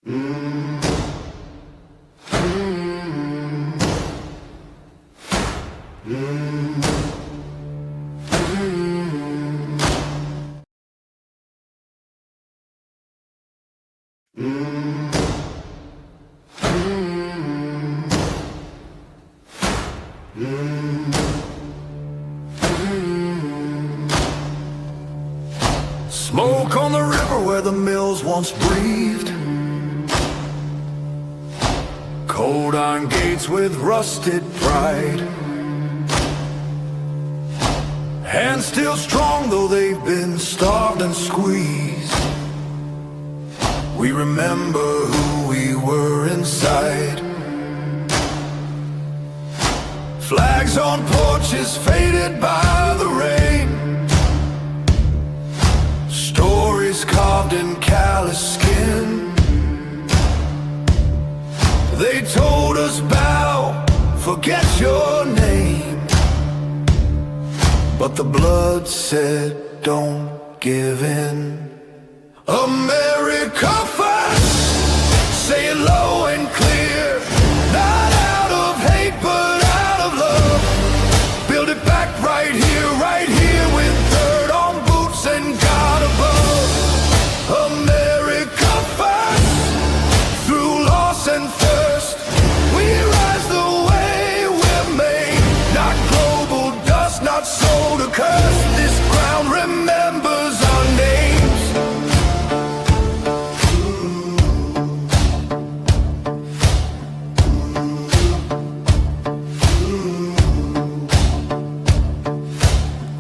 Smoke on the river where the mills once breathed. Cold iron gates with rusted pride. Hands still strong though they've been starved and squeezed. We remember who we were inside. Flags on porches faded by the rain. Stories carved in callous skin. They told us bow, forget your name. But the blood said don't give in. America first, say it low and clear. Not out of hate but out of love. Build it back right here with dirt on boots and God above. America first, through loss and thirst, we rise the way we're made. Not global dust, not soul to curse. This ground remembers our names.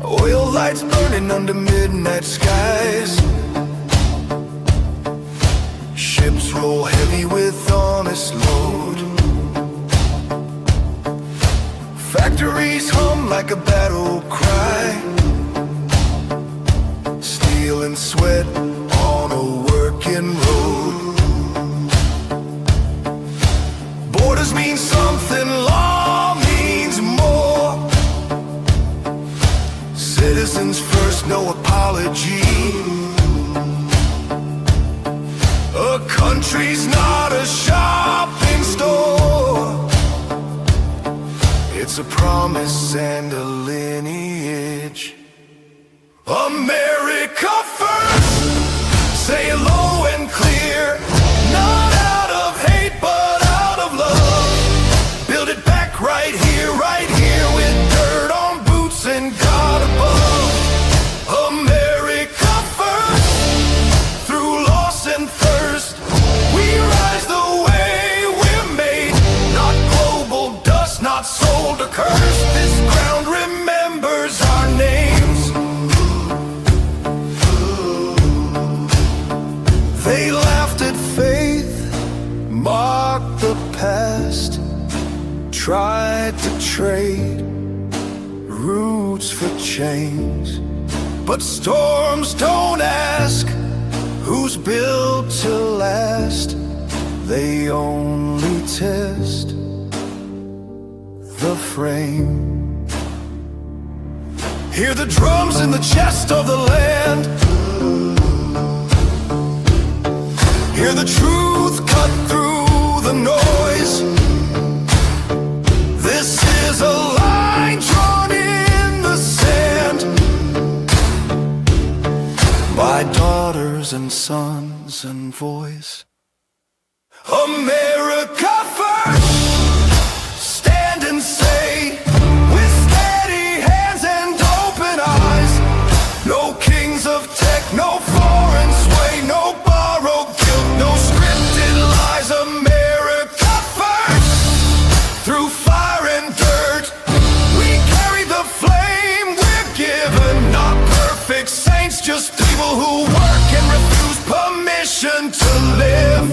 Oil lights burning under midnight skies. Ships roll heavy with honest load. Factories hum like a battle cry. Steel and sweat on a working road. Borders mean something, law means more. Citizens first, no apology. A country's not a shopping store. It's a promise and a lineage. America first, say it low and clear. Not out of hate but out of love. Build it back right here with dirt on boots and God above. America first, through loss and thirst, we rise the way we're made. Not global dust, not soul to curse. This ground remembers our names. They laughed at faith, mocked the past, tried to trade roots for change. But storms don't ask who's built to last. They only test the frame. Hear the drums in the chest of the land. Hear the truth cut through the noise. This is a line drawn in the sand by daughters and sons and voice. America first, stand and say, with steady hands and open eyes. No kings of tech, no foreign sway, no borrowed guilt, no scripted lies. America first, through fire and dirt, we carry the flame we're given. Not perfect saints, just people who work and refuse permission to live.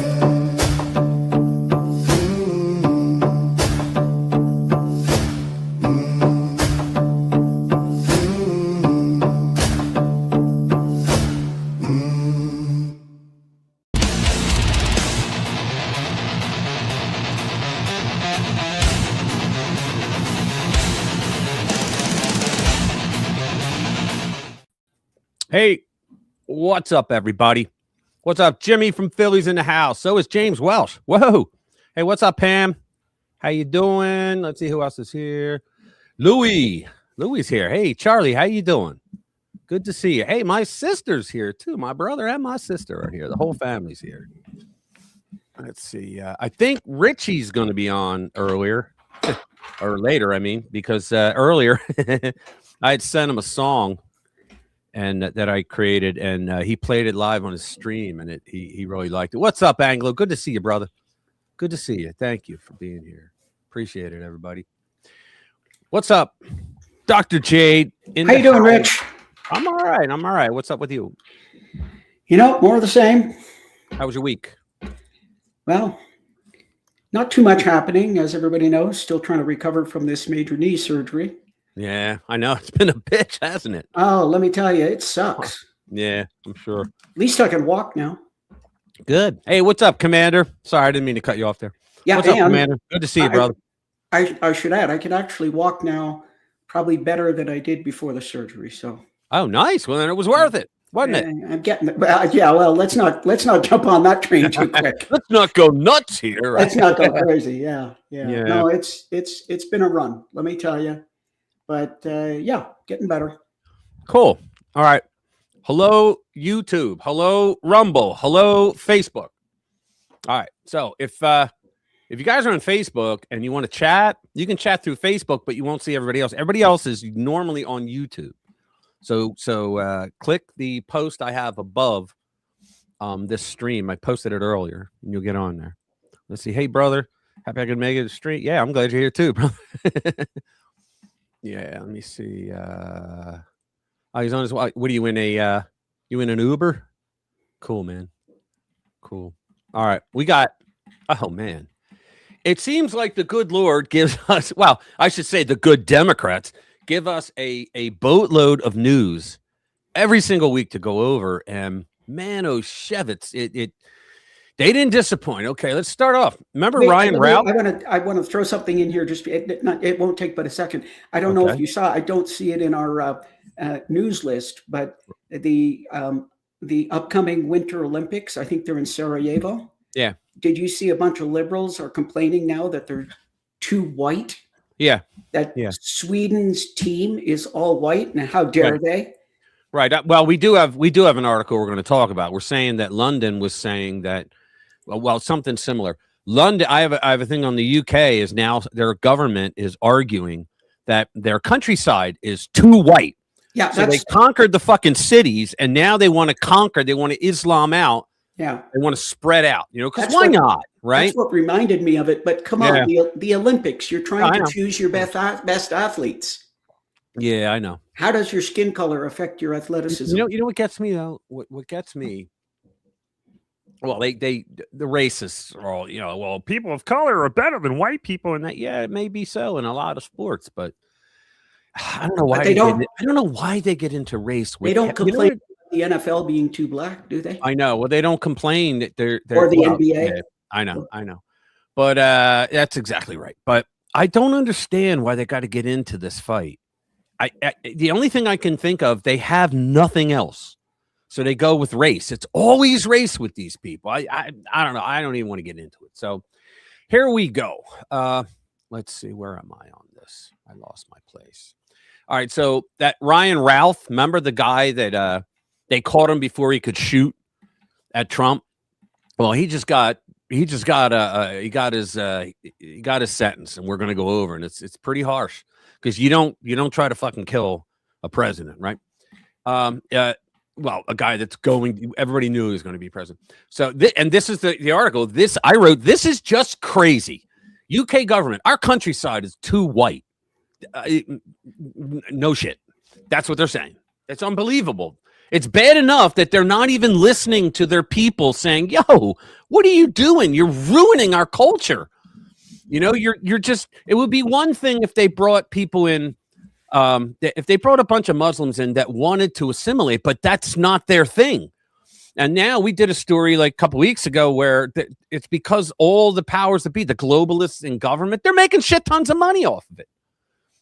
Hey, what's up, everybody? What's up? Jimmy from Philly's in the house. So is James Welsh. Whoa. Hey, what's up, Pam? How you doing? Let's see who else is here. Louis is here. Hey, Charlie, how you doing? Good to see you. Hey, my sister's here too. My brother and my sister are here. The whole family's here. Let's see. I think Richie's going to be on earlier or later. I mean, because earlier I had sent him a song and that I created, and he played it live on his stream, and he really liked it. What's up, Anglo? Good to see you, brother. Good to see you. Thank you for being here. Appreciate it, everybody. What's up, Dr. Jade? How you doing, Rich? I'm all right. I'm all right. What's up with you? You know, more of the same. How was your week? Well, not too much happening, as everybody knows. Still trying to recover from this major knee surgery. Yeah, I know. It's been a bitch, hasn't it? Oh, let me tell you, it sucks. Yeah, I'm sure. At least I can walk now. Good. Hey, what's up, Commander? Sorry, I didn't mean to cut you off there. Yeah, what's up, Commander? Good to see you, brother. I should add, I can actually walk now probably better than I did before the surgery. So. Oh, nice. Well, then it was worth it, wasn't it? I'm getting it. Yeah. Well, let's not jump on that train too quick. Let's not go nuts here. Right? Let's not go crazy. Yeah. No, it's been a run. Let me tell you. But yeah, getting better. Cool. All right. Hello, YouTube. Hello, Rumble. Hello, Facebook. All right. So if you guys are on Facebook and you want to chat, you can chat through Facebook, but you won't see everybody else. Everybody else is normally on YouTube. So click the post I have above this stream. I posted it earlier, and you'll get on there. Let's see. Hey, brother. Happy I could make it to the street. Yeah, I'm glad you're here too, brother. Yeah, let me see. Oh, he's on his. What do you in a? You in an Uber? Cool, man. Cool. All right, we got. Oh man, it seems like the good Lord gives us. Well, I should say the good Democrats give us a boatload of news every single week to go over. And man, oh Shevitz, they didn't disappoint. Okay, let's start off. Remember Ryan Ralph? I want to throw something in here. Just it won't take but a second. I don't know if you saw. I don't see it in our news list, but the upcoming Winter Olympics. I think they're in Sarajevo. Yeah. Did you see a bunch of liberals are complaining now that they're too white? Yeah. Sweden's team is all white, and how dare they? Right. Well, we do have an article we're going to talk about. We're saying that London was saying that. Well, something similar. London. I have a thing on the UK is now their government is arguing that their countryside is too white. Yeah. So they conquered the fucking cities, and now they want to conquer. They want to Islam out. Yeah. They want to spread out. You know, because why not? Right. That's what reminded me of it. But come on, the Olympics. You're trying to choose your best athletes. Yeah, I know. How does your skin color affect your athleticism? You know what gets me though? What gets me? Well, the racists are all, well, people of color are better than white people, and that, yeah, it may be so in a lot of sports, but I don't know why I don't know why they get into race. They don't complain about the NFL being too black, do they? I know. Well, they don't complain that they're or the NBA. Yeah, I know. But that's exactly right. But I don't understand why they got to get into this fight. The only thing I can think of, they have nothing else. So they go with race. It's always race with these people. I don't know. I don't even want to get into it. So here we go. Let's see. Where am I on this? I lost my place. All right. So that Ryan Ralph, remember the guy that they caught him before he could shoot at Trump? Well, he got his sentence, and we're going to go over, and it's pretty harsh because you don't try to fucking kill a president, right? Well, a guy that's everybody knew he was going to be president. So, and this is the article. I wrote, this is just crazy. UK government, our countryside is too white. No shit. That's what they're saying. It's unbelievable. It's bad enough that they're not even listening to their people saying, yo, what are you doing? You're ruining our culture. You're just, it would be one thing if they brought people in, if they brought a bunch of Muslims in that wanted to assimilate, but that's not their thing. And now we did a story like a couple weeks ago where it's because all the powers that be, the globalists in government, they're making shit tons of money off of it.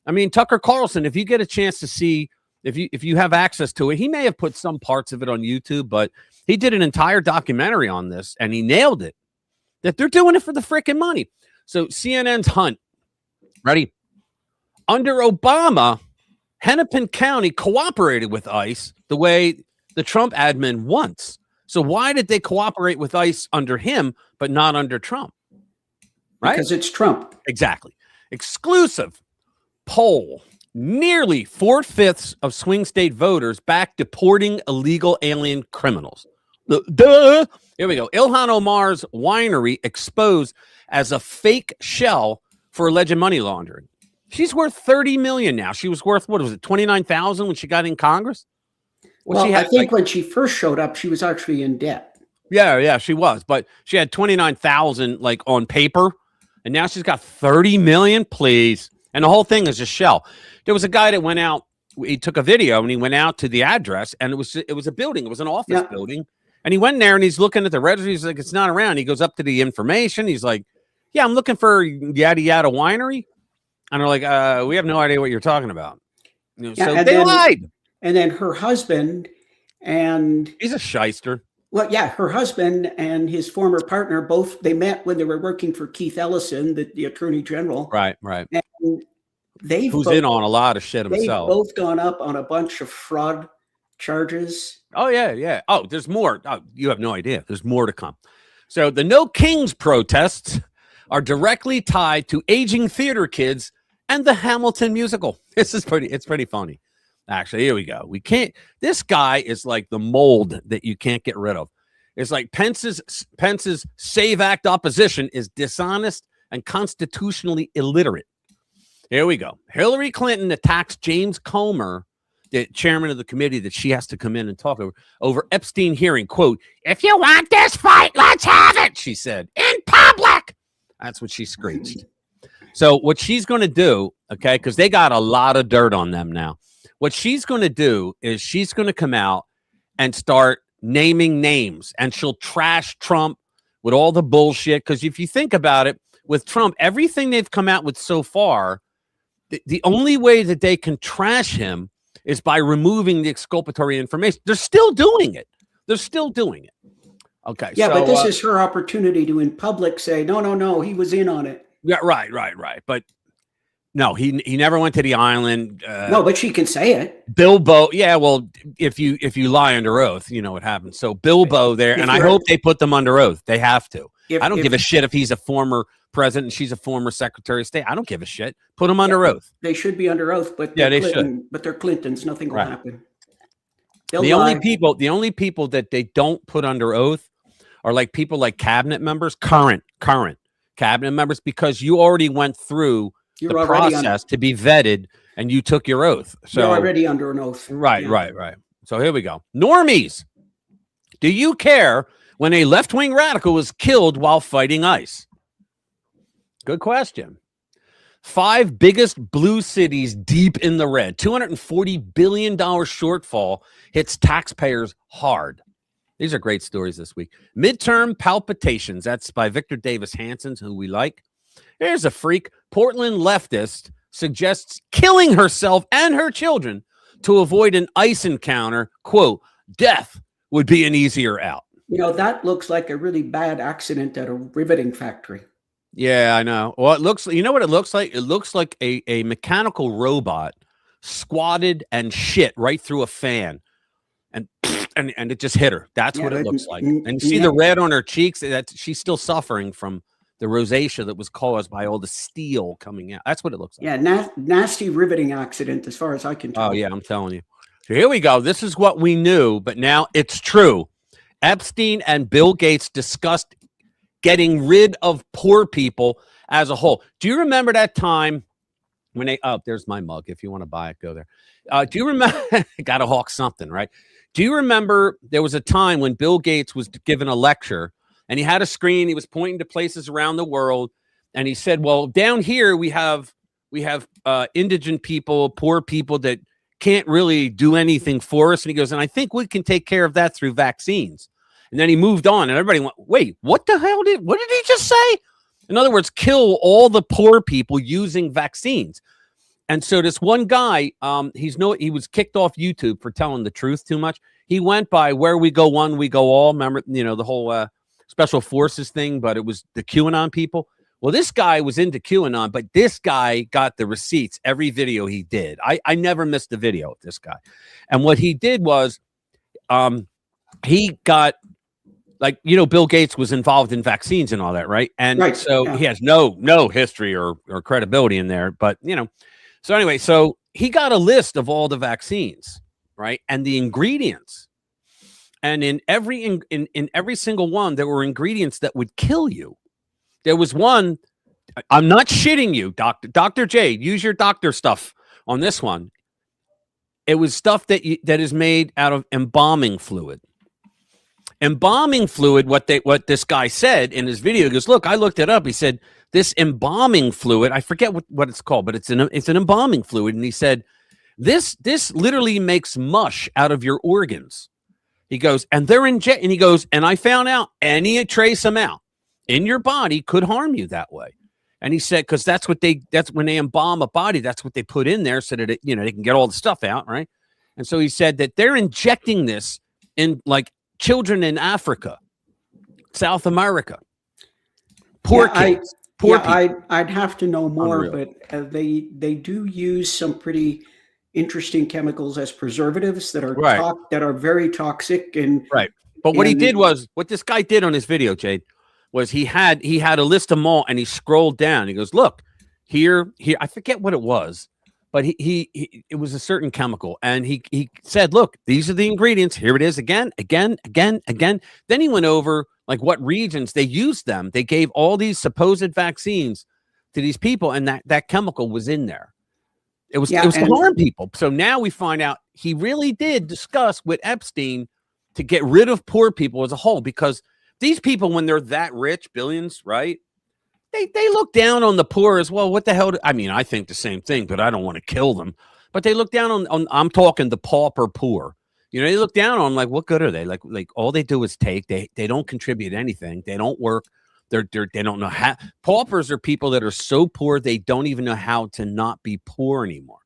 I mean, Tucker Carlson, if you get a chance to see, if you have access to it, he may have put some parts of it on YouTube, but He did an entire documentary on this, and he nailed it. That they're doing it for the freaking money. So CNN's Hunt, ready? Under Obama, Hennepin County cooperated with ICE the way the Trump admin wants. So why did they cooperate with ICE under him, but not under Trump? Right? Because it's Trump. Exactly. Exclusive poll. Nearly 4/5 of swing state voters back deporting illegal alien criminals. Duh. Here we go. Ilhan Omar's winery exposed as a fake shell for alleged money laundering. She's worth $30 million now. She was worth, what was it, 29,000 when she got in Congress? Well, I think when she first showed up, she was actually in debt. Yeah, she was, but she had 29,000 like on paper, and now she's got 30 million. Please, and the whole thing is a shell. There was a guy that went out. He took a video and he went out to the address, and it was a building. It was an office building. And he went there and he's looking at the registry. He's like, it's not around. He goes up to the information. He's like, yeah, I'm looking for yada yada winery. And they're like, we have no idea what you're talking about. You know, so they lied. And then her husband and he's a shyster. Well, yeah, her husband and his former partner they met when they were working for Keith Ellison, the Attorney General. Right. And who's in on a lot of shit himself. They've both gone up on a bunch of fraud charges. Oh, yeah. Oh, there's more. Oh, you have no idea. There's more to come. So the No Kings protests are directly tied to aging theater kids and the Hamilton musical. It's pretty funny. Actually, here we go. This guy is like the mold that you can't get rid of. It's like Pence's Save Act opposition is dishonest and constitutionally illiterate. Here we go. Hillary Clinton attacks James Comer, the chairman of the committee that she has to come in and talk over Epstein hearing. Quote, if you want this fight, let's have it, she said, in public. That's what she screeched. So what she's going to do, okay, because they got a lot of dirt on them now. What she's going to do is she's going to come out and start naming names, and she'll trash Trump with all the bullshit. Because if you think about it, with Trump, everything they've come out with so far, the only way that they can trash him is by removing the exculpatory information. They're still doing it. Okay. Yeah, but this is her opportunity to, in public, say, no, he was in on it. Yeah, right. But no, he never went to the island. No, but she can say it. Bilbo. Yeah, well, if you lie under oath, you know what happens. So Bilbo there, and I hope they put them under oath. They have to. I don't give a shit if he's a former president and she's a former secretary of state. I don't give a shit. Put them under oath. They should be under oath, but they should. But they're Clintons. Nothing will happen. The only people that they don't put under oath are like people like cabinet members, current cabinet members, because you already went through the process to be vetted and you took your oath. So you're already under an oath. Right. So here we go. Normies, do you care when a left-wing radical was killed while fighting ICE? Good question. 5 biggest blue cities deep in the red. $240 billion shortfall hits taxpayers hard. These are great stories this week. Midterm palpitations. That's by Victor Davis Hanson, who we like. Here's a freak. Portland leftist suggests killing herself and her children to avoid an ICE encounter. Quote, death would be an easier out. You know, that looks like a really bad accident at a riveting factory. Yeah, I know. Well, you know what it looks like? It looks like a mechanical robot squatted and shit right through a fan. And it just hit her. That's what it looks like. And you see the red on her cheeks. She's still suffering from the rosacea that was caused by all the steel coming out. That's what it looks like. Yeah, nasty riveting accident as far as I can tell. Oh, yeah, I'm telling you. So here we go. This is what we knew, but now it's true. Epstein and Bill Gates discussed getting rid of poor people as a whole. Do you remember that time when there's my mug. If you want to buy it, go there. Do you remember? Got to hawk something, right? Do you remember there was a time when Bill Gates was given a lecture and he had a screen, he was pointing to places around the world, and he said, well, down here we have indigent people, poor people that can't really do anything for us. And he goes, and I think we can take care of that through vaccines. And then he moved on, and everybody went, wait, what the hell what did he just say? In other words, kill all the poor people using vaccines. And so this one guy, he was kicked off YouTube for telling the truth too much. he went by where we go one, we go all. Remember, the whole special forces thing, but it was the QAnon people. Well, this guy was into QAnon, but this guy got the receipts every video he did. I never missed a video of this guy. And what he did was he got, like, Bill Gates was involved in vaccines and all that, right? And he has no history or credibility in there. But, so anyway, so he got a list of all the vaccines, right? And the ingredients. And in every single one, there were ingredients that would kill you. There was one, I'm not shitting you, Dr. J, use your doctor stuff on this one. It was stuff that is made out of embalming fluid. Embalming fluid, what this guy said in his video, he goes, look, I looked it up. He said, this embalming fluid, I forget what it's called, but it's an embalming fluid. And he said, this literally makes mush out of your organs. He goes, and they're injecting, and he goes, and I found out any trace amount in your body could harm you that way. And he said, because that's when they embalm a body, that's what they put in there so that they can get all the stuff out, right? And so he said that they're injecting this in, like, children in Africa, South America, poor kids. I'd have to know more. Unreal. But they do use some pretty interesting chemicals as preservatives that are very toxic. And but what this guy did on his video, Jade, was he had a list of them all, and he scrolled down. He goes, look, here, I forget what it was, but it was a certain chemical, and he said, look, these are the ingredients. Here it is again. Then he went over, like, what regions they used them. They gave all these supposed vaccines to these people, and that chemical was in there. It was to harm people. So now we find out he really did discuss with Epstein to get rid of poor people as a whole, because these people, when they're that rich, billions, right? They look down on the poor as well. What the hell? I mean, I think the same thing, but I don't want to kill them. But they look down on I'm talking the pauper poor. They look down on, like, what good are they? Like all they do is take. They don't contribute anything. They don't work. They don't know how. Paupers are people that are so poor they don't even know how to not be poor anymore.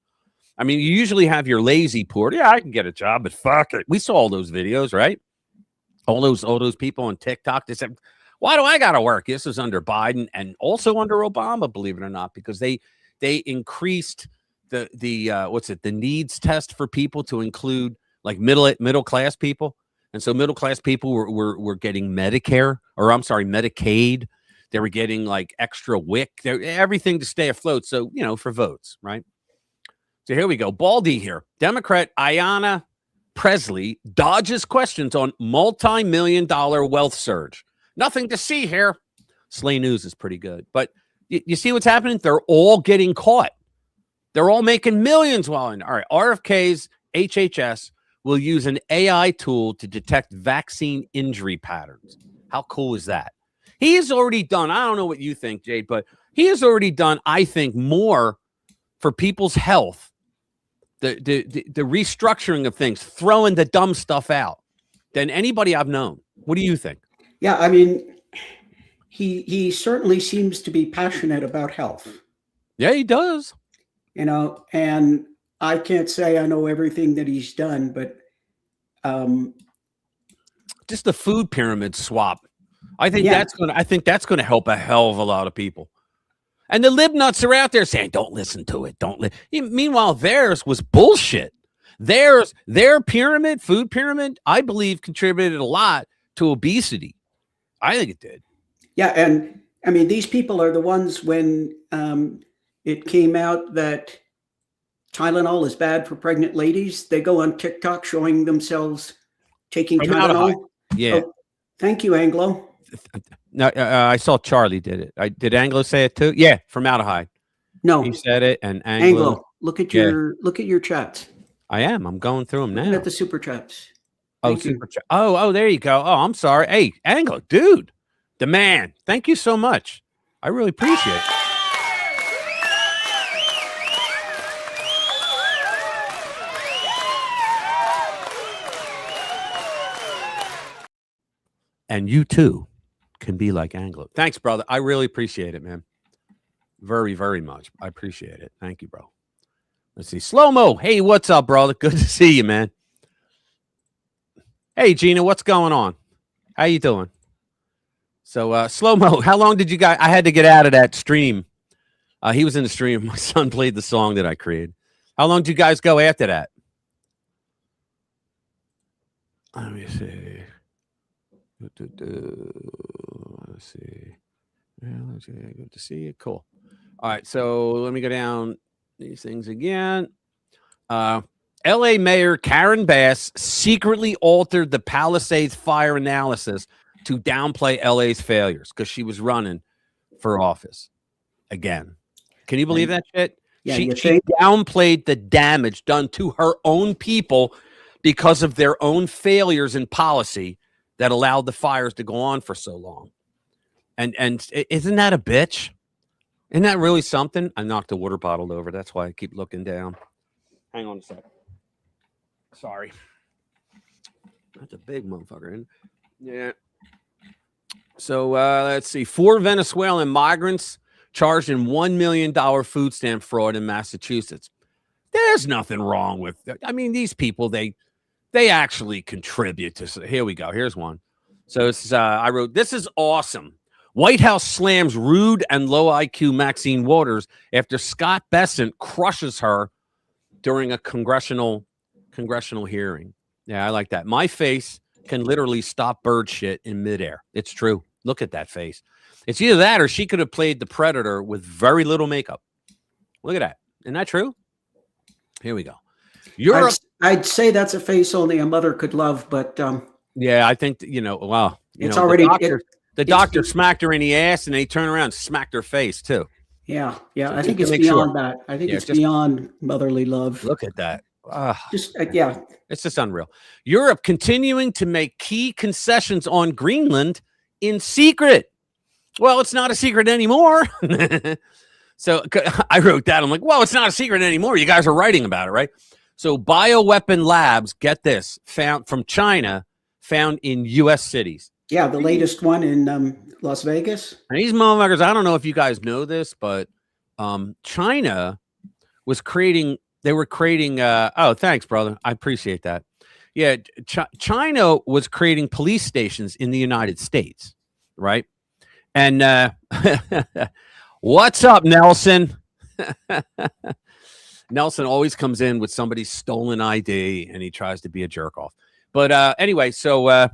I mean, you usually have your lazy poor. Yeah, I can get a job, but fuck it. We saw all those videos, right? All those people on TikTok, they said, why do I got to work? This is under Biden and also under Obama, believe it or not, because they increased the needs test for people to include, like, middle class people. And so middle class people were getting Medicaid. They were getting, like, extra WIC, everything to stay afloat. So, for votes, right? So here we go. Baldy here. Democrat Ayanna Presley dodges questions on multi-million-dollar wealth surge. Nothing to see here. Slay News is pretty good. But you see what's happening? They're all getting caught. They're all making millions while in. All right, RFK's HHS will use an AI tool to detect vaccine injury patterns. How cool is that? He has already done, I don't know what you think, Jade, but he has already done, I think, more for people's health. The restructuring of things, throwing the dumb stuff out, than anybody I've known. What do you think? Yeah, I mean, he certainly seems to be passionate about health. Yeah, he does. And I can't say I know everything that he's done, but just the food pyramid swap. I think that's gonna help a hell of a lot of people. And the lib nuts are out there saying, don't listen to it. Meanwhile, theirs was bullshit. Their food pyramid, I believe, contributed a lot to obesity. I think it did. Yeah. And I mean, these people are the ones when it came out that Tylenol is bad for pregnant ladies. They go on TikTok showing themselves taking Tylenol. Yeah. Oh, thank you, Anglo. No, I saw Charlie did it. Did Anglo say it too? Yeah, formaldehyde. No, he said it. And Anglo, look at your chats. I am. I'm going through them now. Look at the super chats. Super chat. Oh, there you go. Oh, I'm sorry. Hey, Anglo, dude, the man. Thank you so much. I really appreciate it. And you too can be like Anglo. Thanks, brother. I really appreciate it, man. Very, very much. I appreciate it. Thank you, bro. Let's see. Slow-mo. Hey, what's up, brother? Good to see you, man. Hey, Gina, what's going on? How you doing? So, slow mo. How long did you guys? I had to get out of that stream. He was in the stream. My son played the song that I created. How long did you guys go after that? Let me see. Let's see. Let's see. Good to see you. Cool. All right. So let me go down these things again. LA Mayor Karen Bass secretly altered the Palisades fire analysis to downplay LA's failures because she was running for office again. Can you believe that shit? Yeah, she downplayed the damage done to her own people because of their own failures in policy that allowed the fires to go on for so long. And isn't that a bitch? Isn't that really something? I knocked the water bottle over. That's why I keep looking down. Hang on a second. Sorry. That's a big motherfucker. Yeah. So let's see. 4 Venezuelan migrants charged in $1 million food stamp fraud in Massachusetts. There's nothing wrong with that. I mean, these people, they actually contribute to. Here we go. Here's one. So it's, I wrote, this is awesome. White House slams rude and low IQ Maxine Waters after Scott Bessent crushes her during a congressional hearing. Yeah, I like that. My face can literally stop bird shit in midair. It's true. Look at that face. It's either that or she could have played the Predator with very little makeup. Look at that. Isn't that true? Here we go. Europe. I'd say that's a face only a mother could love, but yeah, I think wow. It's already the doctor smacked her in the ass, and they turned around and smacked her face too. Yeah. So I think it's beyond that. I think it's beyond motherly love. Look at that. It's just unreal. Europe continuing to make key concessions on Greenland in secret. Well, it's not a secret anymore. So I wrote that. I'm like, well, it's not a secret anymore. You guys are writing about it, right? So bioweapon labs, get this, found from China, found in U.S. cities. Yeah, the latest one in Las Vegas. And these motherfuckers, I don't know if you guys know this, but China was creating. They were creating. Oh, thanks, brother. I appreciate that. Yeah, China was creating police stations in the United States, right? And what's up, Nelson? Nelson always comes in with somebody's stolen ID, and he tries to be a jerk off. But anyway, so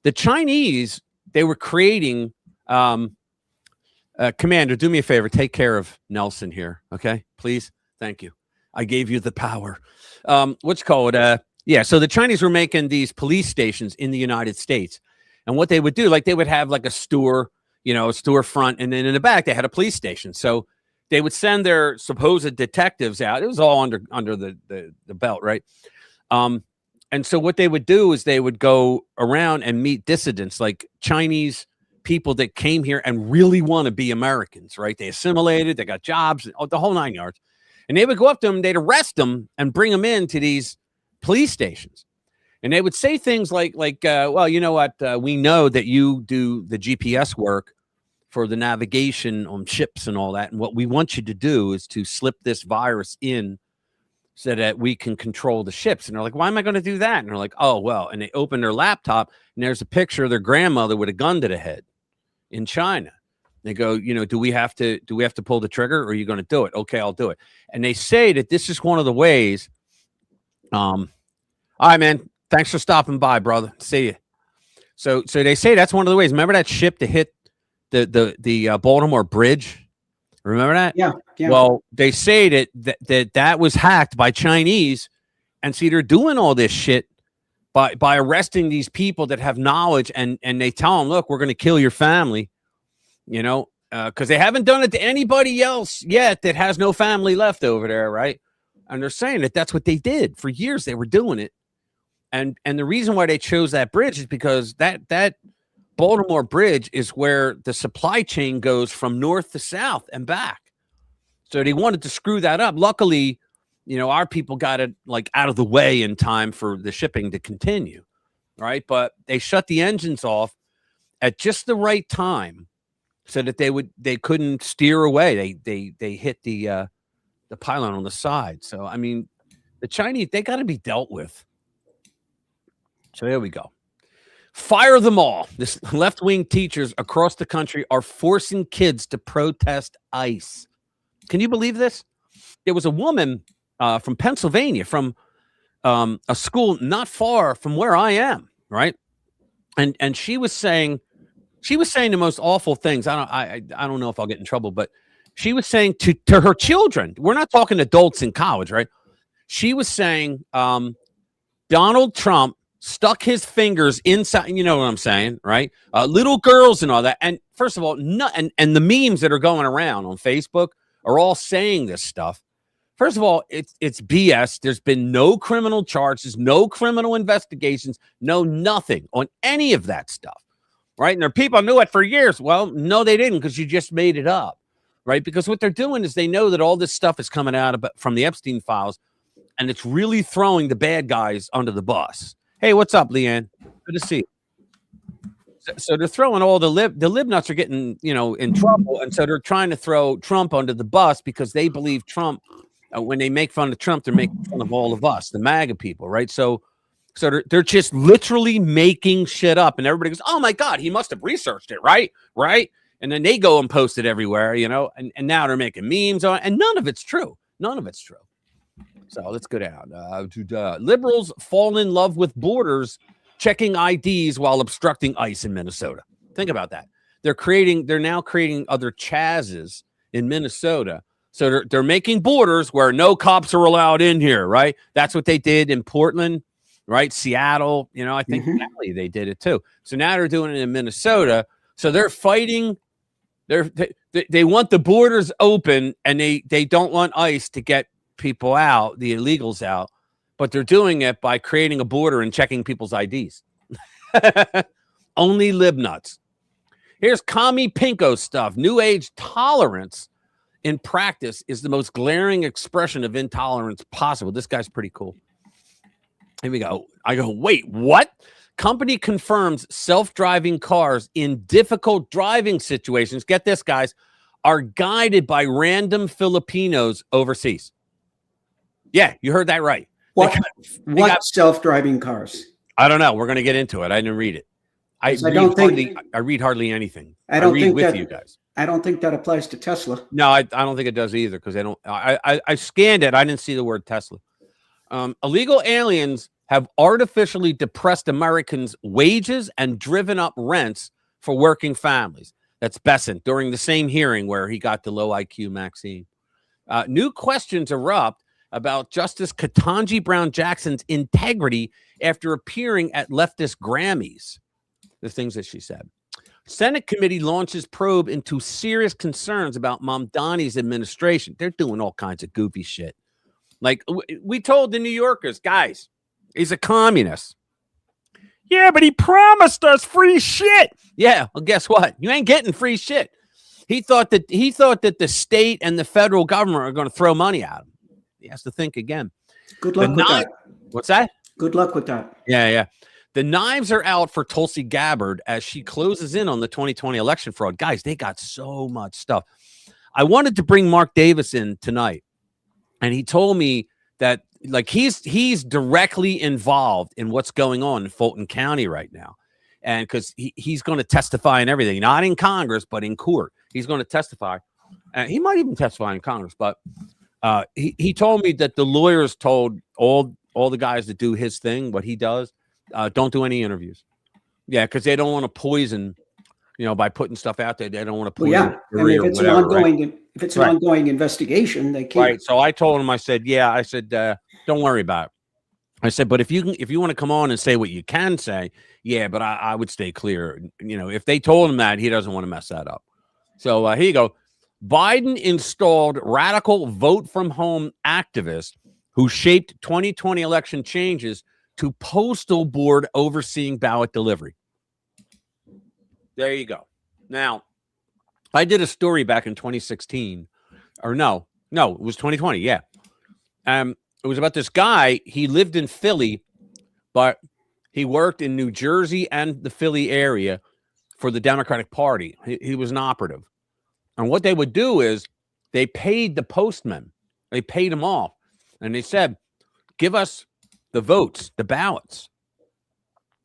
the Chinese, they were creating. Commander, do me a favor. Take care of Nelson here, okay? Please. Thank you. I gave you the power. What's called? Yeah. So the Chinese were making these police stations in the United States, and what they would do, like they would have like a store, a store front, and then in the back they had a police station. So they would send their supposed detectives out. It was all under the belt, right? And so what they would do is they would go around and meet dissidents, like Chinese people that came here and really want to be Americans, right? They assimilated, they got jobs, the whole 9 yards. And they would go up to them, they'd arrest them and bring them into these police stations. And they would say things like, well, you know what? We know that you do the GPS work for the navigation on ships and all that. And what we want you to do is to slip this virus in so that we can control the ships. And they're like, why am I going to do that? And they're like, oh, well. And they open their laptop and there's a picture of their grandmother with a gun to the head in China. They go, do we have to pull the trigger, or are you going to do it? Okay, I'll do it. And they say that this is one of the ways. All right, man. Thanks for stopping by, brother. See you. So they say that's one of the ways. Remember that ship that hit the Baltimore Bridge? Remember that? Yeah. Well, they say that was hacked by Chinese, and see, they're doing all this shit by arresting these people that have knowledge, and they tell them, look, we're going to kill your family. Because they haven't done it to anybody else yet that has no family left over there, right? And they're saying that that's what they did for years. They were doing it, and the reason why they chose that bridge is because that Baltimore Bridge is where the supply chain goes from north to south and back. So they wanted to screw that up. Luckily, our people got it like out of the way in time for the shipping to continue, right? But they shut the engines off at just the right time, so that they couldn't steer away. They hit the pylon on the side. So I mean, the Chinese, they got to be dealt with. So there we go. Fire them all. This left-wing teachers across the country are forcing kids to protest ICE. Can you believe this? There was a woman from Pennsylvania, from a school not far from where I am, right? And she was saying the most awful things. I don't know if I'll get in trouble, but she was saying to her children. We're not talking adults in college, right? She was saying Donald Trump stuck his fingers inside, you know what I'm saying, right? Little girls and all that. And first of all, and the memes that are going around on Facebook are all saying this stuff. First of all, it's BS. There's been no criminal charges, no criminal investigations, no nothing on any of that stuff, right? And there are people who knew it for years. Well, no, they didn't, because you just made it up, right? Because what they're doing is they know that all this stuff is coming out from the Epstein files, and it's really throwing the bad guys under the bus. Hey, what's up, Leanne? Good to see you. So they're throwing all the lib nuts are getting, in trouble. And so they're trying to throw Trump under the bus because they believe Trump, when they make fun of Trump, they're making fun of all of us, the MAGA people, right? So they're just literally making shit up. And everybody goes, oh my God, he must have researched it, right? Right. And then they go and post it everywhere, and now they're making memes on it. And none of it's true. None of it's true. So let's go down. Liberals fall in love with borders, checking IDs while obstructing ICE in Minnesota. Think about that. They're now creating other Chazes in Minnesota. So they're making borders where no cops are allowed in here, right? That's what they did in Portland, right? Seattle, I think Cali, they did it too. So now they're doing it in Minnesota. So they're fighting. They want the borders open, and they don't want ICE to get people out, the illegals out, but they're doing it by creating a border and checking people's IDs. Only lib nuts. Here's Commie Pinko stuff. New age tolerance in practice is the most glaring expression of intolerance possible. This guy's pretty cool. Here we go. I go, wait, what? Company confirms self-driving cars in difficult driving situations, get this, guys, are guided by random Filipinos overseas. Yeah, you heard that right. What self-driving cars? I don't know. We're going to get into it. I didn't read it. I read hardly anything. I read with you guys. I don't think that applies to Tesla. No, I don't think it does either, because I scanned it. I didn't see the word Tesla. Illegal aliens have artificially depressed Americans' wages and driven up rents for working families. That's Besant during the same hearing where he got the low IQ Maxine. New questions erupt about Justice Ketanji Brown Jackson's integrity after appearing at leftist Grammys. The things that she said. Senate committee launches probe into serious concerns about Mamdani's administration. They're doing all kinds of goofy shit. Like we told the New Yorkers, guys, he's a communist. Yeah, but he promised us free shit. Yeah, well, guess what? You ain't getting free shit. He thought that the state and the federal government are going to throw money at him. He has to think again. Good luck with that. What's that? Good luck with that. Yeah. The knives are out for Tulsi Gabbard as she closes in on the 2020 election fraud. Guys, they got so much stuff. I wanted to bring Mark Davis in tonight, and he told me that like he's directly involved in what's going on in Fulton County right now. And because he's going to testify in everything, not in Congress, but in court. He's going to testify. He might even testify in Congress, but he told me that the lawyers told all the guys that do his thing, what he does, don't do any interviews. Yeah, because they don't want to poison, by putting stuff out there. They don't want to poison. Well, yeah, I mean, if it's an ongoing investigation, they can't. Right. So I told him, I said, don't worry about it. I said, but if you want to come on and say what you can say, yeah, but I would stay clear. If they told him that, he doesn't want to mess that up. So here you go. Biden installed radical vote from home activist who shaped 2020 election changes to postal board overseeing ballot delivery. There you go. Now, I did a story back in 2016, or no, it was 2020. Yeah. It was about this guy. He lived in Philly, but he worked in New Jersey and the Philly area for the Democratic Party. He was an operative. And what they would do is they paid the postmen. They paid them off. And they said, give us the votes, the ballots.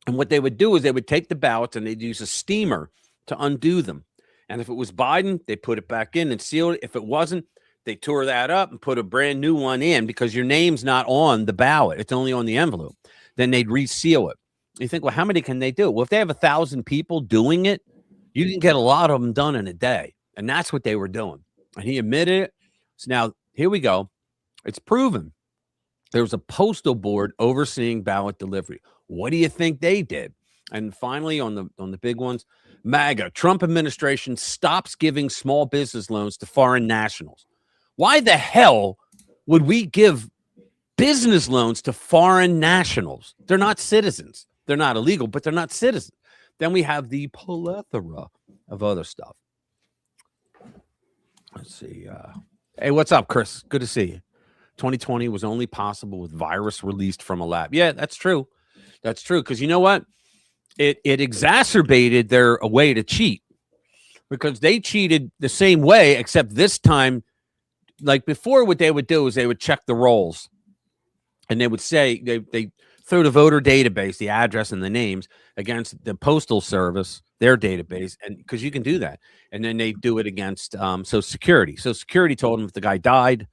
And what they would do is they would take the ballots and they'd use a steamer to undo them. And if it was Biden, they put it back in and sealed it. If it wasn't, they tore that up and put a brand new one in because your name's not on the ballot. It's only on the envelope. Then they'd reseal it. You think, well, how many can they do? Well, if they have 1,000 people doing it, you can get a lot of them done in a day. And that's what they were doing. And he admitted it. So now here we go. It's proven. There was a postal board overseeing ballot delivery. What do you think they did? And finally, on the big ones, MAGA, Trump administration stops giving small business loans to foreign nationals. Why the hell would we give business loans to foreign nationals? They're not citizens. They're not illegal, but they're not citizens. Then we have the plethora of other stuff. Let's see. Hey, what's up, Chris? Good to see you. 2020 was only possible with virus released from a lab. Yeah, that's true. That's true. Because you know what? It exacerbated their way to cheat because they cheated the same way, except this time, like before, what they would do is they would check the rolls and they would say they throw the voter database, the address and the names against the postal service, their database. And because you can do that. And then they do it against Social Security. So Security told them if the guy died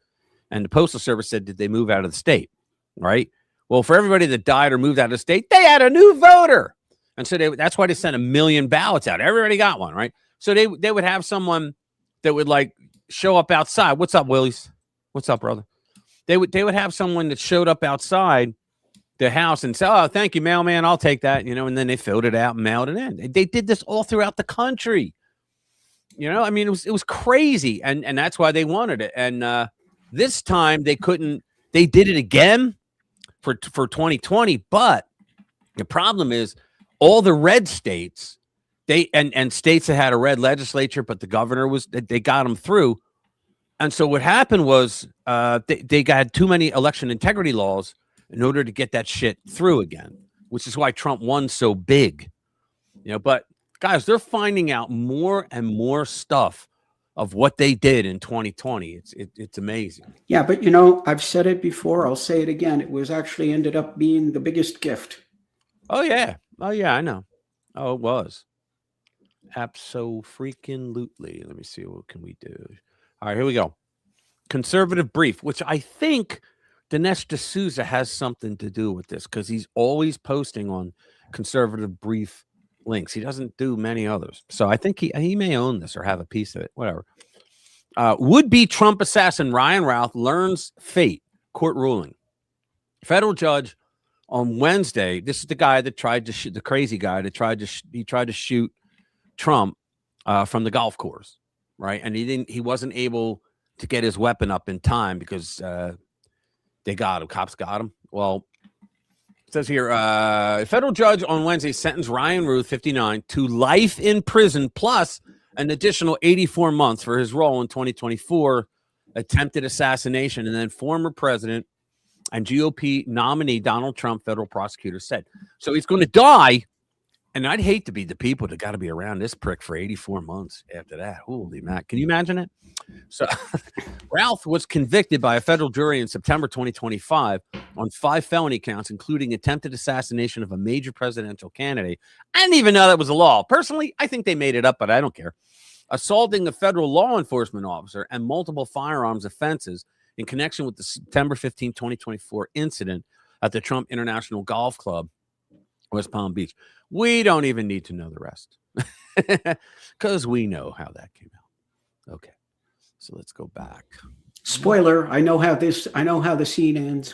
and the postal service said, did they move out of the state? Right. Well, for everybody that died or moved out of the state, they had a new voter. And so that's why they sent 1 million ballots out. Everybody got one, right? So they would have someone that would like show up outside. What's up, Willies? What's up, brother? They would have someone that showed up outside the house and say, "Oh, thank you, mailman. I'll take that." And then they filled it out and mailed it in. They did this all throughout the country. I mean, it was crazy, and that's why they wanted it. And this time they couldn't. They did it again for 2020, but the problem is, all the red states, and states that had a red legislature, but the governor they got them through. And so what happened was they got too many election integrity laws in order to get that shit through again, which is why Trump won so big. But guys, they're finding out more and more stuff of what they did in 2020. It's amazing. Yeah, but I've said it before. I'll say it again. It was actually ended up being the biggest gift. Oh yeah, I know. Oh, it was. Abso-freaking-lutely. Let me see, what can we do? All right, here we go. Conservative brief, which I think Dinesh D'Souza has something to do with this because he's always posting on conservative brief links. He doesn't do many others. So I think he may own this or have a piece of it, whatever. Would-be Trump assassin Ryan Routh learns fate, court ruling. Federal judge on Wednesday, this is the guy that tried to shoot, the crazy guy that tried to shoot Trump from the golf course, right? And he wasn't able to get his weapon up in time because they got him. Cops got him. Well, it says here, a federal judge on Wednesday sentenced Ryan Routh, 59, to life in prison plus an additional 84 months for his role in 2024 attempted assassination. And then former president and GOP nominee Donald Trump, federal prosecutor, said. So he's going to die. And I'd hate to be the people that got to be around this prick for 84 months after that. Holy Mac. Can you imagine it? So Ralph was convicted by a federal jury in September 2025 on 5 felony counts, including attempted assassination of a major presidential candidate. I didn't even know that was a law. Personally, I think they made it up, but I don't care. Assaulting a federal law enforcement officer and multiple firearms offenses in connection with the September 15, 2024 incident at the Trump International Golf Club, West Palm Beach. We don't even need to know the rest because we know how that came out. Okay, so let's go back. Spoiler: I know how the scene ends.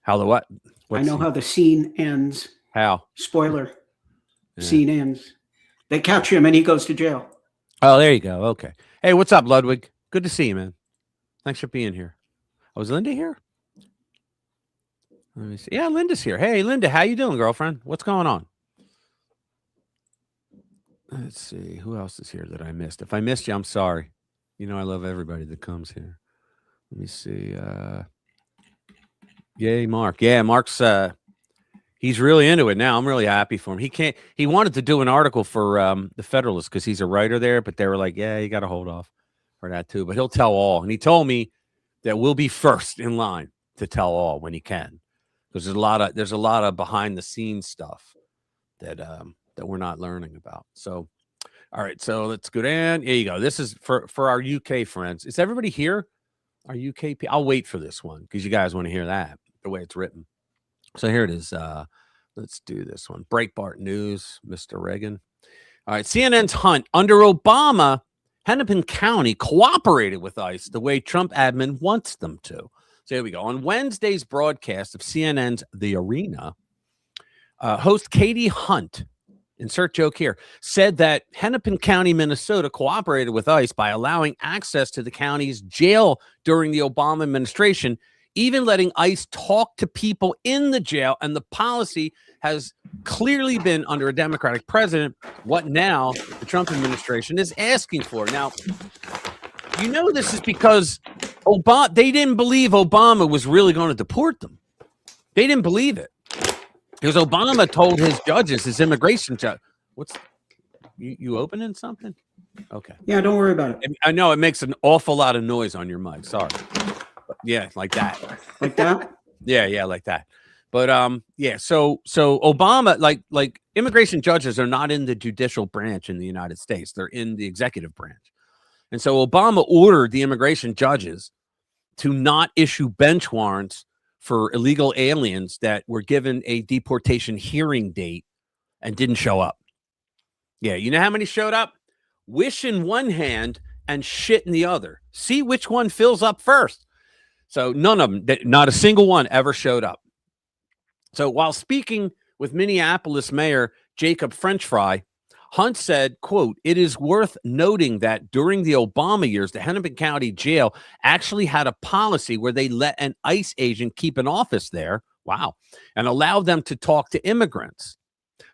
How the what? I know how the scene ends. How? Spoiler: scene ends. They catch him and he goes to jail. Oh, there you go. Okay. Hey, what's up, Ludwig? Good to see you, man. Thanks for being here. Oh, is Linda here? Let me see. Yeah, Linda's here. Hey, Linda, how you doing, girlfriend? What's going on? Let's see. Who else is here that I missed? If I missed you, I'm sorry. I love everybody that comes here. Let me see. Yay, Mark. Yeah, Mark's he's really into it now. I'm really happy for him. He wanted to do an article for the Federalist because he's a writer there, but they were like, yeah, you got to hold off for that too. But he'll tell all. And he told me that we'll be first in line to tell all when he can. Because there's a lot of behind the scenes stuff that we're not learning about. So, all right, so let's go down. Here you go. This is for our UK friends. Is everybody here? Our UK. I'll wait for this one because you guys want to hear that the way it's written. So here it is. Let's do this one. Breitbart News, Mr. Reagan. All right, CNN's hunt under Obama. Hennepin County cooperated with ICE the way Trump admin wants them to. So here we go. On Wednesday's broadcast of CNN's The Arena, host Katie Hunt, insert joke here, said that Hennepin County, Minnesota cooperated with ICE by allowing access to the county's jail during the Obama administration, even letting ICE talk to people in the jail. And the policy has clearly been under a Democratic president what now the Trump administration is asking for. Now, you know this is because they didn't believe Obama was really going to deport them. They didn't believe it. Because Obama told his judges, his immigration judge, you opening something? Okay. Yeah, don't worry about it. I know it makes an awful lot of noise on your mic. Sorry. But yeah, like that. Like that? Yeah, like that. But yeah, so Obama, like immigration judges are not in the judicial branch in the United States. They're in the executive branch. And so Obama ordered the immigration judges to not issue bench warrants for illegal aliens that were given a deportation hearing date and didn't show up. Yeah, you know how many showed up? Wish in one hand and shit in the other. See which one fills up first. So none of them, not a single one ever showed up. So while speaking with Minneapolis Mayor Jacob French Fry, Hunt said, quote, "It is worth noting that during the Obama years, the Hennepin County Jail actually had a policy where they let an ICE agent keep an office there, wow, and allow them to talk to immigrants.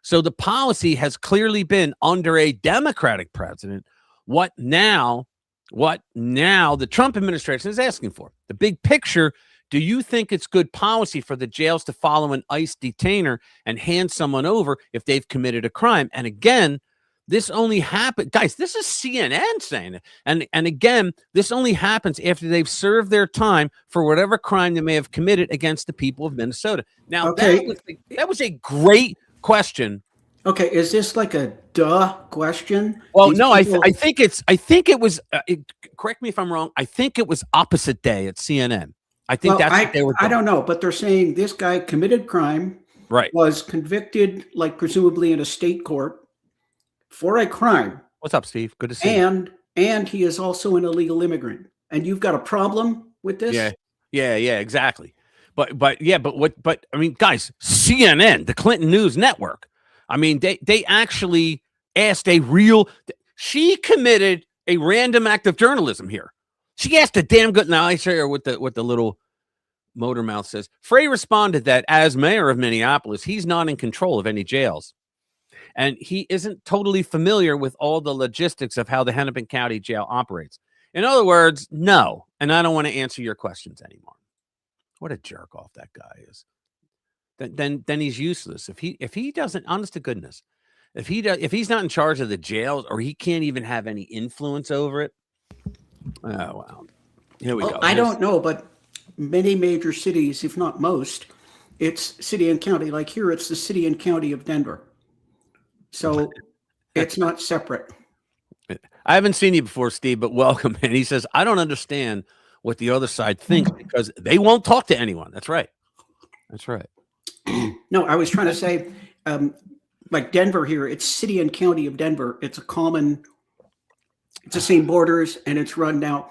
So the policy has clearly been under a Democratic president. What now the Trump administration is asking for. The big picture, do you think it's good policy for the jails to follow an ICE detainer and hand someone over if they've committed a crime?" And again, this only happened, guys, this is CNN saying it. And again, this only happens after they've served their time for whatever crime they may have committed against the people of Minnesota. Now, okay. that was a great question. Okay, is this like a duh question? Well, no, I think it was, correct me if I'm wrong, I think it was opposite day at CNN. I think that's what they were doing. I don't know, but they're saying this guy committed crime, right? Was convicted, like presumably in a state court, for a crime. What's up, Steve? Good to see you. And he is also an illegal immigrant. And you've got a problem with this? Yeah, exactly. But I mean, guys, CNN, the Clinton News Network. I mean, they actually asked she committed a random act of journalism here. She asked a damn good. Now I share what the little motor mouth says. Frey responded that as mayor of Minneapolis, he's not in control of any jails, and he isn't totally familiar with all the logistics of how the Hennepin County Jail operates. In other words, no. And I don't want to answer your questions anymore. What a jerk off that guy is. Then he's useless. If he doesn't, honest to goodness, if he's not in charge of the jails or he can't even have any influence over it. Oh, wow. Here we go. I don't know, but many major cities, if not most, it's city and county. Like here, it's the city and county of Denver. So it's not separate. I haven't seen you before, Steve, but welcome. And he says, I don't understand what the other side thinks because they won't talk to anyone. That's right. That's right. No, I was trying to say, like Denver here, it's city and county of Denver. It's the same borders, and it's run now.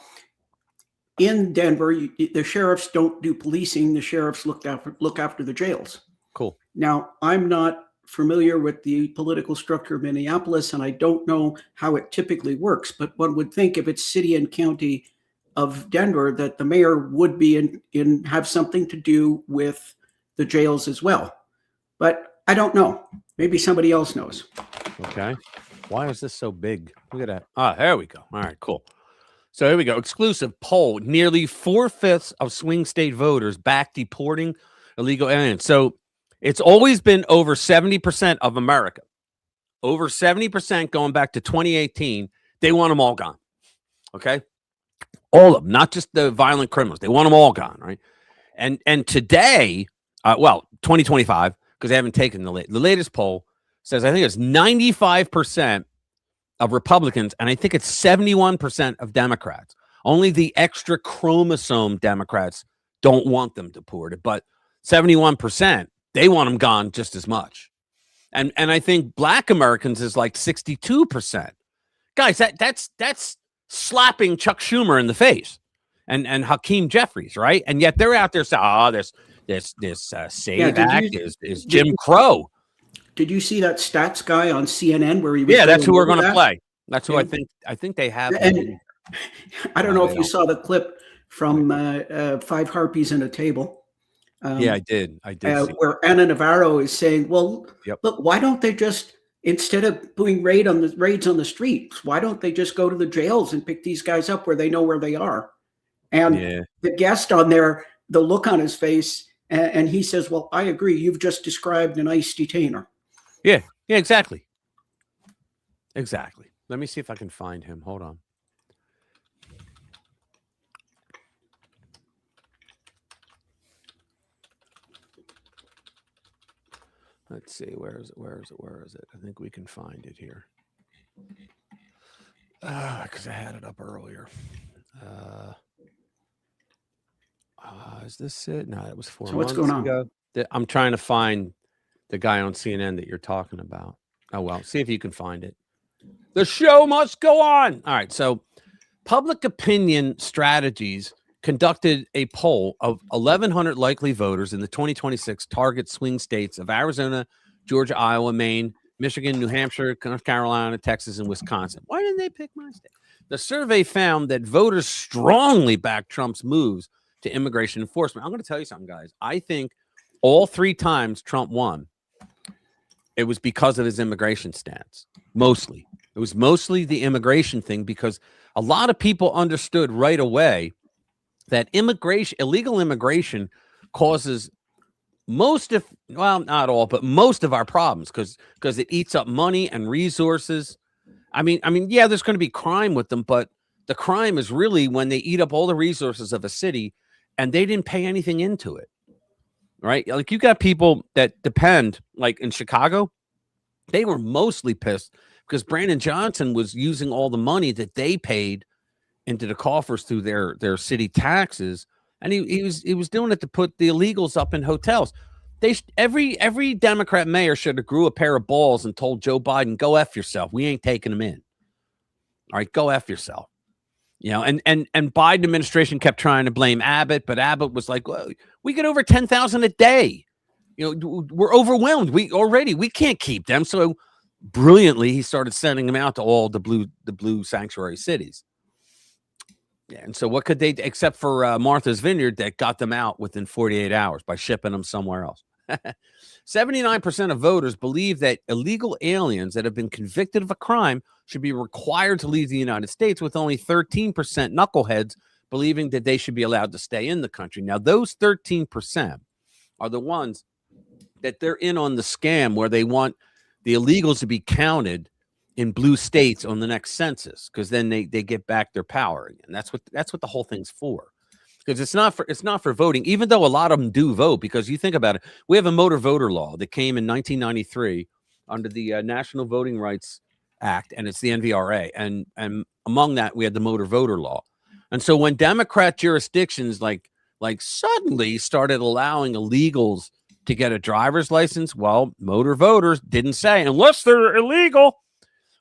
In Denver, the sheriffs don't do policing. The sheriffs look after the jails. Cool. Now, I'm not familiar with the political structure of Minneapolis, and I don't know how it typically works. But one would think if it's city and county of Denver, that the mayor would be have something to do with the jails as well. But I don't know. Maybe somebody else knows. Okay. Why is this so big? Look at that. There we go. All right, cool. So here we go. Exclusive poll. Nearly 4/5 of swing state voters back deporting illegal aliens. So it's always been over 70% of America. Over 70% going back to 2018. They want them all gone. Okay? All of them, not just the violent criminals. They want them all gone, right? And today, 2025, because they haven't taken the latest poll, says, I think it's 95% of Republicans, and I think it's 71% of Democrats. Only the extra chromosome Democrats don't want them deported, but 71%, they want them gone just as much. And I think Black Americans is like 62%. Guys, that's slapping Chuck Schumer in the face and Hakeem Jeffries, right? And yet they're out there saying, "Oh, this SAVE Act is Jim Crow." Did you see that stats guy on CNN where he was? Yeah, that's who we're going to play. That's who I think they have. And I don't know if you saw the clip from Five Harpies in a Table. Yeah, I did. Where Anna Navarro is saying, "Well, look, why don't they just, instead of doing raids on the streets, why don't they just go to the jails and pick these guys up where they know where they are?" And the guest on there, the look on his face, and he says, "Well, I agree. You've just described an ICE detainer." Yeah, exactly. Exactly. Let me see if I can find him. Hold on. Let's see. Where is it? I think we can find it here. Because I had it up earlier. Is this it? No, it was 4 months what's going on? ago. I'm trying to find the guy on CNN that you're talking about. Oh, well, see if you can find it. The show must go on. All right. So Public Opinion Strategies conducted a poll of 1,100 likely voters in the 2026 target swing states of Arizona, Georgia, Iowa, Maine, Michigan, New Hampshire, North Carolina, Texas, and Wisconsin. Why didn't they pick my state? The survey found that voters strongly backed Trump's moves to immigration enforcement. I'm going to tell you something, guys. I think all 3 times Trump won, it was because of his immigration stance. Mostly. It was mostly the immigration thing, because a lot of people understood right away that illegal immigration causes most of our problems, because it eats up money and resources. I mean, yeah, there's going to be crime with them, but the crime is really when they eat up all the resources of a city and they didn't pay anything into it, right? Like, you got people that depend, like in Chicago, they were mostly pissed because Brandon Johnson was using all the money that they paid into the coffers through their city taxes, and he was doing it to put the illegals up in hotels. Every Democrat mayor should have grew a pair of balls and told Joe Biden, "Go F yourself. We ain't taking them in. All right, go F yourself." You know, and Biden administration kept trying to blame Abbott, but Abbott was like, "Well, we get over 10,000 a day. You know, we're overwhelmed. We can't keep them." So brilliantly, he started sending them out to all the blue sanctuary cities. Yeah, and so what could they, except for Martha's Vineyard, that got them out within 48 hours by shipping them somewhere else? 79% of voters believe that illegal aliens that have been convicted of a crime should be required to leave the United States, with only 13% knuckleheads believing that they should be allowed to stay in the country. Now, those 13% are the ones that they're in on the scam where they want the illegals to be counted in blue states on the next census, because then they get back their power again. That's what the whole thing's for. Because it's not for voting, even though a lot of them do vote. Because you think about it, we have a motor voter law that came in 1993 under the National Voting Rights Act, and it's the NVRA. And among that, we had the motor voter law. And so when Democrat jurisdictions like suddenly started allowing illegals to get a driver's license, well, motor voters didn't say unless they're illegal,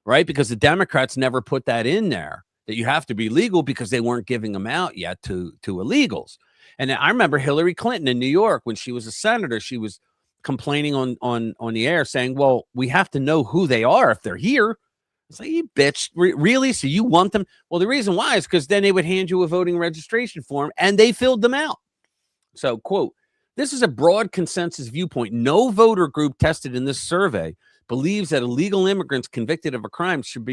right? Because the Democrats never put that in there, that you have to be legal, because they weren't giving them out yet to illegals. And I remember Hillary Clinton in New York, when she was a senator, she was complaining on the air saying, "Well, we have to know who they are if they're here." It's like, you bitch, really? So you want them? Well, the reason why is because then they would hand you a voting registration form, and they filled them out. So, quote, "This is a broad consensus viewpoint. No voter group tested in this survey believes that illegal immigrants convicted of a crime should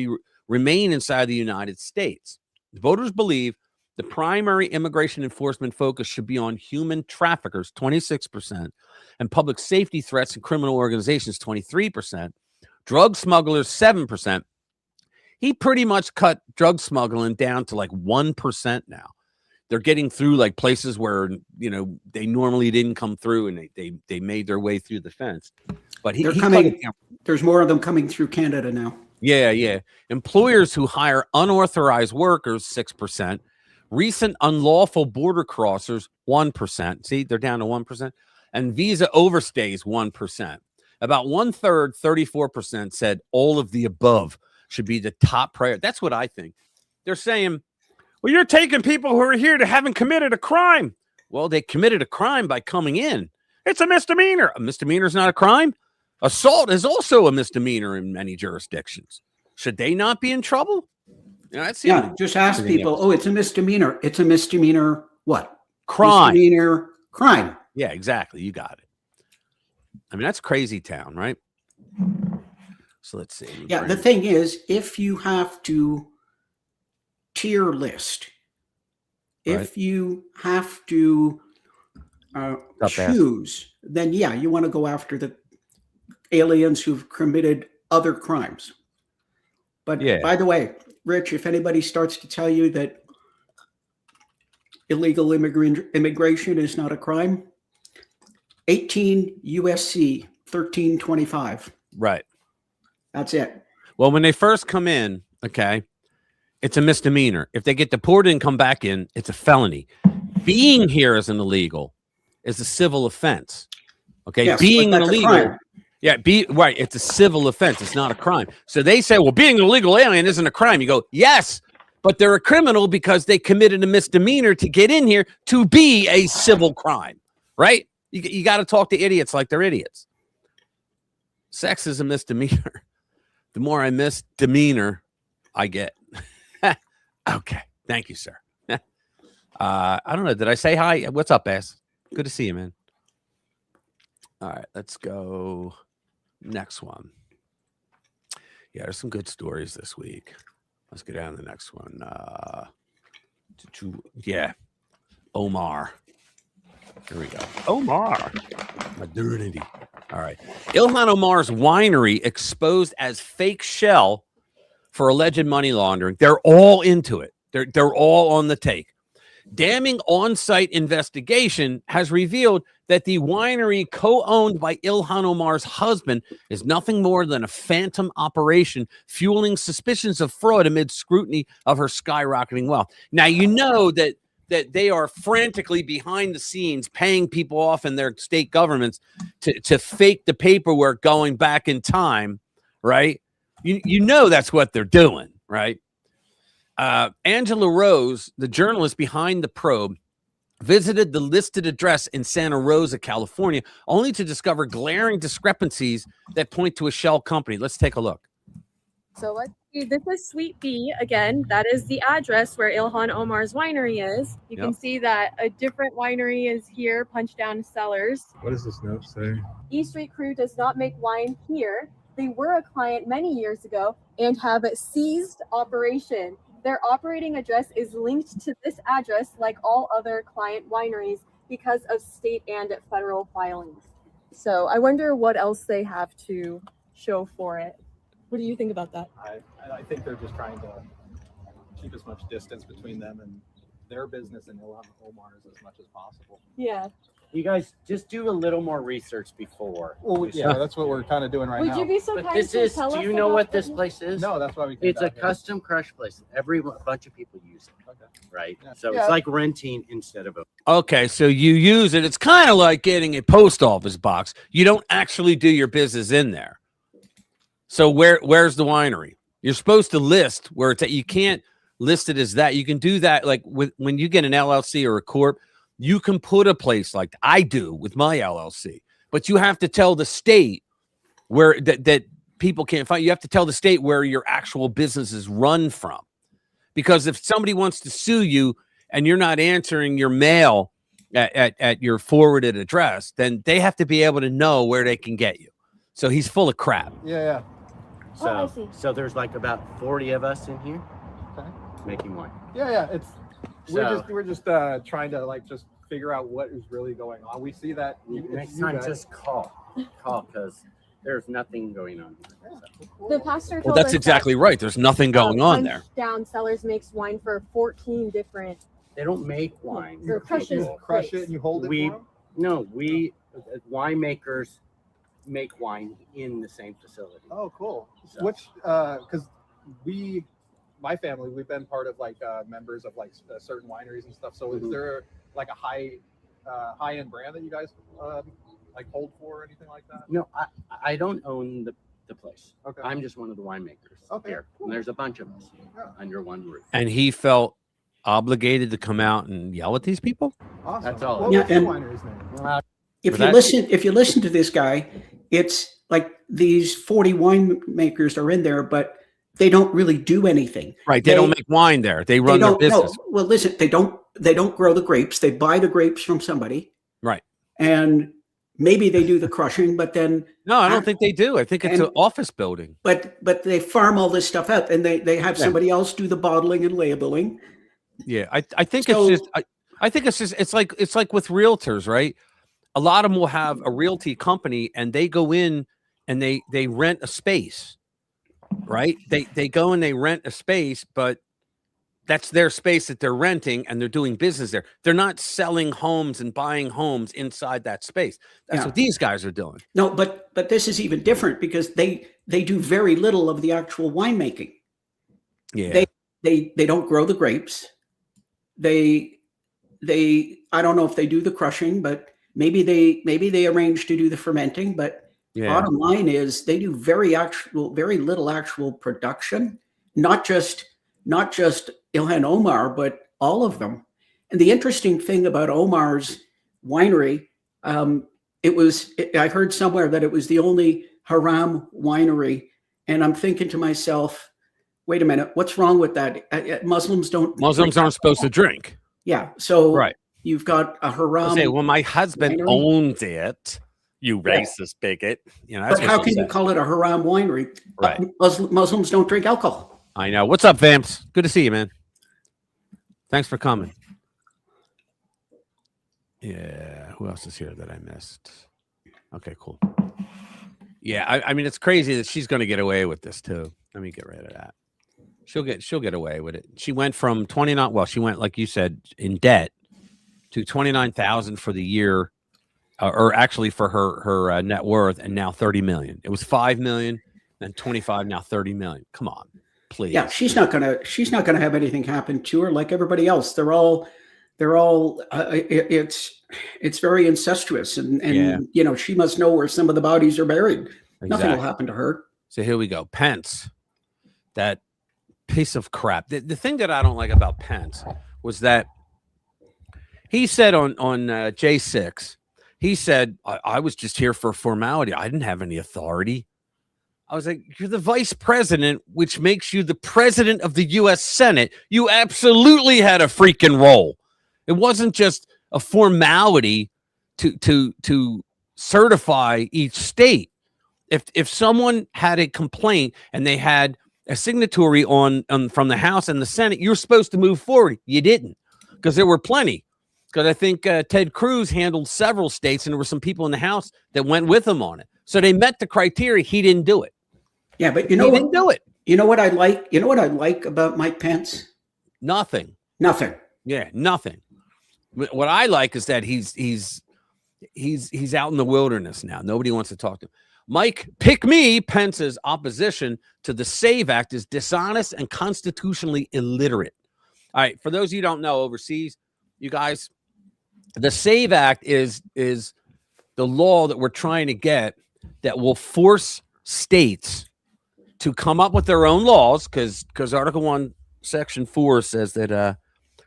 remain inside the United States. The voters believe the primary immigration enforcement focus should be on human traffickers, 26%, and public safety threats and criminal organizations, 23%, drug smugglers, 7%. He pretty much cut drug smuggling down to like 1% now. they're getting through like places where, you know, they normally didn't come through, and they made their way through the fence. But They're coming. There's more of them coming through Canada now. Yeah. Employers who hire unauthorized workers, 6%. Recent unlawful border crossers, 1%. See, they're down to 1%. And visa overstays, 1%. About 1/3, 34% said all of the above should be the top priority. That's what I think. They're saying, well, you're taking people who are here that haven't committed a crime. Well, they committed a crime by coming in. It's a misdemeanor. A misdemeanor is not a crime. Assault is also a misdemeanor in many jurisdictions. Should they not be in trouble? Just ask people, oh, it's a misdemeanor. It's a misdemeanor what? Crime. Misdemeanor crime. Yeah, exactly. You got it. I mean, that's crazy town, right? So let's see. Yeah, the thing is, if you have to tier list, if you have to choose, then yeah, you want to go after the aliens who've committed other crimes. But by the way, Rich, if anybody starts to tell you that illegal immigration is not a crime, 18 USC 1325. Right. That's it. Well, when they first come in, okay, it's a misdemeanor. If they get deported and come back in, it's a felony. Being here as an illegal is a civil offense. Okay, yes, being an illegal. Yeah, right. It's a civil offense. It's not a crime. So they say, well, being an illegal alien isn't a crime. You go, yes, but they're a criminal because they committed a misdemeanor to get in here to be a civil crime, right? You got to talk to idiots like they're idiots. Sex is a misdemeanor. The more I misdemeanor I get. Okay. Thank you, sir. I don't know. Did I say hi? What's up, ass? Good to see you, man. All right, let's go. Next one. Yeah, there's some good stories this week. Let's get down to the next one. Omar. Here we go. Omar. Modernity. All right. Ilhan Omar's winery exposed as fake shell for alleged money laundering. They're all into it. They're all on the take. Damning on-site investigation has revealed that the winery co-owned by Ilhan Omar's husband is nothing more than a phantom operation fueling suspicions of fraud amid scrutiny of her skyrocketing wealth. Now, you know that they are frantically behind the scenes paying people off in their state governments to fake the paperwork going back in time, right? You know that's what they're doing, right? Angela Rose, the journalist behind the probe, visited the listed address in Santa Rosa, California, only to discover glaring discrepancies that point to a shell company. Let's take a look. So let's see. This is Suite B. Again, that is the address where Ilhan Omar's winery is. You can see that a different winery is here, Punch Down Cellars. What does this note say? E Street Crew does not make wine here. They were a client many years ago and have ceased operation. Their operating address is linked to this address like all other client wineries because of state and federal filings. So I wonder what else they have to show for it. What do you think about that? I think they're just trying to keep as much distance between them and their business and Ilhan Omar's as much as possible. Yeah. You guys just do a little more research before. Well, yeah, that's what we're kind of doing right now. Would you be so But kind this to is, tell us do you know about what this the- place is? No, that's why we came It's a back here. custom crush place. A bunch of people use it, Okay. right? Yeah. So Yeah. it's like renting instead of a. Okay, so you use it. It's kind of like getting a post office box. You don't actually do your business in there. So where's the winery? You're supposed to list where it's at. You can't list it as that. You can do that like when you get an LLC or a corp. You can put a place like I do with my LLC, but you have to tell the state where that people can't find. You have to tell the state where your actual business is run from, because if somebody wants to sue you and you're not answering your mail at your forwarded address, then they have to be able to know where they can get you. So he's full of crap. Yeah. So, I see. so there's like about 40 of us in here Okay. making wine. Yeah. It's So we're just trying to like just figure out what is really going on. We see that next time just call because there's nothing going on here. So. The pastor told Well, that's us exactly right. There's nothing going on there. Punch Down Cellars makes wine for 14 different They don't make wine. They're precious. people. Crush it and you hold it We for 'em? no, we winemakers make wine in the same facility. Oh, cool. So- Which, because my family, we've been part of like members of like certain wineries and stuff. So is there like a high end brand that you guys like hold for or anything like that? No, I don't own the place. Okay. I'm just one of the winemakers Okay, here. cool. And there's a bunch of us Yeah. under one roof. And he felt obligated to come out and yell at these people. Awesome. That's all. What Yeah, was the and- winery's name? If you listen to this guy, it's like these 40 winemakers are in there, but they don't really do anything. Right. They don't make wine there. They run their business. No. Well, listen, they don't grow the grapes. They buy the grapes from somebody. Right. And maybe they do the crushing, but then No, I don't think they do. I think it's And- an office building. but they farm all this stuff out and they have somebody else do the bottling and labeling. Yeah. I think So- it's just I think it's just it's like with realtors, right? A lot of them will have a realty company and they go in and they rent a space, right? They go and they rent a space, but that's their space that they're renting and they're doing business there. They're not selling homes and buying homes inside that space. That's Yeah. what these guys are doing. No, but this is even different because they do very little of the actual winemaking. Yeah. They don't grow the grapes. They I don't know if they do the crushing, but maybe they arrange to do the fermenting, but Yeah. bottom line is they do very little actual production, not just Ilhan Omar, but all of them. And the interesting thing about Omar's winery, I heard somewhere that it was the only haram winery, and I'm thinking to myself, wait a minute, what's wrong with that? Muslims Muslims aren't supposed to drink. Yeah, so Right. you've got a haram. Say, well, my husband winery? owns it. You Yeah. racist bigot. You know, that's But what how she'll can you say. call it a haram winery? Right. Muslims don't drink alcohol. I know. What's up, Vamps? Good to see you, man. Thanks for coming. Yeah. Who else is here that I missed? Okay, cool. Yeah, I mean, it's crazy that she's going to get away with this too. Let me get rid of that. She'll get away with it. She went from 29. Well, she went, like you said, in debt to 29,000 for the year, or actually for her net worth, and now 30 million. It was 5 million, then 25, now 30 million. Come on, please. Yeah, she's not gonna have anything happen to her like everybody else. They're all. It's very incestuous, and Yeah. you know she must know where some of the bodies are buried. Nothing will Exactly. happen to her. So here we go. Pence, that piece of crap. The thing that I don't like about Pence was that he said on J6, he said, I was just here for formality. I didn't have any authority. I was like, you're the vice president, which makes you the president of the U.S. Senate. You absolutely had a freaking role. It wasn't just a formality to certify each state. If someone had a complaint and they had a signatory on from the House and the Senate, you're supposed to move forward. You didn't, because there were plenty. Because I think Ted Cruz handled several states, and there were some people in the House that went with him on it. So they met the criteria. He didn't do it. Yeah, but He didn't do it. You know what I like? You know what I like about Mike Pence? Nothing. Nothing. Yeah, nothing. What I like is that he's out in the wilderness now. Nobody wants to talk to him. Mike, pick me. Pence's opposition to the SAVE Act is dishonest and constitutionally illiterate. All right, for those of you who don't know overseas, you guys, the SAVE Act is the law that we're trying to get that will force states to come up with their own laws, because Article 1, Section 4 says that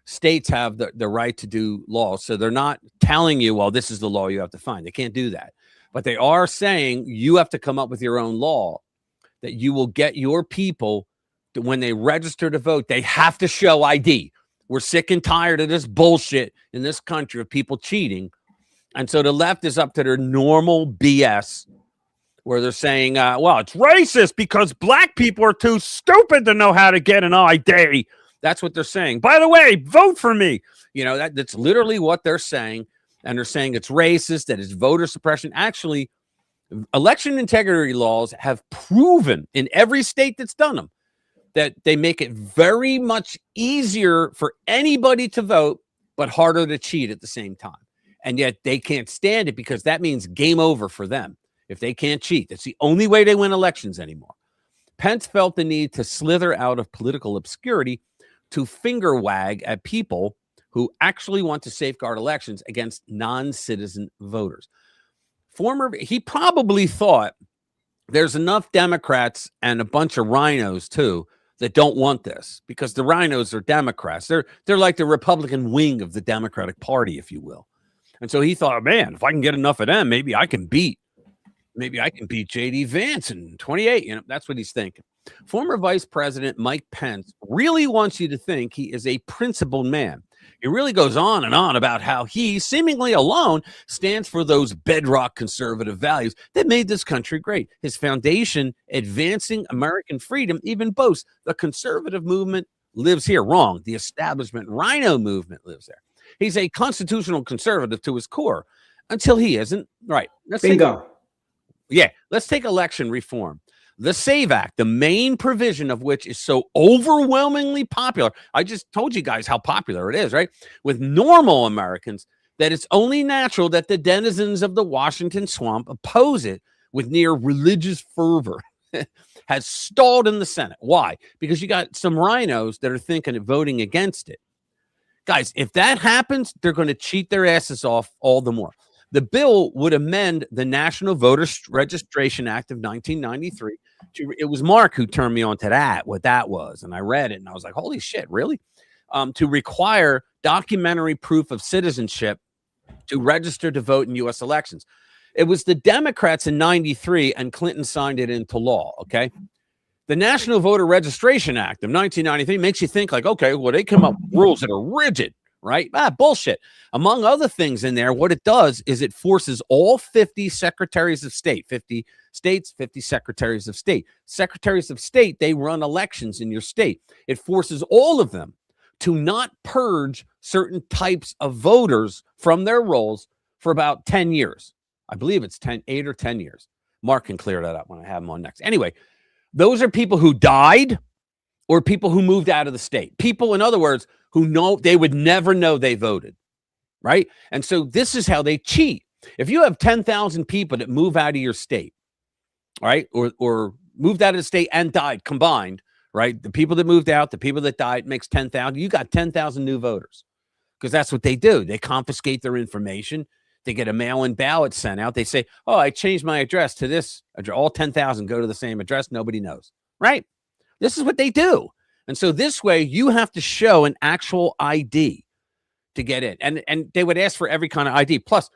states have the right to do laws. So they're not telling you, well, this is the law you have to find. They can't do that. But they are saying you have to come up with your own law that you will get your people to, when they register to vote, they have to show ID. We're sick and tired of this bullshit in this country of people cheating. And so the left is up to their normal BS where they're saying, well, it's racist because black people are too stupid to know how to get an ID. That's what they're saying. By the way, vote for me. You know, that's literally what they're saying. And they're saying it's racist, that it's voter suppression. Actually, election integrity laws have proven in every state that's done them that they make it very much easier for anybody to vote, but harder to cheat at the same time. And yet they can't stand it because that means game over for them if they can't cheat. That's the only way they win elections anymore. Pence felt the need to slither out of political obscurity to finger wag at people who actually want to safeguard elections against non-citizen voters. He probably thought there's enough Democrats and a bunch of rhinos too that don't want this, because the rhinos are Democrats. They're like the Republican wing of the Democratic Party, if you will. And so he thought, man, if I can get enough of them, maybe I can beat J.D. Vance in 28. You know, that's what he's thinking. Former Vice President Mike Pence really wants you to think he is a principled man. He really goes on and on about how he, seemingly alone, stands for those bedrock conservative values that made this country great. His foundation, Advancing American Freedom, even boasts the conservative movement lives here. Wrong. The establishment rhino movement lives there. He's a constitutional conservative to his core until he isn't. Right. Bingo. Let's take election reform. The SAVE Act, the main provision of which is so overwhelmingly popular. I just told you guys how popular it is, right? With normal Americans, that it's only natural that the denizens of the Washington swamp oppose it with near religious fervor. Has stalled in the Senate. Why? Because you got some rhinos that are thinking of voting against it. Guys, if that happens, they're going to cheat their asses off all the more. The bill would amend the National Voter Registration Act of 1993. It was Mark who turned me on to what that was. And I read it and I was like, holy shit, really? To require documentary proof of citizenship to register to vote in U.S. elections. It was the Democrats in 93 and Clinton signed it into law, okay? The National Voter Registration Act of 1993 makes you think like, okay, well, they come up with rules that are rigid. Right? Bullshit. Among other things in there, what it does is it forces all 50 secretaries of state, 50 states, 50 secretaries of state. Secretaries of state, they run elections in your state. It forces all of them to not purge certain types of voters from their rolls for about 10 years. I believe it's 8 or 10 years. Mark can clear that up when I have him on next. Anyway, those are people who died or people who moved out of the state. People, in other words, who know they would never know they voted, right? And so this is how they cheat. If you have 10,000 people that move out of your state, right, or moved out of the state and died combined, right, the people that moved out, the people that died makes 10,000. You got 10,000 new voters because that's what they do. They confiscate their information. They get a mail-in ballot sent out. They say, oh, I changed my address to this address. All 10,000 go to the same address. Nobody knows, right? This is what they do. And so this way you have to show an actual ID to get in. And they would ask for every kind of ID. Plus,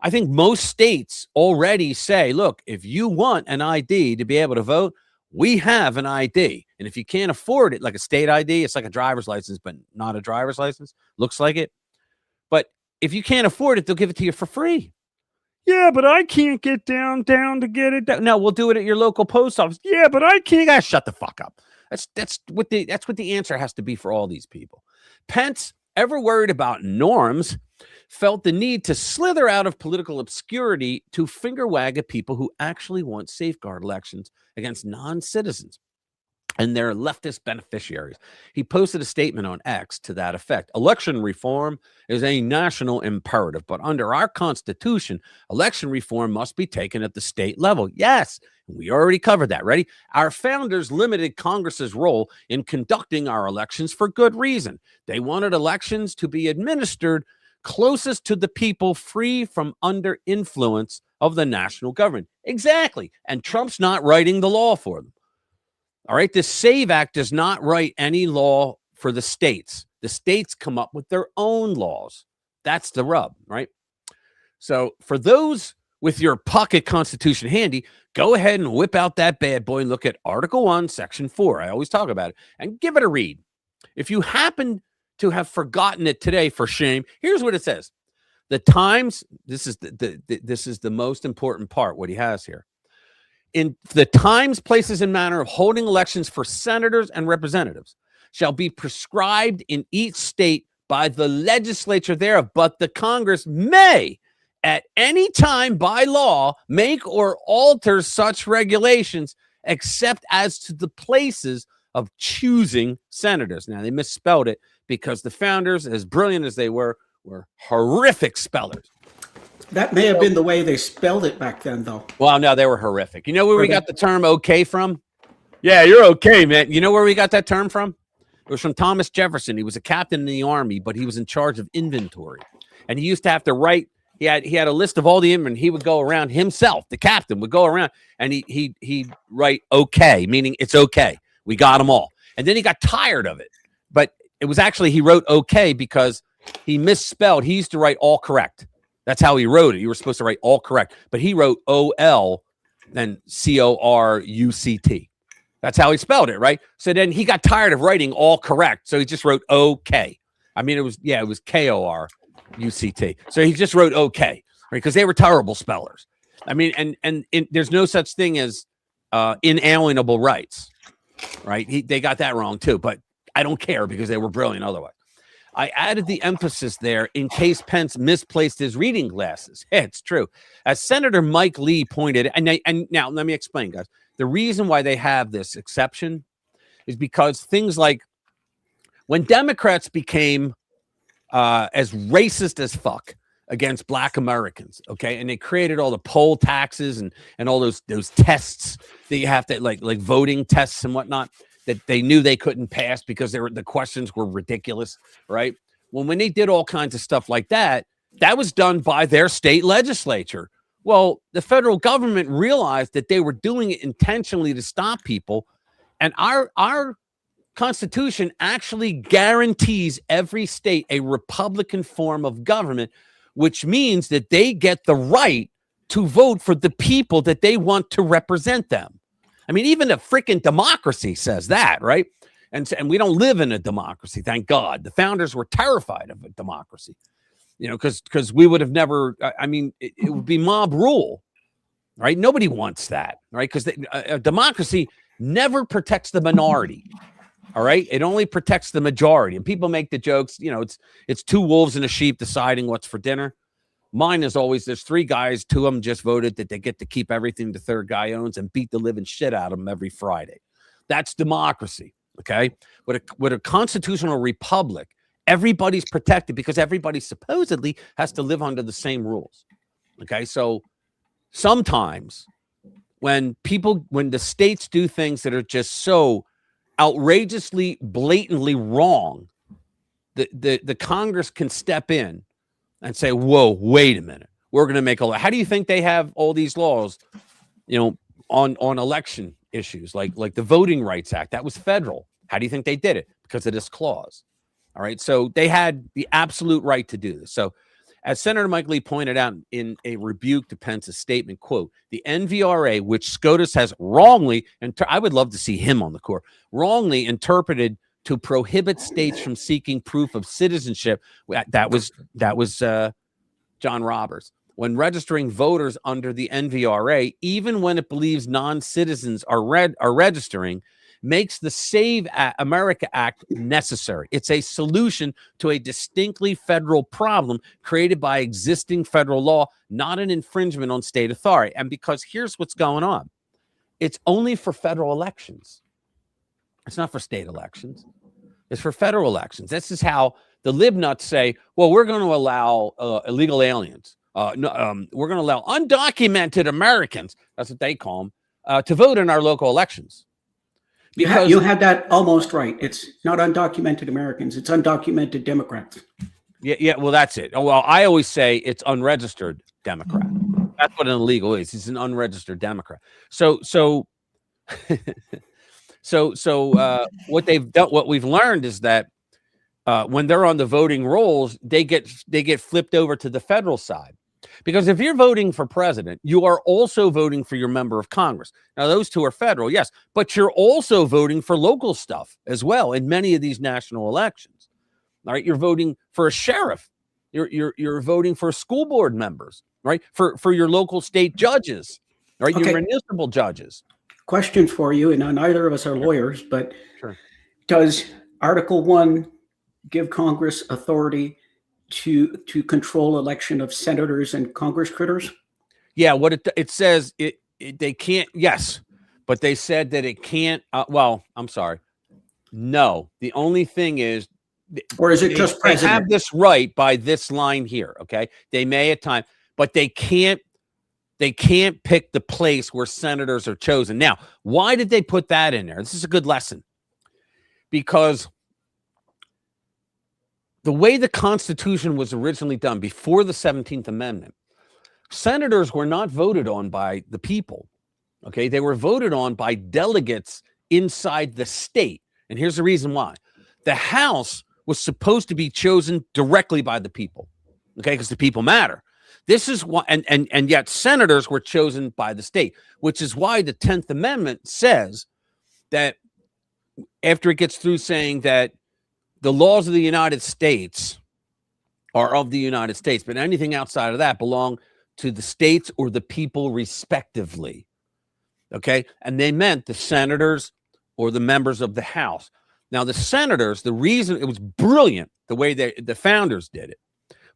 I think most states already say, look, if you want an ID to be able to vote, we have an ID. And if you can't afford it, like a state ID, it's like a driver's license, but not a driver's license. Looks like it. But if you can't afford it, they'll give it to you for free. Yeah, but I can't get down to get it down. No, we'll do it at your local post office. Yeah, but I can't. Guys, shut the fuck up. That's what the answer has to be for all these people. Pence, ever worried about norms, felt the need to slither out of political obscurity to finger wag at people who actually want safeguard elections against non-citizens and their leftist beneficiaries. He posted a statement on X to that effect. Election reform is a national imperative, but under our Constitution, election reform must be taken at the state level. Yes, we already covered that. Ready? Our founders limited Congress's role in conducting our elections for good reason. They wanted elections to be administered closest to the people, free from under influence of the national government. Exactly. And Trump's not writing the law for them. All right. The SAVE Act does not write any law for the states. The states come up with their own laws. That's the rub, right? So for those with your pocket constitution handy, go ahead and whip out that bad boy and look at Article 1, Section 4. I always talk about it and give it a read. If you happen to have forgotten it today, for shame, here's what it says. The Times, this is the most important part, what he has here. In the times, places, and manner of holding elections for senators and representatives shall be prescribed in each state by the legislature thereof, but the Congress may at any time by law make or alter such regulations except as to the places of choosing senators. Now, they misspelled it because the founders, as brilliant as they were horrific spellers. That may have been the way they spelled it back then, though. Well, no, they were horrific. You know where we got the term okay from? Yeah, you're okay, man. You know where we got that term from? It was from Thomas Jefferson. He was a captain in the army, but he was in charge of inventory. And he used to have to write, he had a list of all the inventory. He would go around himself, the captain would go around, and he'd write okay, meaning it's okay. We got them all. And then he got tired of it. But it was actually, he wrote okay because he misspelled. He used to write all correct. That's how he wrote it. You were supposed to write all correct. But he wrote O-L, then C-O-R-U-C-T. That's how he spelled it, right? So then he got tired of writing all correct. So he just wrote okay. I mean, it was K-O-R-U-C-T. So he just wrote okay, right? Because they were terrible spellers. I mean, and there's no such thing as inalienable rights, right? They got that wrong too, but I don't care because they were brilliant otherwise. I added the emphasis there in case Pence misplaced his reading glasses. Yeah, it's true. As Senator Mike Lee pointed, and now let me explain, guys. The reason why they have this exception is because things like when Democrats became as racist as fuck against Black Americans, okay, and they created all the poll taxes and all those tests that you have to like voting tests and whatnot that they knew they couldn't pass because the questions were ridiculous, right? When they did all kinds of stuff like that, that was done by their state legislature. Well, the federal government realized that they were doing it intentionally to stop people. And our Constitution actually guarantees every state a Republican form of government, which means that they get the right to vote for the people that they want to represent them. I mean, even a freaking democracy says that, right? And we don't live in a democracy, thank God. The founders were terrified of a democracy. You know, because we would have never, I mean, it would be mob rule, right? Nobody wants that, right? Because a democracy never protects the minority, all right? It only protects the majority. And people make the jokes, you know, it's two wolves and a sheep deciding what's for dinner. Mine is always, there's three guys, two of them just voted that they get to keep everything the third guy owns and beat the living shit out of them every Friday. That's democracy, okay? With a constitutional republic, everybody's protected because everybody supposedly has to live under the same rules. Okay. So sometimes when the states do things that are just so outrageously, blatantly wrong, the Congress can step in and say, whoa, wait a minute. We're going to make a law. How do you think they have all these laws, you know, on election issues like the Voting Rights Act? That was federal. How do you think they did it? Because of this clause. All right. So they had the absolute right to do this. So as Senator Mike Lee pointed out in a rebuke to Pence's statement, quote, the NVRA, which SCOTUS has wrongly, and I would love to see him on the court, wrongly interpreted to prohibit states from seeking proof of citizenship. That was John Roberts. When registering voters under the NVRA, even when it believes non-citizens are registering, makes the Save America Act necessary. It's a solution to a distinctly federal problem created by existing federal law, not an infringement on state authority. And because here's what's going on. It's only for federal elections. It's not for state elections. It's for federal elections. This is how the libnuts say, well, we're going to allow illegal aliens. We're going to allow undocumented Americans, that's what they call them, to vote in our local elections. Because you had that almost right. It's not undocumented Americans. It's undocumented Democrats. Yeah. Well, that's it. Well, I always say it's unregistered Democrat. That's what an illegal is. It's an unregistered Democrat. So what we've learned is that when they're on the voting rolls, they get flipped over to the federal side. Because if you're voting for president, you are also voting for your member of Congress. Now, those two are federal, yes, but you're also voting for local stuff as well in many of these national elections. All right, you're voting for a sheriff. You're voting for school board members, right? For your local state judges, right? Okay. Your municipal judges. Question for you, and neither of us are lawyers, but sure. Does Article 1 give Congress authority to control election of senators and Congress critters? Yeah, what it says, they can't, yes, but they said that it can't, well, I'm sorry. No, the only thing is, or is it just they president? have this right by this line here. Okay, they may at time, but they can't pick the place where senators are chosen. Now, why did they put that in there? This is a good lesson, because the way the Constitution was originally done before the 17th Amendment, senators were not voted on by the people. Okay, they were voted on by delegates inside the state. And here's the reason why. The House was supposed to be chosen directly by the people. Okay, because the people matter. This is why, and yet senators were chosen by the state, which is why the 10th Amendment says that after it gets through saying that the laws of the United States are of the United States, but anything outside of that belong to the states or the people respectively. Okay, and they meant the senators or the members of the House. Now, the senators, the reason it was brilliant the way the founders did it,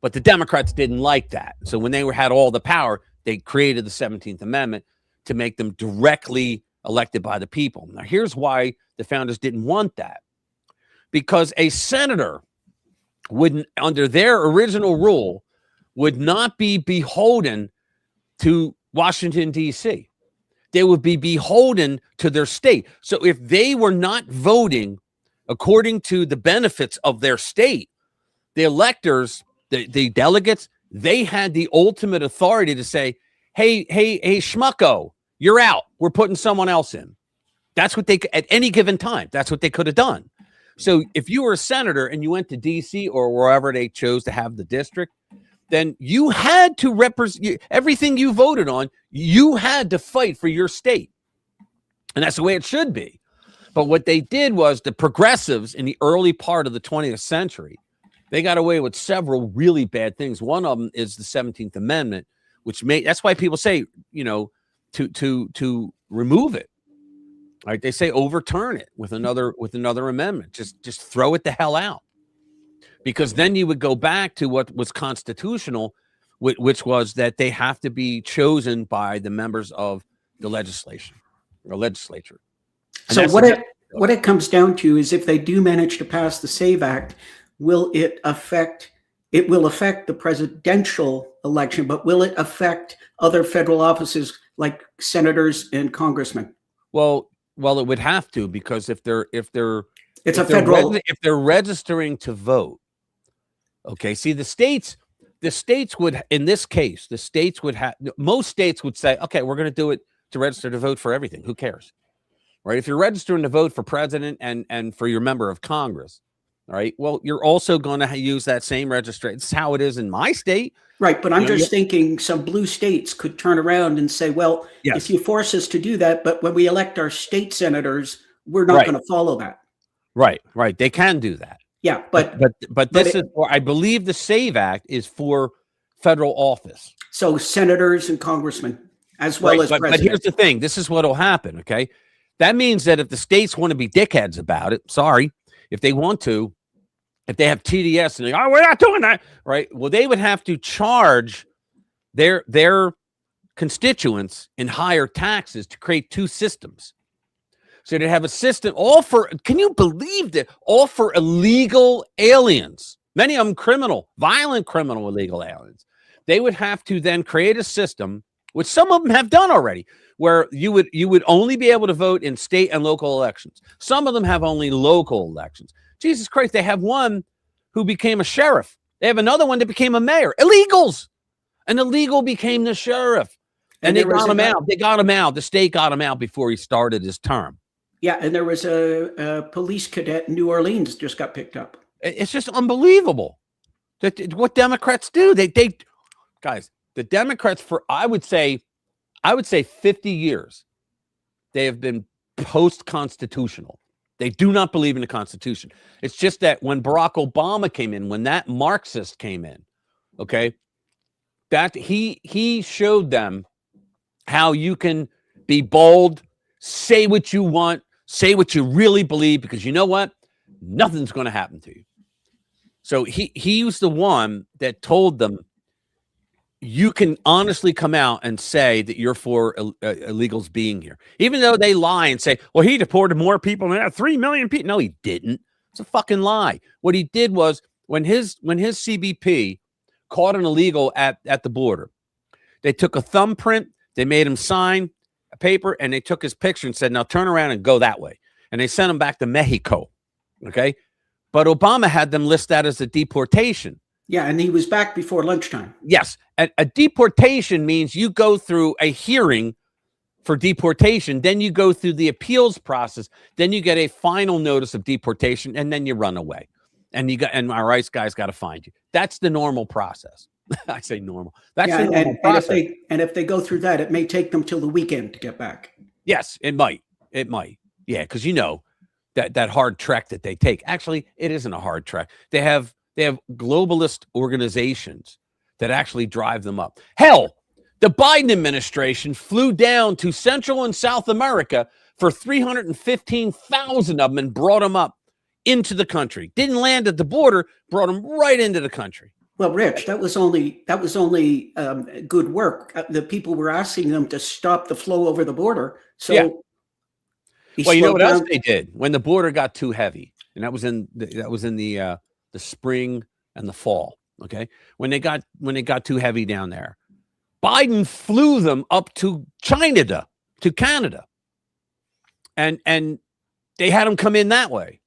but the Democrats didn't like that. So when they had all the power, they created the 17th Amendment to make them directly elected by the people. Now, here's why the founders didn't want that. Because a senator wouldn't, under their original rule, would not be beholden to Washington, D.C. They would be beholden to their state. So if they were not voting according to the benefits of their state, the electors, the delegates, they had the ultimate authority to say, hey, schmucko, you're out. We're putting someone else in. That's what they, at any given time, that's what they could have done. So if you were a senator and you went to D.C. or wherever they chose to have the district, then you had to represent everything you voted on. You had to fight for your state. And that's the way it should be. But what they did was the progressives in the early part of the 20th century, they got away with several really bad things. One of them is the 17th Amendment, which that's why people say, to remove it. Right? They say overturn it with another amendment. Just throw it the hell out. Because then you would go back to what was constitutional, which was that they have to be chosen by the members of the legislature. And so what it comes down to is, if they do manage to pass the SAVE Act, will it affect the presidential election, but will it affect other federal offices like senators and congressmen? Well, it would have to, because if they're registering to vote, okay. See, the states would, in this case, most states would say, okay, we're going to do it to register to vote for everything. Who cares, right? If you're registering to vote for president and for your member of Congress, all right, well, you're also going to use that same registration. It's how it is in my state. Right, but I'm just thinking some blue states could turn around and say, well, if you force us to do that, but when we elect our state senators, we're not going to follow that. Right. They can do that. Yeah, but this is for, I believe the SAVE Act is for federal office. So senators and congressmen, as well as president. But here's the thing. This is what will happen, okay? That means that if the states want to be dickheads about it, if they want to, if they have TDS and they go, we're not doing that, right? Well, they would have to charge their constituents in higher taxes to create two systems. So to have a system can you believe that? All for illegal aliens, many of them violent criminal illegal aliens. They would have to then create a system, which some of them have done already, where you would only be able to vote in state and local elections. Some of them have only local elections. Jesus Christ, they have one who became a sheriff. They have another one that became a mayor. Illegals. An illegal became the sheriff. And they got him out. They got him out. The state got him out before he started his term. Yeah, and there was a police cadet in New Orleans just got picked up. It's just unbelievable what Democrats do. Guys, the Democrats I would say 50 years, they have been post-constitutional. They do not believe in the Constitution. It's just that when Barack Obama came in, when that Marxist came in, okay, that he showed them how you can be bold, say what you want, say what you really believe, because you know what? Nothing's going to happen to you. So he was the one that told them, you can honestly come out and say that you're for illegals being here, even though they lie and say, well, he deported more people than that, 3 million people. No, he didn't. It's a fucking lie. What he did was when his CBP caught an illegal at the border, they took a thumbprint, they made him sign a paper, and they took his picture and said, now turn around and go that way. And they sent him back to Mexico. Okay. But Obama had them list that as a deportation. Yeah, and he was back before lunchtime. Yes. A deportation means you go through a hearing for deportation, then you go through the appeals process, then you get a final notice of deportation, and then you run away. And our ICE guys got to find you. That's the normal process. I say normal. That's the normal process. And if they go through that, it may take them till the weekend to get back. Yes, it might. It might. Yeah, because that hard trek that they take. Actually, it isn't a hard trek. They have globalist organizations that actually drive them up. Hell, the Biden administration flew down to Central and South America for 315,000 of them and brought them up into the country. Didn't land at the border, brought them right into the country. Well, Rich, that was only good work. The people were asking them to stop the flow over the border. So, yeah. Well, you know what else they did when the border got too heavy, and that was in the spring and the fall. Okay, when they got too heavy down there, Biden flew them up to China, to Canada, and they had them come in that way.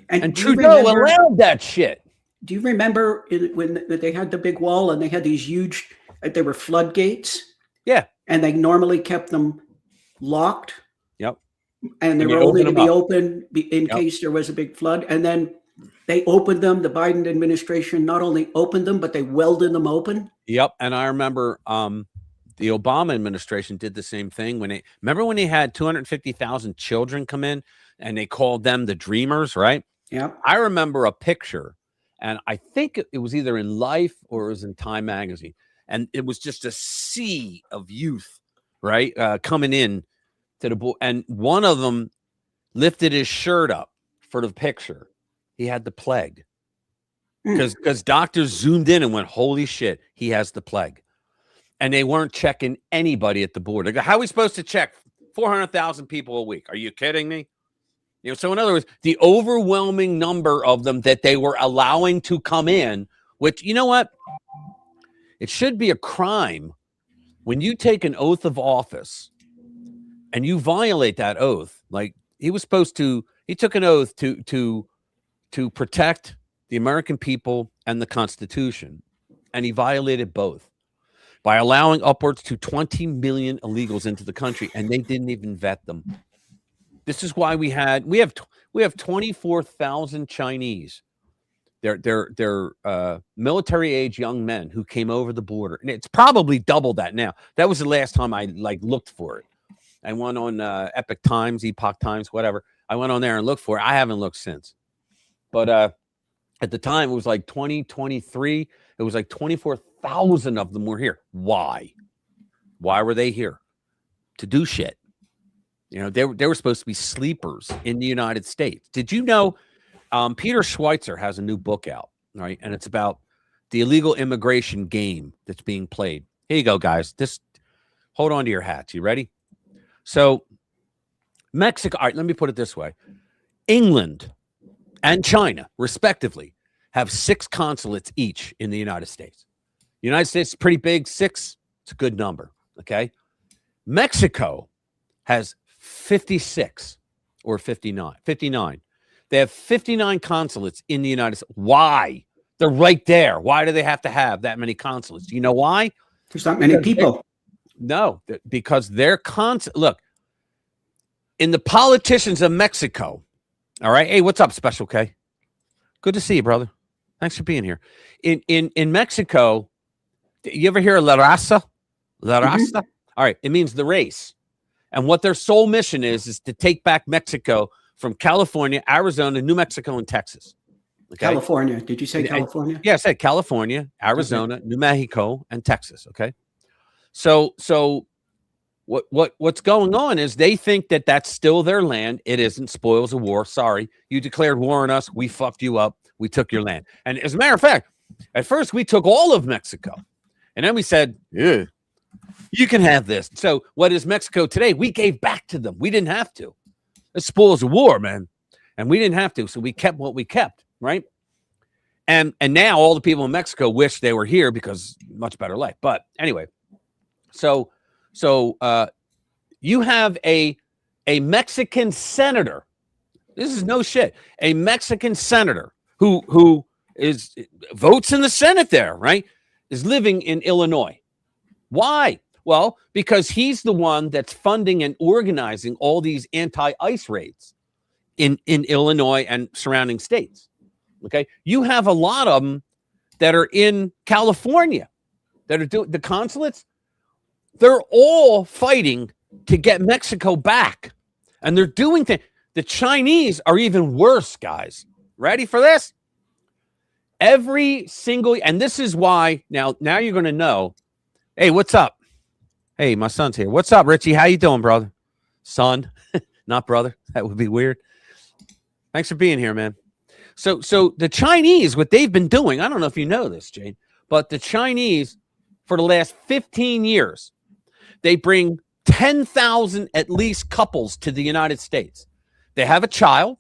And Trudeau allowed that shit. Do you remember when they had the big wall and they had these huge, they were floodgates? Yeah. And they normally kept them locked. Yep. And they were only to be open in case there was a big flood. And then they opened them. The Biden administration not only opened them, but they welded them open. Yep. And I remember the Obama administration did the same thing remember when they had 250,000 children come in and they called them the Dreamers, right? Yeah. I remember a picture. And I think it was either in Life or it was in Time magazine. And it was just a sea of youth, right? Coming in to the board. And one of them lifted his shirt up for the picture. He had the plague. Because doctors zoomed in and went, holy shit, he has the plague. And they weren't checking anybody at the border. They go, how are we supposed to check 400,000 people a week? Are you kidding me? So in other words, the overwhelming number of them that they were allowing to come in, which, you know what? It should be a crime when you take an oath of office and you violate that oath. Like he took an oath to protect the American people and the Constitution. And he violated both by allowing upwards to 20 million illegals into the country. And they didn't even vet them. This is why we have 24,000 Chinese. They're military age young men who came over the border, and it's probably double that now. That was the last time I looked for it. I went on Epoch Times, whatever. I went on there and looked for it. I haven't looked since, but at the time it was like 2023. It was like 24,000 of them were here. Why? Why were they here? To do shit. They were supposed to be sleepers in the United States. Did you know Peter Schweitzer has a new book out, right? And it's about the illegal immigration game that's being played. Here you go, guys. Just hold on to your hats. You ready? So Mexico, all right, let me put it this way. England and China, respectively, have 6 consulates each in the United States. The United States is pretty big. 6, it's a good number, okay? Mexico has 56 or 59. They have 59 consulates in the United States. Why? They're right there. Why do they have to have that many consulates? Do you know why? There's not many people. No, because they're look, in the politicians of Mexico. All right. Hey, what's up, Special K? Good to see you, brother. Thanks for being here. In Mexico, you ever hear of La Raza? La Raza? Mm-hmm. All right. It means the race. And what their sole mission is to take back Mexico from California, Arizona, New Mexico, and Texas. Okay? California. Did you say California? Yeah, I said California, Arizona, New Mexico, and Texas. Okay. So what's going on is they think that that's still their land. It isn't. Spoils of war. Sorry. You declared war on us. We fucked you up. We took your land. And as a matter of fact, at first we took all of Mexico. And then we said, yeah, you can have this. So what is Mexico today? We gave back to them. We didn't have to. It spoils of war, man. And we didn't have to. So we kept what we kept, right? And now all the people in Mexico wish they were here because much better life. But anyway, so you have a Mexican senator. This is no shit. A Mexican senator who votes in the Senate there, right? Is living in Illinois. Why? Well, because he's the one that's funding and organizing all these anti-ICE raids in Illinois and surrounding states. Okay, you have a lot of them that are in California that are doing the consulates. They're all fighting to get Mexico back, and they're doing things. The Chinese are even worse, guys. Ready for this? Every single, and this is why now you're going to know. Hey, what's up? Hey, my son's here. What's up, Richie? How you doing, brother? Son, not brother. That would be weird. Thanks for being here, man. So the Chinese, what they've been doing, I don't know if you know this, Jane, but the Chinese, for the last 15 years, they bring 10,000 at least couples to the United States. They have a child,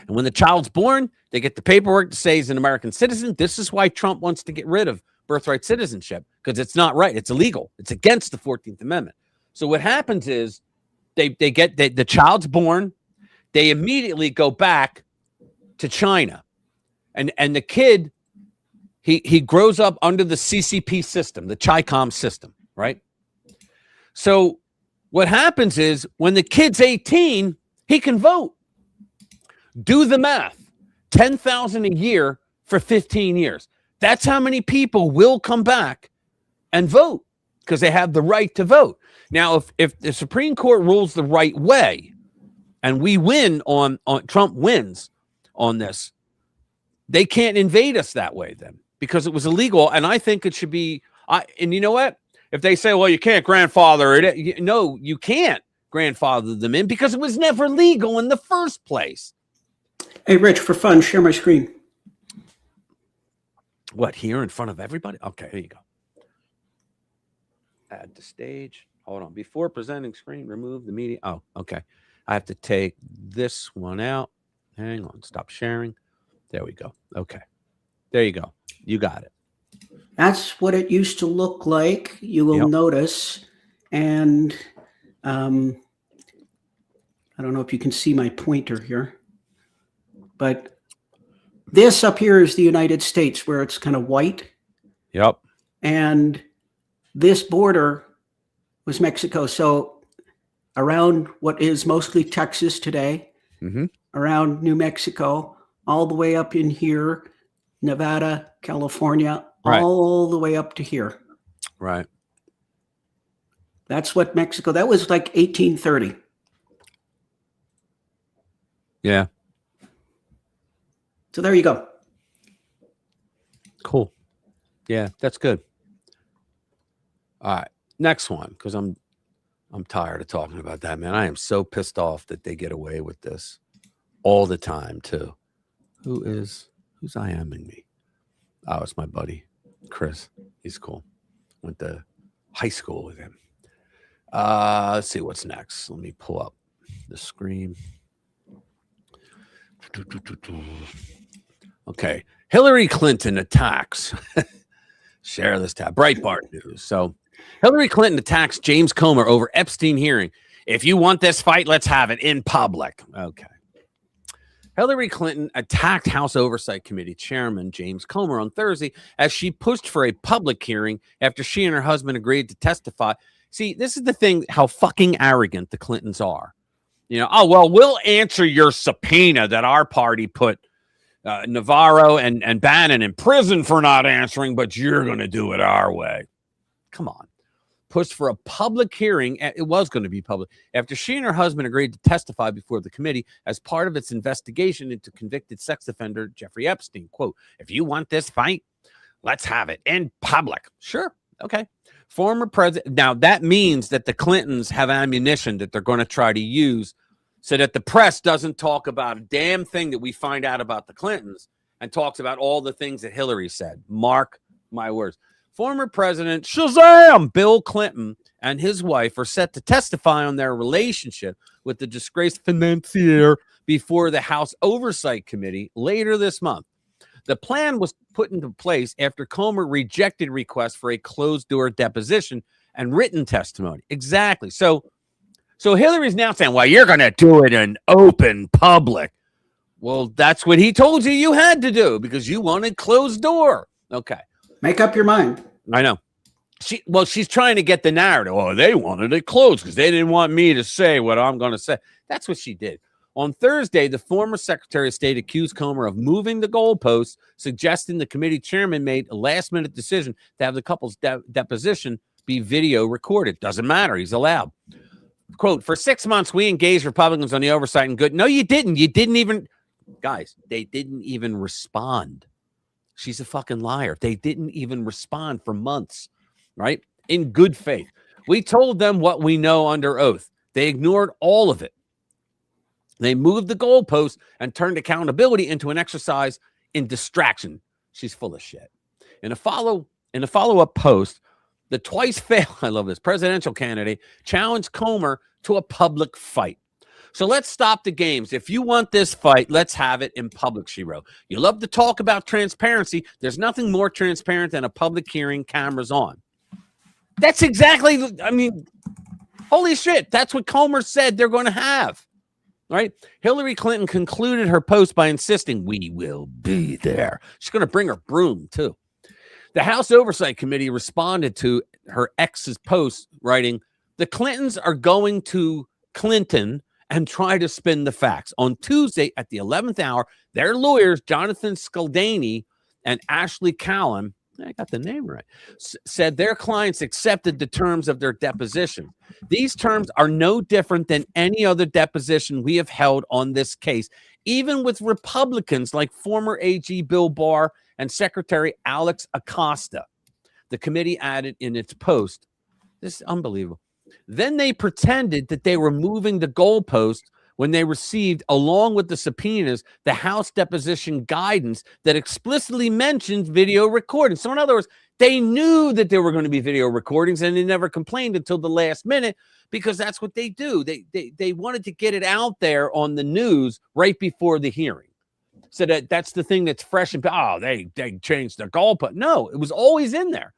and when the child's born, they get the paperwork to say he's an American citizen. This is why Trump wants to get rid of birthright citizenship, because it's not right. It's illegal. It's against the 14th Amendment. So what happens is they get the child's born, they immediately go back to China, and the kid he grows up under the CCP system, the Chi-Com system, right? So what happens is when the kid's 18, he can vote. Do the math. 10,000 a year for 15 years. That's how many people will come back and vote because they have the right to vote. Now, if the Supreme Court rules the right way and we win on Trump wins on this, they can't invade us that way then because it was illegal. And I think it should be, and you know what? If they say, well, you can't grandfather it, no, you can't grandfather them in because it was never legal in the first place. Hey, Rich, for fun, share my screen. What, here in front of everybody? Okay, here you go. Add to stage. Hold on. Before presenting screen, remove the media. Oh, okay. I have to take this one out. Hang on. Stop sharing. There we go. Okay. There you go. You got it. That's what it used to look like. You will notice. And I don't know if you can see my pointer here. But this up here is the United States where it's kind of white. Yep. And this border was Mexico. So around what is mostly Texas today, around New Mexico, all the way up in here, Nevada, California, all the way up to here. Right. That's what Mexico, that was like 1830. Yeah. So there you go. Cool. Yeah, that's good. All right. Next one, because I'm tired of talking about that, man. I am so pissed off that they get away with this all the time, too. Who's I aming me? Oh, it's my buddy, Chris. He's cool. Went to high school with him. Let's see what's next. Let me pull up the screen. Okay. Hillary Clinton attacks. Share this tab. Breitbart News. So Hillary Clinton attacks James Comer over Epstein hearing. If you want this fight, let's have it in public. Okay. Hillary Clinton attacked House Oversight Committee Chairman James Comer on Thursday as she pushed for a public hearing after she and her husband agreed to testify. See, this is the thing, how fucking arrogant the Clintons are. You know, oh, well, we'll answer your subpoena that our party put Navarro and Bannon in prison for not answering, but you're going to do it our way. Come on. Pushed for a public hearing. It was going to be public after she and her husband agreed to testify before the committee as part of its investigation into convicted sex offender Jeffrey Epstein. Quote, if you want this fight, let's have it in public. Sure. Okay. Former president. Now, that means that the Clintons have ammunition that they're going to try to use so that the press doesn't talk about a damn thing that we find out about the Clintons and talks about all the things that Hillary said. Mark my words. Former President Shazam Bill Clinton and his wife are set to testify on their relationship with the disgraced financier before the House Oversight Committee later this month. The plan was put into place after Comer rejected requests for a closed-door deposition and written testimony. Exactly. So Hillary's now saying, well, you're going to do it in open public. Well, that's what he told you had to do because you wanted closed door. Okay. Make up your mind. I know. She's trying to get the narrative. Oh, they wanted it closed because they didn't want me to say what I'm going to say. That's what she did. On Thursday, the former Secretary of State accused Comer of moving the goalposts, suggesting the committee chairman made a last-minute decision to have the couple's deposition be video recorded. Doesn't matter. He's allowed. Quote, for 6 months, we engaged Republicans on the oversight and good. No, you didn't. You didn't even, guys, they didn't even respond. She's a fucking liar. They didn't even respond for months, right? In good faith. We told them what we know under oath. They ignored all of it. They moved the goalpost and turned accountability into an exercise in distraction. She's full of shit. In a follow-up post, the twice failed, I love this, presidential candidate challenged Comer to a public fight. So let's stop the games. If you want this fight, let's have it in public, she wrote. You love to talk about transparency. There's nothing more transparent than a public hearing, cameras on. That's exactly, I mean, holy shit. That's what Comer said they're going to have. Right? Hillary Clinton concluded her post by insisting, we will be there. She's going to bring her broom, too. The House Oversight Committee responded to her ex's post, writing, the Clintons are going to Clinton and try to spin the facts. On Tuesday at the 11th hour, their lawyers, Jonathan Scaldani and Ashley Callan, I got the name right, said their clients accepted the terms of their deposition. These terms are no different than any other deposition we have held on this case, even with Republicans like former AG Bill Barr and Secretary Alex Acosta. The committee added in its post, this is unbelievable. Then they pretended that they were moving the goalpost when they received, along with the subpoenas, the House deposition guidance that explicitly mentions video recordings. So in other words, they knew that there were going to be video recordings and they never complained until the last minute because that's what they do. They wanted to get it out there on the news right before the hearing. So that's the thing that's fresh and, they changed their goalpost. No, it was always in there.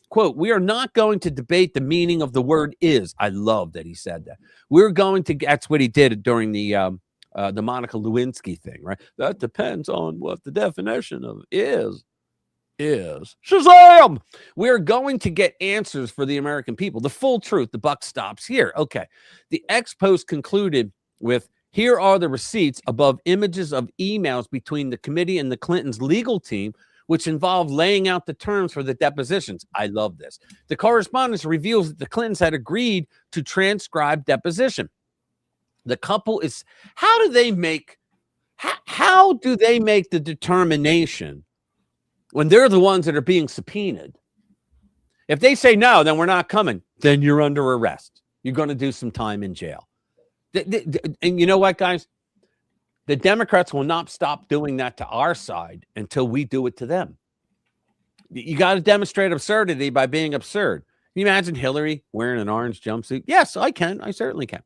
Quote, we are not going to debate the meaning of the word is. I love that he said that. We're going to, that's what he did during the Monica Lewinsky thing, right? That depends on what the definition of is. Shazam! We're going to get answers for the American people. The full truth, the buck stops here. Okay. The ex-post concluded with, here are the receipts above images of emails between the committee and the Clintons' legal team, which involved laying out the terms for the depositions. I love this. The correspondence reveals that the Clintons had agreed to transcribe deposition. The couple is, how do they make the determination when they're the ones that are being subpoenaed? If they say no, then we're not coming, then you're under arrest. You're going to do some time in jail. And you know what, guys? The Democrats will not stop doing that to our side until we do it to them. You got to demonstrate absurdity by being absurd. Can you imagine Hillary wearing an orange jumpsuit? Yes, I can. I certainly can.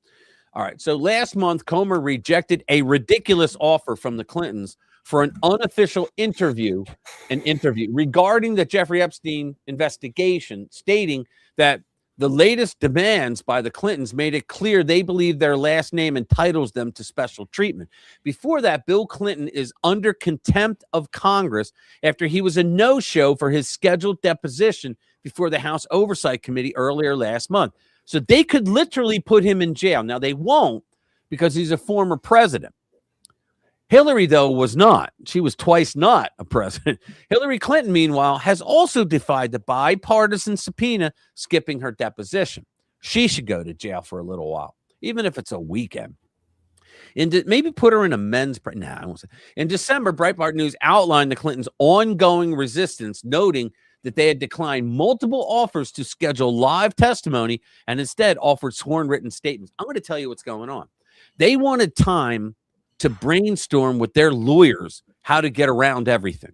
All right. So last month, Comer rejected a ridiculous offer from the Clintons for an unofficial interview regarding the Jeffrey Epstein investigation, stating that the latest demands by the Clintons made it clear they believe their last name entitles them to special treatment. Before that, Bill Clinton is under contempt of Congress after he was a no-show for his scheduled deposition before the House Oversight Committee earlier last month. So they could literally put him in jail. Now, they won't because he's a former president. Hillary, though, was not. She was twice not a president. Hillary Clinton, meanwhile, has also defied the bipartisan subpoena, skipping her deposition. She should go to jail for a little while, even if it's a weekend. Maybe put her in a men's... I won't say. In December, Breitbart News outlined the Clintons' ongoing resistance, noting that they had declined multiple offers to schedule live testimony and instead offered sworn written statements. I'm going to tell you what's going on. They wanted time to brainstorm with their lawyers how to get around everything.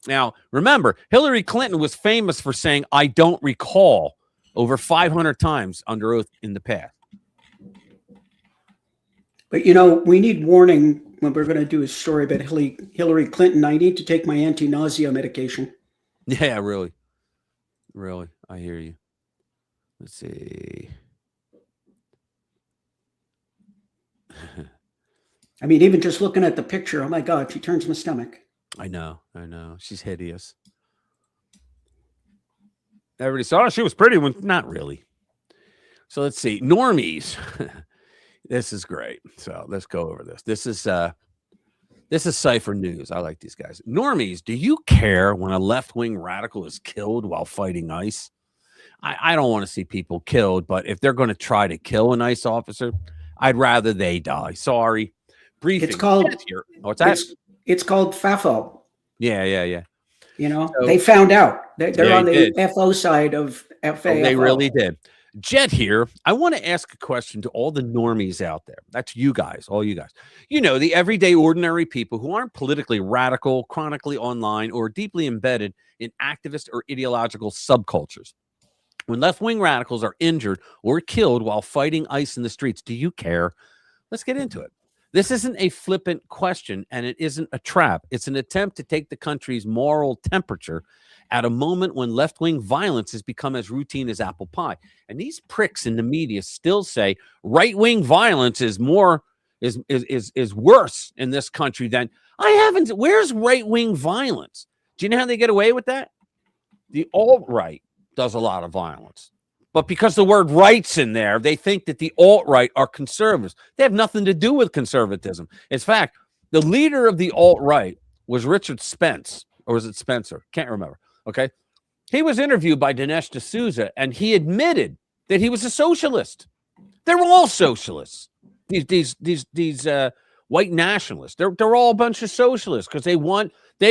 Now, remember, Hillary Clinton was famous for saying, "I don't recall," over 500 times under oath in the past. But, you know, we need warning when we're going to do a story about Hillary Clinton. I need to take my anti-nausea medication. Yeah, really. Really. I hear you. Let's see. I mean, even just looking at the picture, oh my God, she turns my stomach. I know. She's hideous. Everybody saw her. She was pretty when not really. So let's see. Normies. This is great. So let's go over this. This is Cypher News. I like these guys. Normies, do you care when a left-wing radical is killed while fighting ICE? I don't want to see people killed, but if they're going to try to kill an ICE officer, I'd rather they die. Sorry. Briefing. It's called. What's that? It's called FAFO. Yeah. You know, So, they found out. They're on the did. FO side of FAFO. Oh, they really did. Jet here. I want to ask a question to all the normies out there. That's you guys, all you guys. You know, the everyday ordinary people who aren't politically radical, chronically online, or deeply embedded in activist or ideological subcultures. When left-wing radicals are injured or killed while fighting ICE in the streets, do you care? Let's get into it. This isn't a flippant question, and it isn't a trap. It's an attempt to take the country's moral temperature at a moment when left-wing violence has become as routine as apple pie. And these pricks in the media still say right-wing violence is worse in this country than where's right-wing violence? Do you know how they get away with that? The alt-right does a lot of violence. But because the word right's in there, they think that the alt-right are conservatives. They have nothing to do with conservatism. In fact, the leader of the alt-right was Richard Spence, or was it Spencer? Can't remember. Okay. He was interviewed by Dinesh D'Souza, and he admitted that he was a socialist. They're all socialists. These white nationalists. They're all a bunch of socialists because they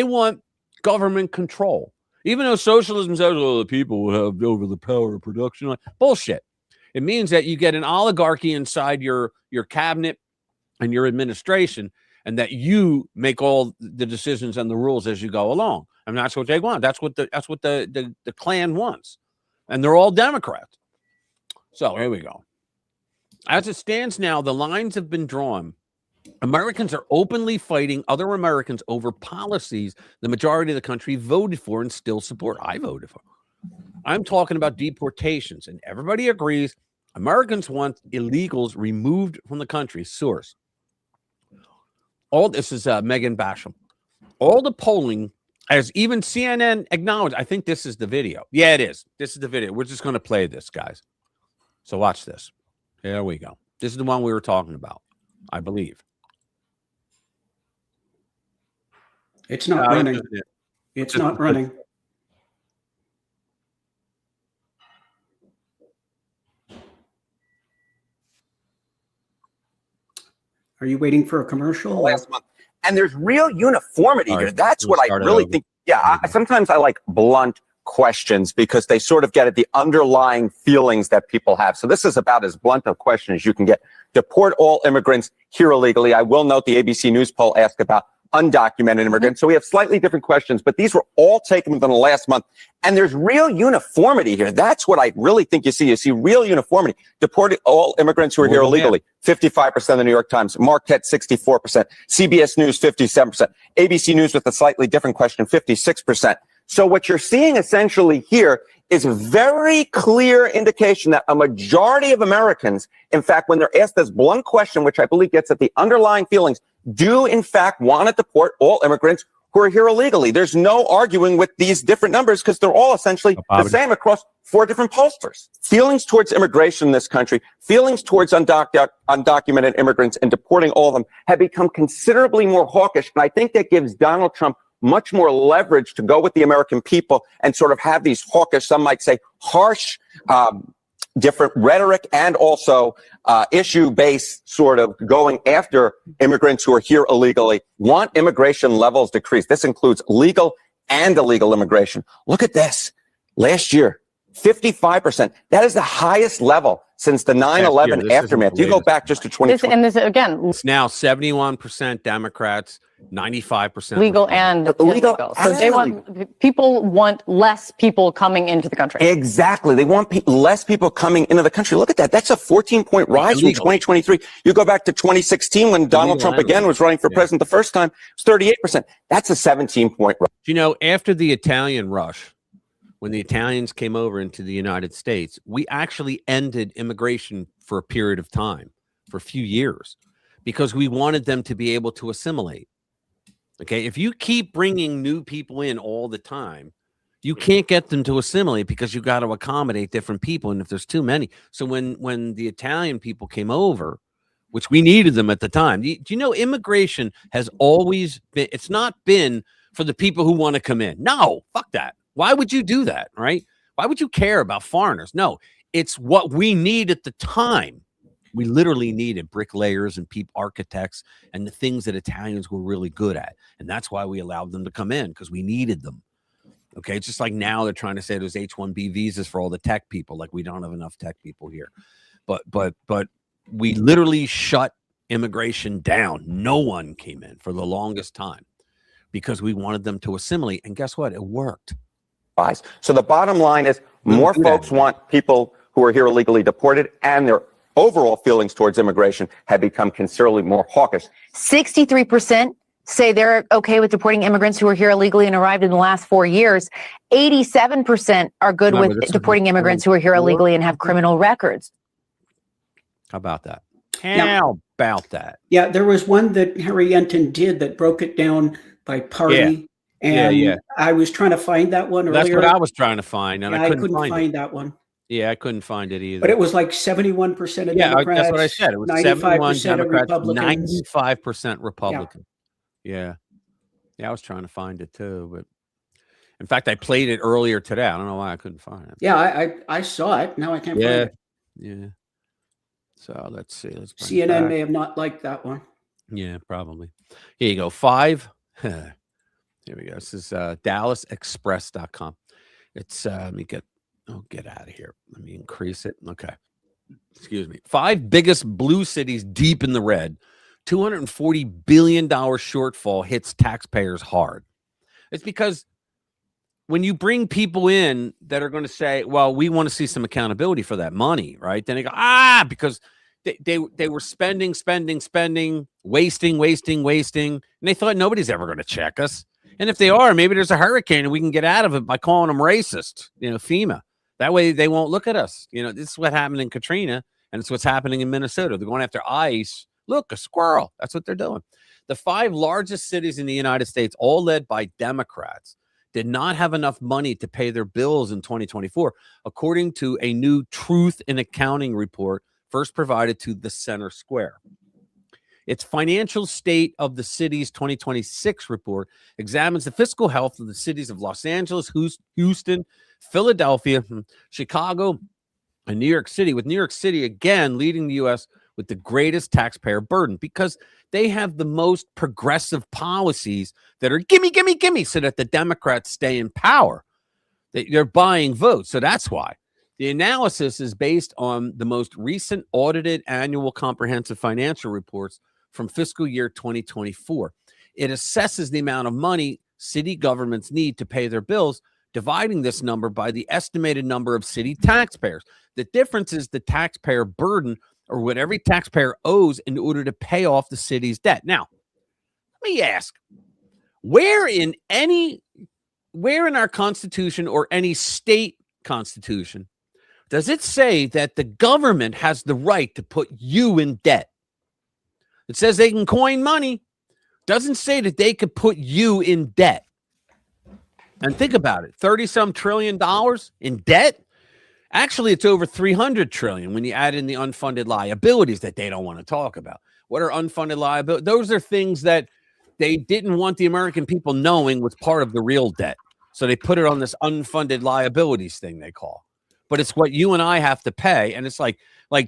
want government control. Even though socialism says, "Oh, the people will have over the power of production," like, bullshit. It means that you get an oligarchy inside your cabinet and your administration, and that you make all the decisions and the rules as you go along. And that's what they want. That's what the Klan wants, and they're all Democrats. So here we go. As it stands now, the lines have been drawn. Americans are openly fighting other Americans over policies the majority of the country voted for and still support. I voted for. I'm talking about deportations, and everybody agrees Americans want illegals removed from the country. Source. All this is Megan Basham. All the polling, as even CNN acknowledged, I think this is the video. Yeah, it is. This is the video. We're just going to play this, guys. So watch this. There we go. This is the one we were talking about, I believe. It's not running. It's not running. Are you waiting for a commercial? Last month. And there's real uniformity here. That's what I really think. Yeah, sometimes I like blunt questions because they sort of get at the underlying feelings that people have. So this is about as blunt a question as you can get. Deport all immigrants here illegally. I will note the ABC News poll asked about undocumented immigrants. So we have slightly different questions, but these were all taken within the last month. And there's real uniformity here. That's what I really think you see. You see real uniformity. Deporting all immigrants who are here illegally. 55% of the New York Times. Marquette, 64%. CBS News, 57%. ABC News with a slightly different question, 56%. So what you're seeing essentially here is a very clear indication that a majority of Americans, in fact, when they're asked this blunt question, which I believe gets at the underlying feelings, do in fact want to deport all immigrants who are here illegally. There's no arguing with these different numbers because they're all essentially the same across 4 different pollsters. Feelings towards immigration in this country, feelings towards undocumented immigrants and deporting all of them have become considerably more hawkish. And I think that gives Donald Trump much more leverage to go with the American people and sort of have these hawkish, some might say harsh, different rhetoric and also issue-based sort of going after immigrants who are here illegally, want immigration levels decreased. This includes legal and illegal immigration. Look at this. Last year, 55%. That is the highest level since the 9/11 This isn't aftermath. the You go latest back just to one. 2020. And this again, It's now 71% Democrats, 95% legal Republicans. and Illegal, illegal. So they people want less people coming into the country. Exactly. They want less people coming into the country. Look at that. That's a 14-point rise from 2023. You go back to 2016 when Donald Trump again was running for president the first time, it was 38%. That's a 17-point rise. You know, after the Italian rush, when the Italians came over into the United States, we actually ended immigration for a period of time, for a few years, because we wanted them to be able to assimilate. Okay, if you keep bringing new people in all the time, you can't get them to assimilate because you got to accommodate different people. And if there's too many, so when the Italian people came over, which we needed them at the time, do you know immigration has always been? It's not been for the people who want to come in. No, fuck that. Why would you do that? Right? Why would you care about foreigners? No, it's what we need at the time. We literally needed bricklayers and architects and the things that Italians were really good at. And that's why we allowed them to come in, because we needed them. Okay. It's just like now they're trying to say there's H-1B visas for all the tech people. Like we don't have enough tech people here. But we literally shut immigration down. No one came in for the longest time because we wanted them to assimilate. And guess what? It worked. So the bottom line is more folks want people who are here illegally deported, and their overall feelings towards immigration have become considerably more hawkish. 63% say they're okay with deporting immigrants who are here illegally and arrived in the last 4 years. 87% are good with deporting immigrants who are here illegally and have criminal records. How about that? How about that? Yeah, there was one that Harry Enton did that broke it down by party. And I was trying to find that one earlier. That's what I was trying to find, and I couldn't find that one. Yeah, I couldn't find it either. But it was like 71% of Democrats. That's what I said. It was 71 Democrats, Republicans. 95% Republican. Yeah, I was trying to find it too, but in fact, I played it earlier today. I don't know why I couldn't find it. Yeah, I saw it. Now I can't find it. Yeah. So let's see. Let's CNN may have not liked that one. Yeah, probably. Here you go. 5. Here we go. This is DallasExpress.com. It's let me get out of here. Let me increase it. Okay. Excuse me. 5 biggest blue cities deep in the red. $240 billion shortfall hits taxpayers hard. It's because when you bring people in that are going to say, well, we want to see some accountability for that money, right? Then they go, because they were spending, wasting. And they thought nobody's ever going to check us. And if they are, maybe there's a hurricane and we can get out of it by calling them racist, FEMA. That way they won't look at us. This is what happened in Katrina, and it's what's happening in Minnesota. They're going after ICE. Look, a squirrel. That's what they're doing. The 5 largest cities in the United States, all led by Democrats, did not have enough money to pay their bills in 2024, according to a new Truth in Accounting report first provided to the Center Square. Its Financial State of the Cities 2026 report examines the fiscal health of the cities of Los Angeles, Houston, Philadelphia, Chicago, and New York City, with New York City again leading the U.S. with the greatest taxpayer burden because they have the most progressive policies that are gimme, so that the Democrats stay in power. They're buying votes, so that's why. The analysis is based on the most recent audited annual comprehensive financial reports from fiscal year 2024. It assesses the amount of money city governments need to pay their bills, dividing this number by the estimated number of city taxpayers. The difference is the taxpayer burden, or what every taxpayer owes in order to pay off the city's debt. Now, let me ask, where in our Constitution or any state constitution does it say that the government has the right to put you in debt? It says they can coin money. Doesn't say that they could put you in debt. And think about it, 30-some trillion dollars in debt. Actually, it's over 300 trillion when you add in the unfunded liabilities that they don't want to talk about. What are unfunded liabilities? Those are things that they didn't want the American people knowing was part of the real debt. So they put it on this unfunded liabilities thing they call. But it's what you and I have to pay. And it's like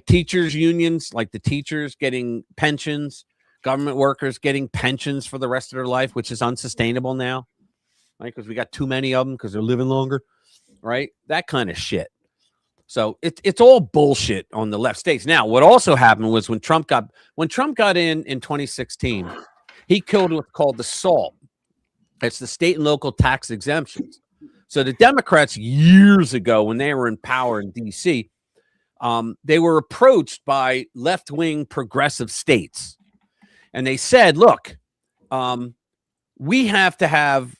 teachers unions, like the teachers getting pensions, government workers getting pensions for the rest of their life, which is unsustainable now, right? Because we got too many of them because they're living longer, right? That kind of shit. So it's all bullshit on the left states. Now, what also happened was when Trump got in 2016, he killed what's called the SALT. It's the state and local tax exemptions. So the Democrats years ago, when they were in power in D.C., they were approached by left-wing progressive states, and they said, "Look, we have to have,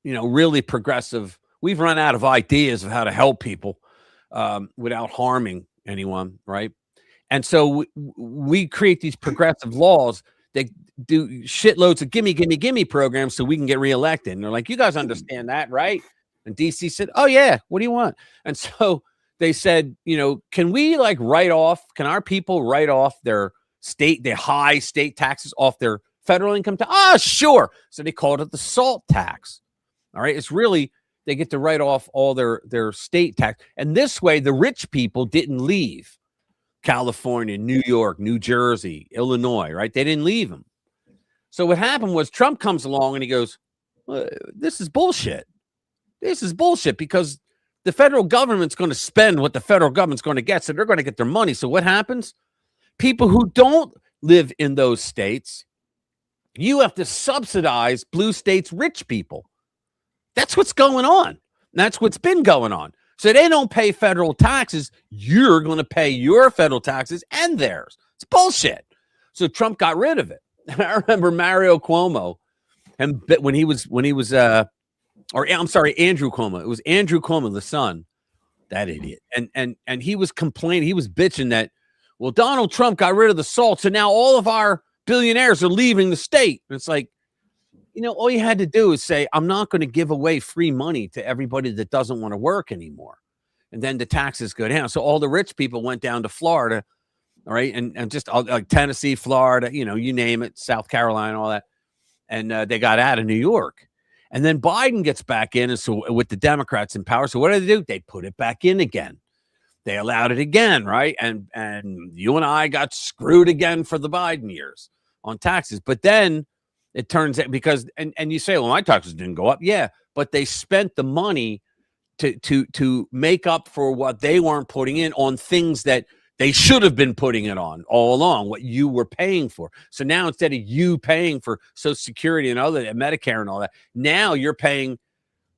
really progressive. We've run out of ideas of how to help people without harming anyone, right? And so we create these progressive laws that do shitloads of gimme programs so we can get reelected." And they're like, "You guys understand that, right?" And DC said, "Oh yeah, what do you want?" And so they said, can we can our people write off their high state taxes off their federal income tax? Ah, sure. So they called it the SALT tax. All right. It's really, they get to write off all their state tax. And this way, the rich people didn't leave California, New York, New Jersey, Illinois, right? They didn't leave them. So what happened was Trump comes along and he goes, well, this is bullshit. This is bullshit because the federal government's going to spend what the federal government's going to get. So they're going to get their money. So what happens? People who don't live in those states, you have to subsidize blue states' rich people. That's what's going on. That's what's been going on. So they don't pay federal taxes. You're going to pay your federal taxes and theirs. It's bullshit. So Trump got rid of it. I remember Mario Cuomo, and when he was Andrew Cuomo. It was Andrew Cuomo, the son, that idiot. And he was complaining, he was bitching that, well, Donald Trump got rid of the SALT, so now all of our billionaires are leaving the state. And it's like, all you had to do is say, I'm not going to give away free money to everybody that doesn't want to work anymore. And then the taxes go down. So all the rich people went down to Florida, all right, and just like Tennessee, Florida, you name it, South Carolina, all that. And they got out of New York. And then Biden gets back in, and so with the Democrats in power, so what do? They put it back in again. They allowed it again, right? And you and I got screwed again for the Biden years on taxes. But then it turns out because you say, well, my taxes didn't go up, yeah, but they spent the money to make up for what they weren't putting in on things that they should have been putting it on all along, what you were paying for. So now instead of you paying for Social Security and Medicare and all that, now you're paying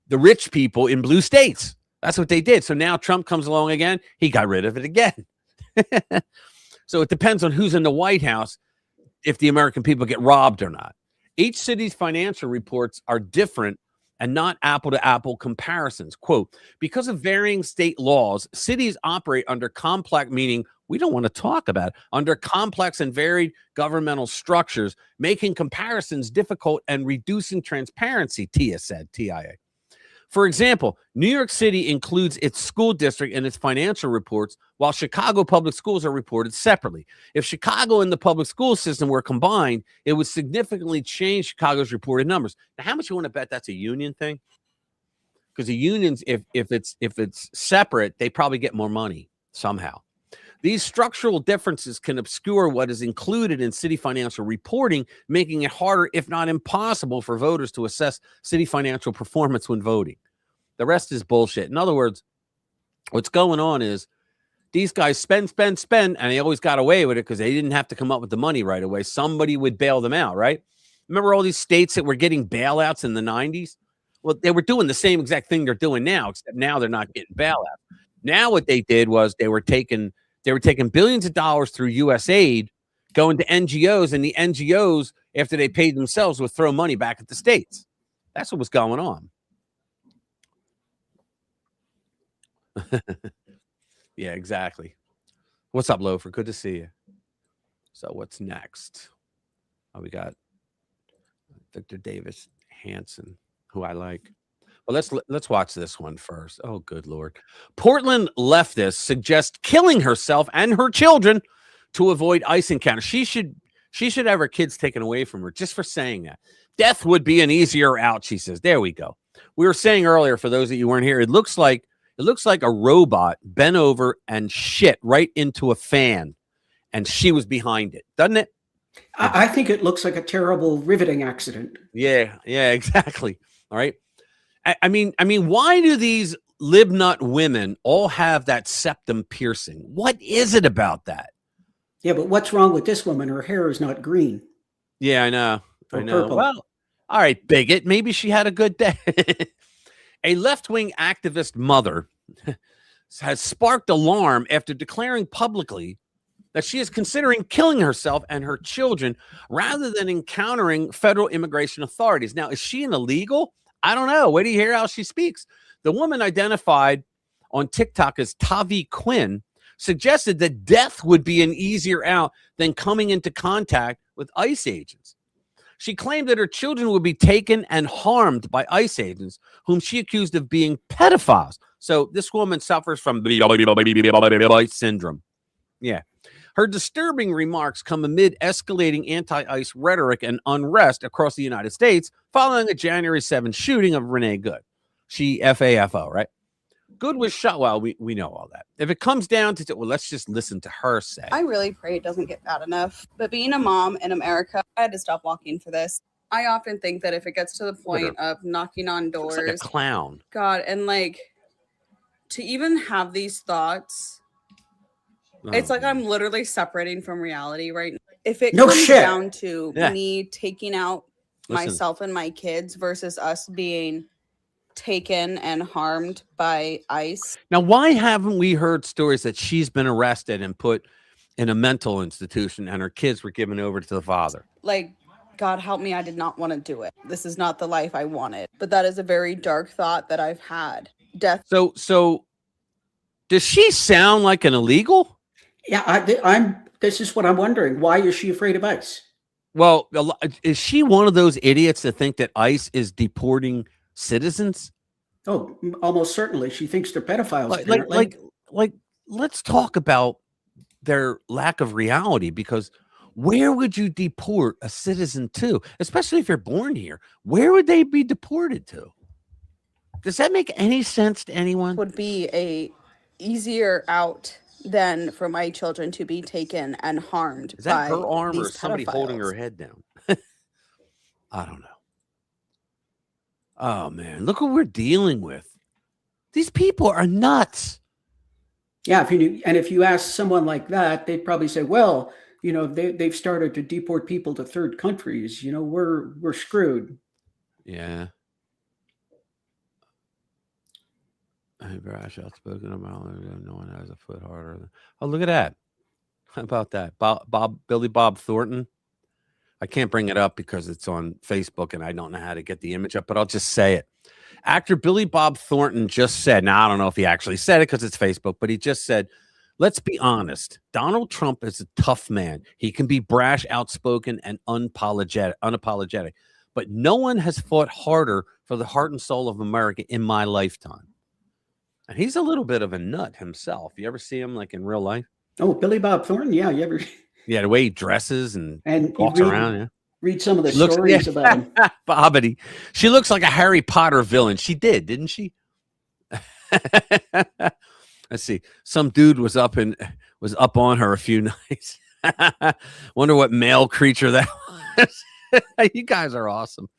the rich people in blue states. That's what they did. So now Trump comes along again. He got rid of it again. So it depends on who's in the White House if the American people get robbed or not. Each city's financial reports are different and not apple-to-apple comparisons. Quote, because of varying state laws, cities operate under complex, meaning we don't want to talk about it, under complex and varied governmental structures, making comparisons difficult and reducing transparency, TIA said, TIA. For example, New York City includes its school district in its financial reports, while Chicago public schools are reported separately. If Chicago and the public school system were combined, it would significantly change Chicago's reported numbers. Now, how much you want to bet that's a union thing? Because the unions, if it's separate, they probably get more money somehow. These structural differences can obscure what is included in city financial reporting, making it harder, if not impossible, for voters to assess city financial performance when voting. The rest is bullshit. In other words, what's going on is these guys spend, and they always got away with it because they didn't have to come up with the money right away. Somebody would bail them out, right? Remember all these states that were getting bailouts in the 90s? Well, they were doing the same exact thing they're doing now, except now they're not getting bailouts. Now what they did was they were taking billions of dollars through U.S. aid, going to NGOs, and the NGOs, after they paid themselves, would throw money back at the states. That's what was going on. Yeah, exactly. What's up, Loafer? Good to see you. So what's next? Oh, we got Victor Davis Hanson, who I like. Well, let's watch this one first. Oh, good Lord. Portland leftist suggests killing herself and her children to avoid ICE encounter. She should have her kids taken away from her just for saying that. Death would be an easier out, she says. There we go. We were saying earlier, for those of you who weren't here, it looks like a robot bent over and shit right into a fan, and she was behind it, doesn't it? I think it looks like a terrible riveting accident. Yeah, exactly. All right. I mean, why do these libnut women all have that septum piercing. What is it about that? Yeah, but what's wrong with this woman? Her hair is not green. Yeah, I know. Or I know. purple. Well, all right, bigot. Maybe she had a good day. A left-wing activist mother has sparked alarm after declaring publicly that she is considering killing herself and her children rather than encountering federal immigration authorities. Now, is she an illegal? I don't know. Wait till you hear how she speaks. The woman, identified on TikTok as Tavi Quinn, suggested that death would be an easier out than coming into contact with ICE agents. She claimed that her children would be taken and harmed by ICE agents, whom she accused of being pedophiles. So this woman suffers from syndrome. Yeah. Her disturbing remarks come amid escalating anti-ICE rhetoric and unrest across the United States following a January 7th shooting of Renee Good. She FAFO, right? Good was shot. Well, we know all that. If it comes down to, well, let's just listen to her say. I really pray it doesn't get bad enough. But being a mom in America, I had to stop walking for this. I often think that if it gets to the point of knocking on doors, like a clown. God, and like to even have these thoughts. It's like I'm literally separating from reality right now. If it comes down to me taking out myself and my kids versus us being taken and harmed by ICE. Now, why haven't we heard stories that she's been arrested and put in a mental institution and her kids were given over to the father? Like, God help me, I did not want to do it. This is not the life I wanted. But that is a very dark thought that I've had. Death. So does she sound like an illegal? Yeah, this is what I'm wondering. Why is she afraid of ICE? Well, is she one of those idiots that think that ICE is deporting citizens? Oh, almost certainly. She thinks they're pedophiles. Like, let's talk about their lack of reality, because where would you deport a citizen to, especially if you're born here? Where would they be deported to? Does that make any sense to anyone? Would be a easier out than for my children to be taken and harmed. Is that by her arm or these somebody pedophiles. holding her head down? I don't know. Oh man, look what we're dealing with. These people are nuts. Yeah, if you ask someone like that, they'd probably say, "Well, they've started to deport people to third countries. We're screwed." Yeah. Hey, brash, outspoken about no one has a foot harder than. Oh, look at that! How about that, Billy Bob Thornton? I can't bring it up because it's on Facebook and I don't know how to get the image up, but I'll just say it. Actor Billy Bob Thornton just said, now I don't know if he actually said it because it's Facebook, but he just said, let's be honest. Donald Trump is a tough man. He can be brash, outspoken, and unapologetic. But no one has fought harder for the heart and soul of America in my lifetime. And he's a little bit of a nut himself. You ever see him like in real life? Oh, Billy Bob Thornton? Yeah, you ever? Yeah, the way he dresses and walks around. Yeah. Read some of the stories about him. Bobbity. She looks like a Harry Potter villain. She did, didn't she? Let's see. Some dude was up on her a few nights. Wonder what male creature that was. You guys are awesome.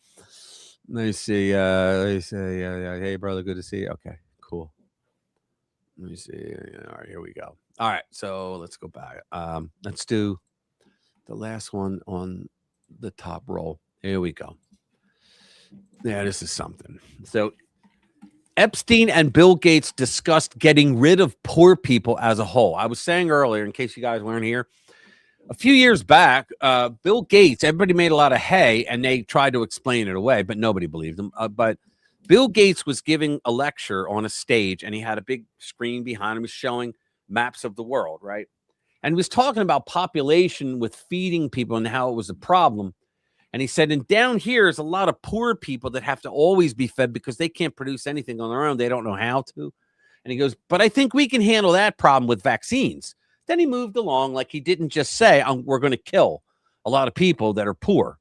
Let me see. Hey, brother, good to see you. Okay, cool. Let me see. All right, here we go. All right, so let's go back. Let's do the last one on the top roll. Here we go. Yeah, this is something. So Epstein and Bill Gates discussed getting rid of poor people as a whole. I was saying earlier, in case you guys weren't here, a few years back, Bill Gates, everybody made a lot of hay and they tried to explain it away, but nobody believed him. But Bill Gates was giving a lecture on a stage and he had a big screen behind him showing maps of the world, right? And he was talking about population with feeding people and how it was a problem. And he said, and down here is a lot of poor people that have to always be fed because they can't produce anything on their own. They don't know how to. And he goes, but I think we can handle that problem with vaccines. Then he moved along like he didn't just say, we're going to kill a lot of people that are poor.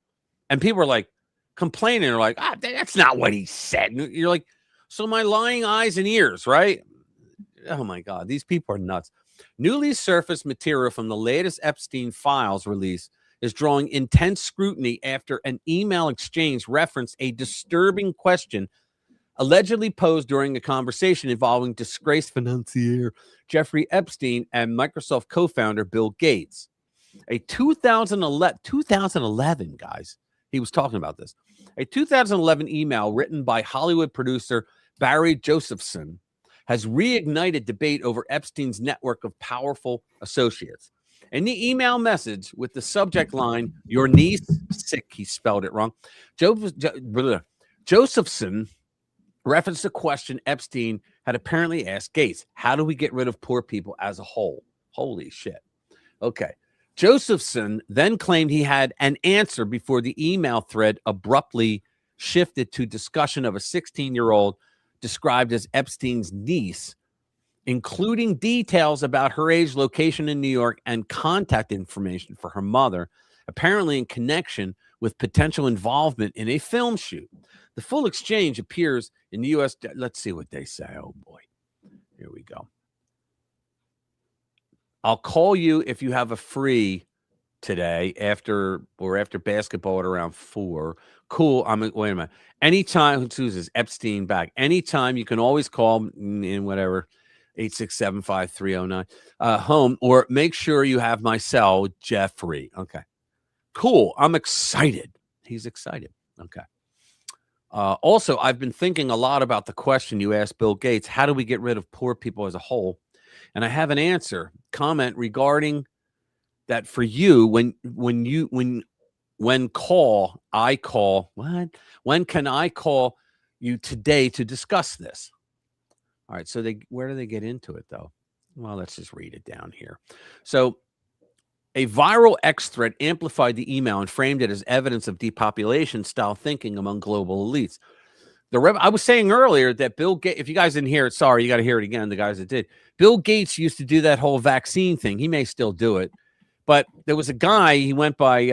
And people are like complaining. They're like, that's not what he said. And you're like, so my lying eyes and ears, right? Oh, my God. These people are nuts. Newly surfaced material from the latest Epstein files release is drawing intense scrutiny after an email exchange referenced a disturbing question allegedly posed during a conversation involving disgraced financier Jeffrey Epstein and Microsoft co-founder Bill Gates. A 2011, guys, he was talking about this. A 2011 email written by Hollywood producer Barry Josephson has reignited debate over Epstein's network of powerful associates. In the email message with the subject line, "Your niece sick," he spelled it wrong. Josephson referenced a question Epstein had apparently asked Gates: "How do we get rid of poor people as a whole?" Holy shit. Okay. Josephson then claimed he had an answer before the email thread abruptly shifted to discussion of a 16-year-old described as Epstein's niece, including details about her age, location in New York, and contact information for her mother, apparently in connection with potential involvement in a film shoot. The full exchange appears in the U.S. Let's see what they say. Oh, boy. Here we go. I'll call you if you have a free today after basketball at around 4. Cool. Wait a minute. Anytime, who's this? Epstein back. Anytime, you can always call in whatever, 867-5309 home, or make sure you have my cell, Jeffrey. Okay. Cool. I'm excited. He's excited. Okay. Also, I've been thinking a lot about the question you asked Bill Gates: how do we get rid of poor people as a whole? And I have an answer, comment regarding that for you. When can I call you today to discuss this? All right. So where do they get into it though? Well, let's just read it down here. So a viral X thread amplified the email and framed it as evidence of depopulation style thinking among global elites. I was saying earlier that Bill Gates, if you guys didn't hear it, sorry, you got to hear it again, the guys that did. Bill Gates used to do that whole vaccine thing. He may still do it. But there was a guy, he went by,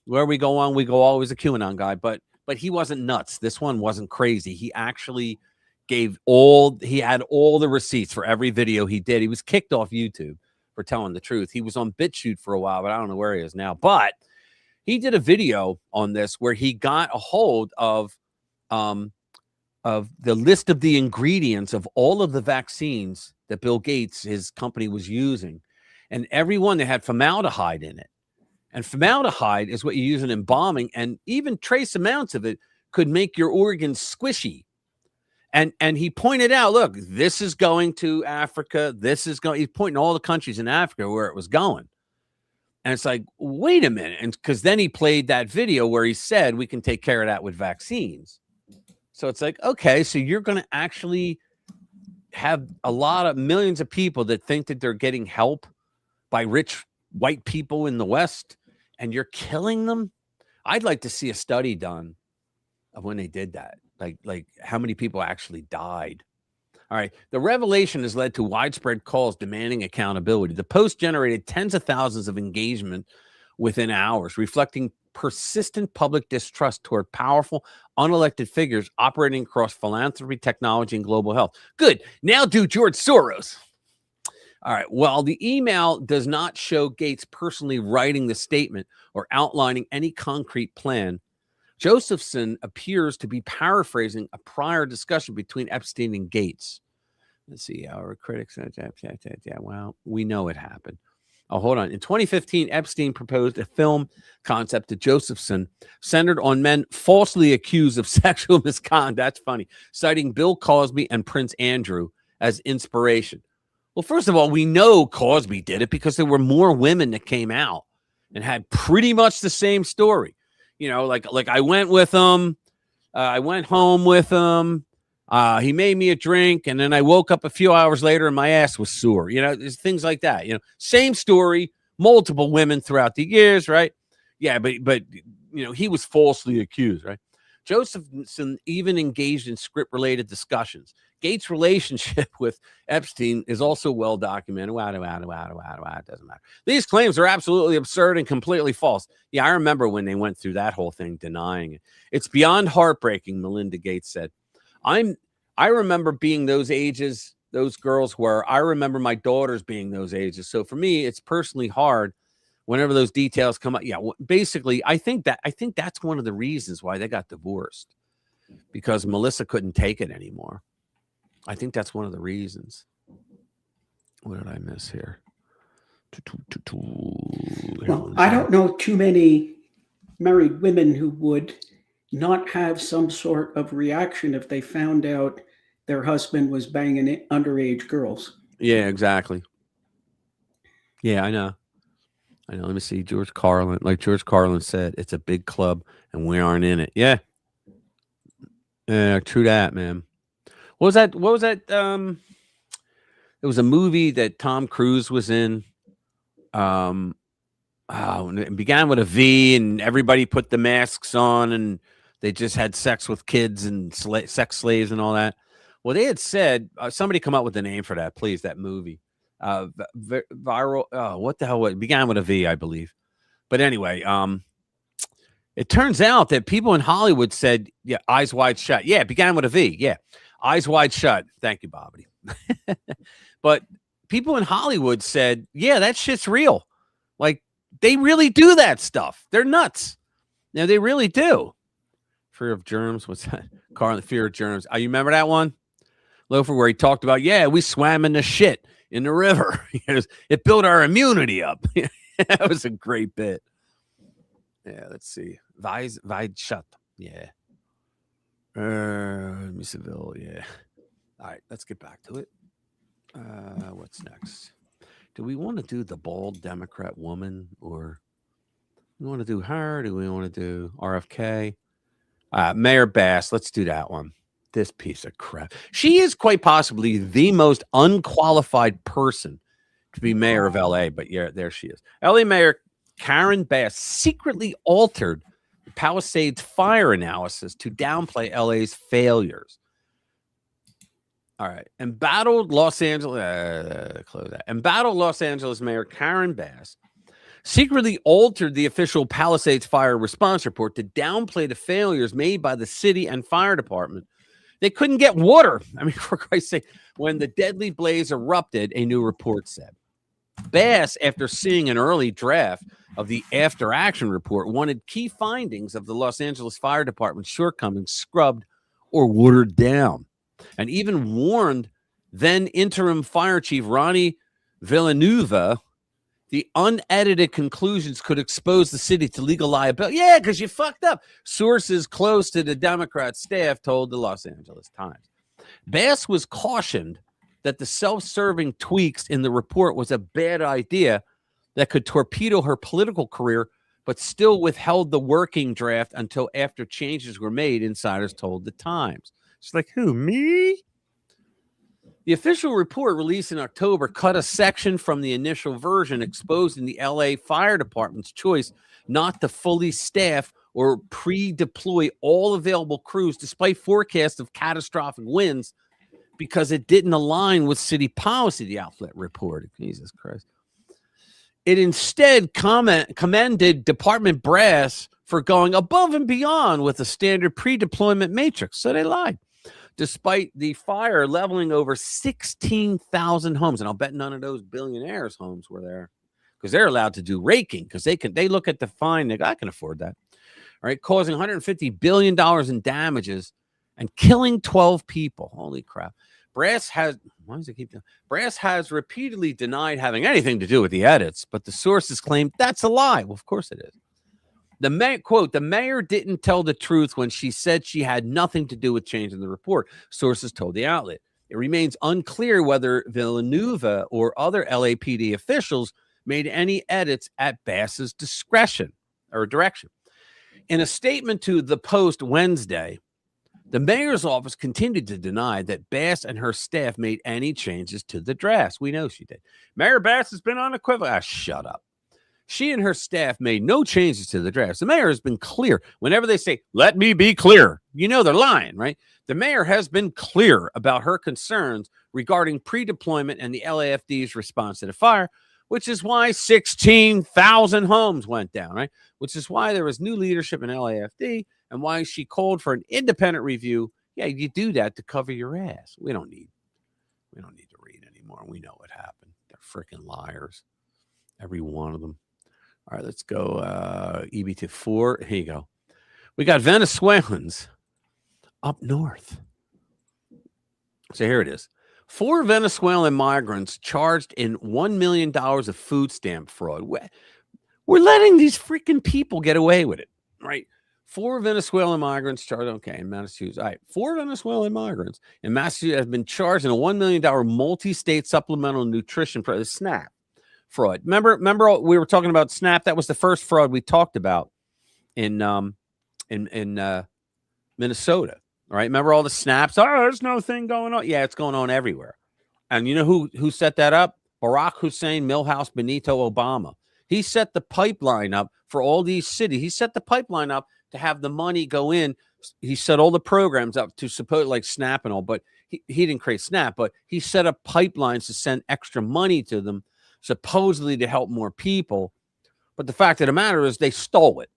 where we go on, we go always a QAnon guy, but he wasn't nuts. This one wasn't crazy. He actually he had all the receipts for every video he did. He was kicked off YouTube for telling the truth. He was on BitChute for a while, but I don't know where he is now. But he did a video on this where he got a hold of the list of the ingredients of all of the vaccines that Bill Gates, his company, was using. And every one, they had formaldehyde in it. And formaldehyde is what you use in embalming, and even trace amounts of it could make your organs squishy. And he pointed out, look, this is going to Africa. He's pointing all the countries in Africa where it was going. And it's like, wait a minute. And because then he played that video where he said we can take care of that with vaccines. So it's like, okay, so you're going to actually have a lot of millions of people that think that they're getting help by rich white people in the West, and you're killing them. I'd like to see a study done of when they did that. Like how many people actually died. All right. The revelation has led to widespread calls demanding accountability. The post generated tens of thousands of engagement within hours, reflecting persistent public distrust toward powerful, unelected figures operating across philanthropy, technology, and global health. Good. Now do George Soros. All right. While the email does not show Gates personally writing the statement or outlining any concrete plan, Josephson appears to be paraphrasing a prior discussion between Epstein and Gates. Let's see. Our critics. Yeah, well, we know it happened. Oh, hold on. In 2015, Epstein proposed a film concept to Josephson centered on men falsely accused of sexual misconduct. That's funny. Citing Bill Cosby and Prince Andrew as inspiration. Well, first of all, we know Cosby did it because there were more women that came out and had pretty much the same story. You know, like I went with him. I went home with him. He made me a drink, and then I woke up a few hours later and my ass was sore. You know, there's things like that. You know, same story, multiple women throughout the years, right? Yeah, but you know, he was falsely accused, right? Josephson even engaged in script-related discussions. Gates' relationship with Epstein is also well documented. It doesn't matter. These claims are absolutely absurd and completely false. Yeah, I remember when they went through that whole thing denying it. It's beyond heartbreaking, Melinda Gates said. I remember being those ages, those girls were. I remember my daughters being those ages. So for me, it's personally hard whenever those details come up. Yeah, basically, I think that's one of the reasons why they got divorced. because Melissa couldn't take it anymore. I think that's one of the reasons. What did I miss here? Well, I don't know too many married women who would not have some sort of reaction if they found out their husband was banging underage girls. Yeah, exactly. Yeah, I know. Let me see. George Carlin, like George Carlin said, it's a big club and we aren't in it. Yeah. Yeah, true that, man. What was that? It was a movie that Tom Cruise was in. It began with a V, and everybody put the masks on, and they just had sex with kids and sex slaves and all that. Well, they had said, somebody come up with a name for that, please. That movie, viral. What the hell? It began with a V, I believe. But anyway, it turns out that people in Hollywood said, "Yeah, Eyes Wide Shut." Yeah, it began with a V. Yeah, Eyes Wide Shut. Thank you, Bobby. But people in Hollywood said, "Yeah, that shit's real. Like, they really do that stuff. They're nuts. Now they really do." Fear of germs. What's that? Carl, fear of germs. You remember that one, Loafer, where he talked about, yeah, we swam in the shit in the river. It built our immunity up. That was a great bit. Yeah, let's see. Wide shut. Yeah. Seville. Yeah. All right, let's get back to it. What's next? Do we want to do the bald Democrat woman, or we want to do her? Do we want to do RFK? Mayor Bass. Let's do that one. This piece of crap. She is quite possibly the most unqualified person to be mayor of LA, but yeah, there she is. LA Mayor Karen Bass secretly altered the Palisades fire analysis to downplay LA's failures. All right. Embattled Los Angeles Mayor Karen Bass secretly altered the official Palisades fire response report to downplay the failures made by the city and fire department. They couldn't get water. I mean, for Christ's sake, when the deadly blaze erupted, a new report said. Bass, after seeing an early draft of the after action report, wanted key findings of the Los Angeles Fire Department's shortcomings scrubbed or watered down, and even warned then interim fire chief Ronnie Villanueva the unedited conclusions could expose the city to legal liability. Yeah, because you fucked up. Sources close to the Democrat staff told the Los Angeles Times. Bass was cautioned that the self-serving tweaks in the report was a bad idea that could torpedo her political career, but still withheld the working draft until after changes were made, insiders told the Times. She's like, who, me? The official report released in October cut a section from the initial version exposing the LA Fire Department's choice not to fully staff or pre-deploy all available crews despite forecasts of catastrophic winds because it didn't align with city policy, the outlet reported. Jesus Christ. It instead commended Department brass for going above and beyond with a standard pre-deployment matrix. So they lied. Despite the fire leveling over 16,000 homes, and I'll bet none of those billionaires' homes were there because they're allowed to do raking because they look at the fine. They go, I can afford that. All right, causing $150 billion in damages and killing 12 people. Holy crap. Brass has repeatedly denied having anything to do with the edits, but the sources claim that's a lie. Well, of course it is. The mayor didn't tell the truth when she said she had nothing to do with changing the report, sources told the outlet. It remains unclear whether Villanueva or other LAPD officials made any edits at Bass's discretion or direction. In a statement to The Post Wednesday, the mayor's office continued to deny that Bass and her staff made any changes to the draft. We know she did. Mayor Bass has been unequivocal. Shut up. She and her staff made no changes to the draft. The mayor has been clear. Whenever they say, let me be clear, you know they're lying, right? The mayor has been clear about her concerns regarding pre-deployment and the LAFD's response to the fire, which is why 16,000 homes went down, right? Which is why there was new leadership in LAFD and why she called for an independent review. Yeah, you do that to cover your ass. We don't need to read anymore. We know what happened. They're freaking liars. Every one of them. All right, let's go EBT4. Here you go. We got Venezuelans up north. So here it is. 4 Venezuelan migrants charged in $1 million of food stamp fraud. We're letting these freaking people get away with it, right? 4 Venezuelan migrants charged, okay, in Massachusetts. All right, 4 Venezuelan migrants in Massachusetts have been charged in a $1 million multi-state supplemental nutrition SNAP fraud. Remember we were talking about SNAP? That was the first fraud we talked about in Minnesota. All right, remember all the snaps? Oh, there's no thing going on. Yeah, it's going on everywhere. And you know who set that up? Barack Hussein Milhouse Benito Obama. He set the pipeline up for all these cities. He set the pipeline up to have the money go in. He set all the programs up to support like SNAP and all, but he didn't create SNAP, but he set up pipelines to send extra money to them, supposedly to help more people. But the fact of the matter is they stole it.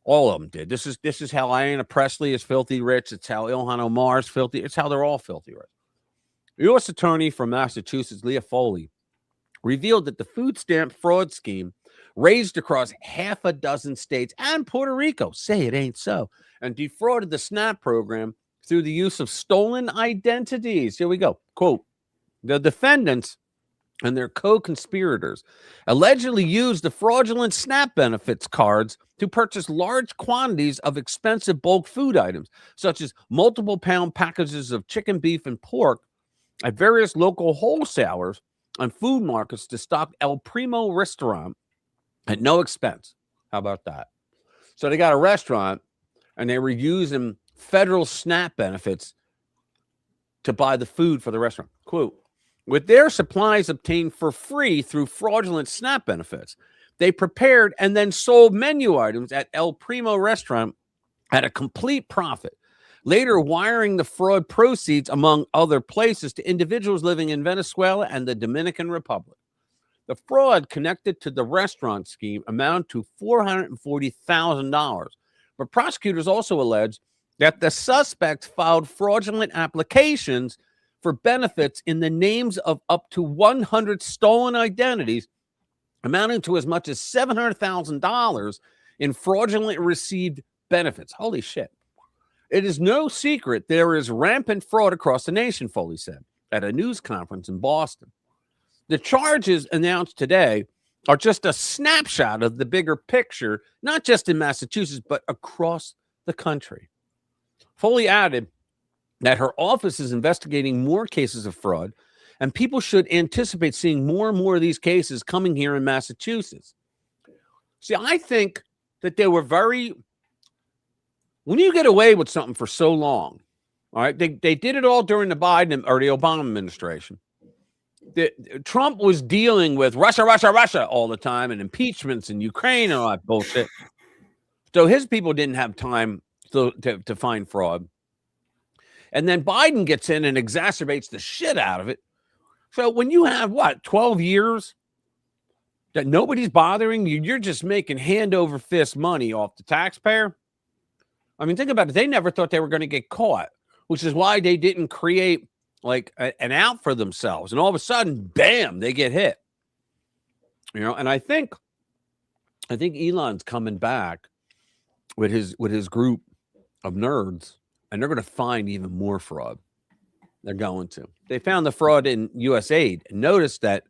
All of them did. This is how Ayanna Pressley is filthy rich. It's how Ilhan Omar is filthy. It's how they're all filthy rich. U.S. Attorney from Massachusetts, Leah Foley, revealed that the food stamp fraud scheme raged across half a dozen states and Puerto Rico, say it ain't so, and defrauded the SNAP program through the use of stolen identities. Here we go. Quote, the defendants and their co-conspirators allegedly used the fraudulent SNAP benefits cards to purchase large quantities of expensive bulk food items, such as multiple pound packages of chicken, beef, and pork at various local wholesalers and food markets to stock El Primo restaurant at no expense. How about that? So they got a restaurant and they were using federal SNAP benefits to buy the food for the restaurant. Quote, with their supplies obtained for free through fraudulent SNAP benefits, they prepared and then sold menu items at El Primo restaurant at a complete profit, later wiring the fraud proceeds, among other places, to individuals living in Venezuela and the Dominican Republic. The fraud connected to the restaurant scheme amounted to $440,000. But prosecutors also alleged that the suspects filed fraudulent applications for benefits in the names of up to 100 stolen identities, amounting to as much as $700,000 in fraudulently received benefits. Holy shit. It is no secret there is rampant fraud across the nation, Foley said at a news conference in Boston. The charges announced today are just a snapshot of the bigger picture, not just in Massachusetts, but across the country. Foley added that her office is investigating more cases of fraud, and people should anticipate seeing more and more of these cases coming here in Massachusetts. See, I think that they were when you get away with something for so long, all right, they did it all during the Biden or the Obama administration. Trump was dealing with Russia all the time, and impeachments and Ukraine and all that bullshit. So his people didn't have time to find fraud. And then Biden gets in and exacerbates the shit out of it. So when you have, 12 years that nobody's bothering you, you're just making hand over fist money off the taxpayer. I mean, think about it. They never thought they were going to get caught, which is why they didn't create like an out for themselves. And all of a sudden, bam, they get hit. And I think Elon's coming back with his group of nerds, and they're going to find even more fraud. They're going to. They found the fraud in USAID. And notice that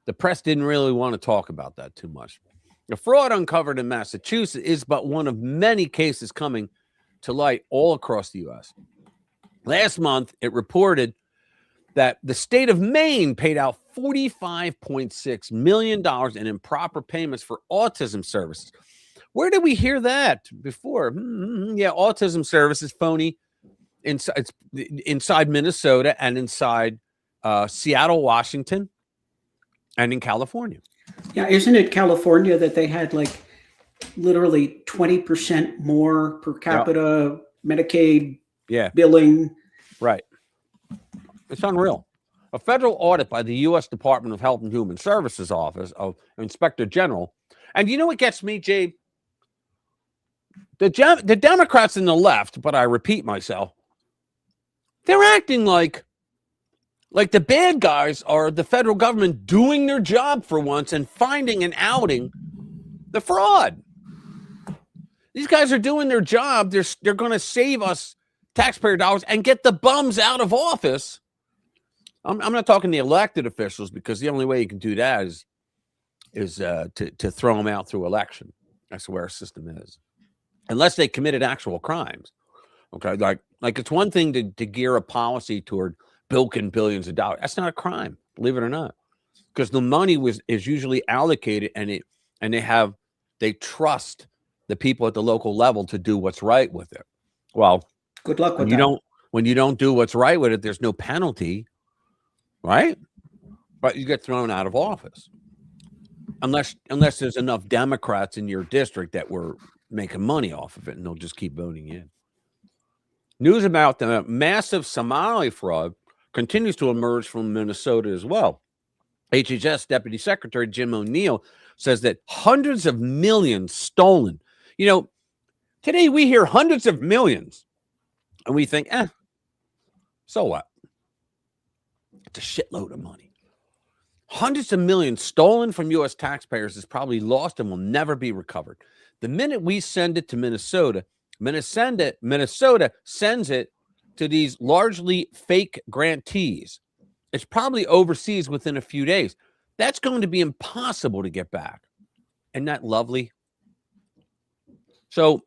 the press didn't really want to talk about that too much. The fraud uncovered in Massachusetts is but one of many cases coming to light all across the U.S. Last month, it reported that the state of Maine paid out $45.6 million in improper payments for autism services. Where did we hear that before? Yeah, autism services, phony. It's inside Minnesota and inside Seattle, Washington, and in California. Yeah, isn't it California that they had like literally 20% more per capita Medicaid billing? Right. It's unreal. A federal audit by the U.S. Department of Health and Human Services Office of Inspector General. And you know what gets me, Jay? The Democrats and the left, but I repeat myself, they're acting like the bad guys are the federal government doing their job for once and finding and outing the fraud. These guys are doing their job. They're going to save us taxpayer dollars and get the bums out of office. I'm not talking the elected officials, because the only way you can do that is to throw them out through election. That's where our system is, unless they committed actual crimes. Okay, like it's one thing to gear a policy toward bilking billions of dollars. That's not a crime, believe it or not, because the money is usually allocated, and they trust the people at the local level to do what's right with it. Well, good luck with that. When you don't do what's right with it, there's no penalty, right? But you get thrown out of office, unless there's enough Democrats in your district that were making money off of it, and they'll just keep voting in. News about the massive Somali fraud continues to emerge from Minnesota as well. HHS Deputy Secretary Jim O'Neill says that hundreds of millions stolen. Today we hear hundreds of millions, and we think, so what? It's a shitload of money. Hundreds of millions stolen from U.S. taxpayers is probably lost and will never be recovered. The minute we send it to Minnesota sends it to these largely fake grantees. It's probably overseas within a few days. That's going to be impossible to get back. Isn't that lovely? So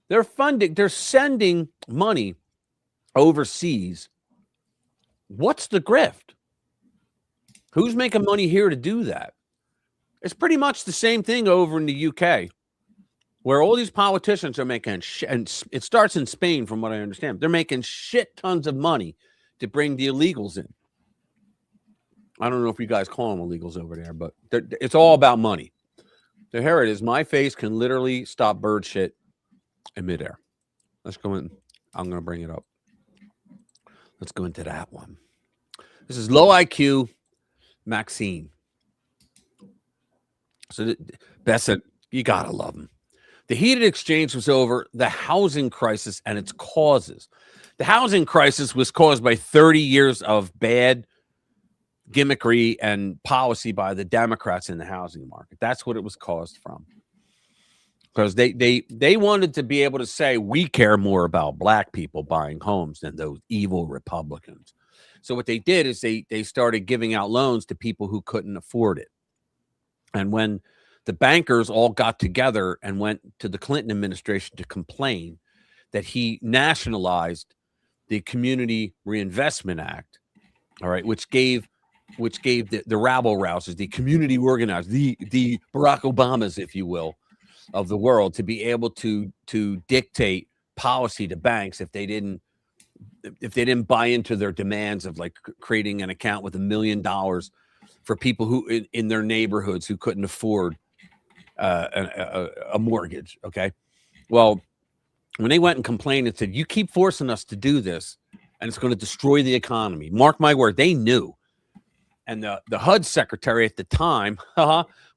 they're sending money overseas. What's the grift? Who's making money here to do that? It's pretty much the same thing over in the UK, where all these politicians are making and it starts in Spain, from what I understand. They're making shit tons of money to bring the illegals in. I don't know if you guys call them illegals over there, but it's all about money. So here it is. My face can literally stop bird shit in midair. Let's go in. I'm going to bring it up. Let's go into that one. This is low IQ Maxine. So Bessa, you got to love him. The heated exchange was over the housing crisis and its causes. The housing crisis was caused by 30 years of bad gimmickry and policy by the Democrats in the housing market. That's what it was caused from. Because they wanted to be able to say, we care more about black people buying homes than those evil Republicans. So what they did is they started giving out loans to people who couldn't afford it. And when the bankers all got together and went to the Clinton administration to complain that he nationalized the Community Reinvestment Act, all right, which gave the rabble rousers, the community organizers, the Barack Obamas, if you will, of the world, to be able to dictate policy to banks if they didn't buy into their demands of like creating an account with $1 million for people who in their neighborhoods who couldn't afford a mortgage. Okay. Well, when they went and complained and said, you keep forcing us to do this and it's going to destroy the economy. Mark my word, they knew. And the HUD secretary at the time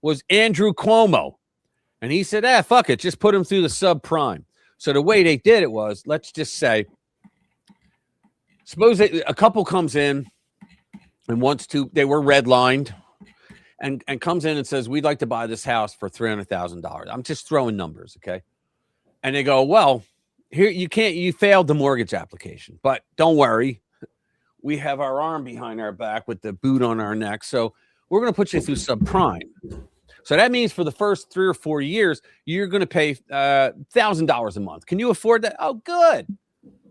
was Andrew Cuomo. And he said, fuck it, just put him through the subprime. So the way they did it was, let's just say, suppose a couple comes in and they were redlined and comes in and says, we'd like to buy this house for $300,000. I'm just throwing numbers, okay? And they go, well, here you failed the mortgage application, but don't worry. We have our arm behind our back with the boot on our neck. So we're going to put you through subprime. So that means for the first 3 or 4 years, you're going to pay $1,000 a month. Can you afford that? Oh, good.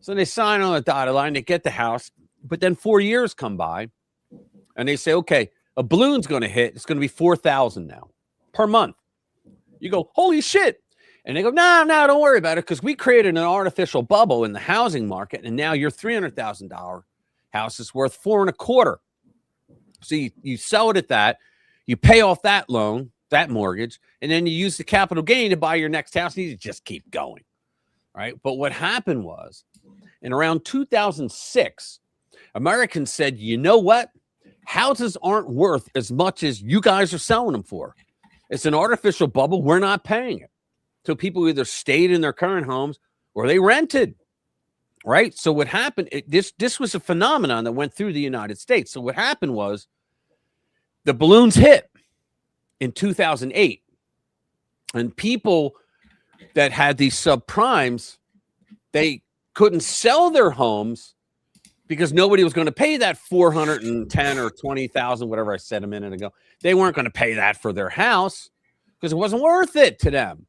So they sign on the dotted line, they get the house, but then 4 years come by and they say, okay, a balloon's going to hit. It's going to be $4,000 now per month. You go, holy shit. And they go, no, don't worry about it, because we created an artificial bubble in the housing market, and now your $300,000 house is worth $4.25. So you sell it at that, you pay off that loan, that mortgage, and then you use the capital gain to buy your next house, and you just keep going, right? But what happened was, in around 2006, Americans said, you know what? Houses aren't worth as much as you guys are selling them for. It's an artificial bubble. We're not paying it. So people either stayed in their current homes or they rented, right? So what happened, this was a phenomenon that went through the United States. So what happened was the balloons hit in 2008. And people that had these subprimes, they couldn't sell their homes because nobody was going to pay that 410 or 20,000, whatever I said a minute ago. They weren't going to pay that for their house because it wasn't worth it to them.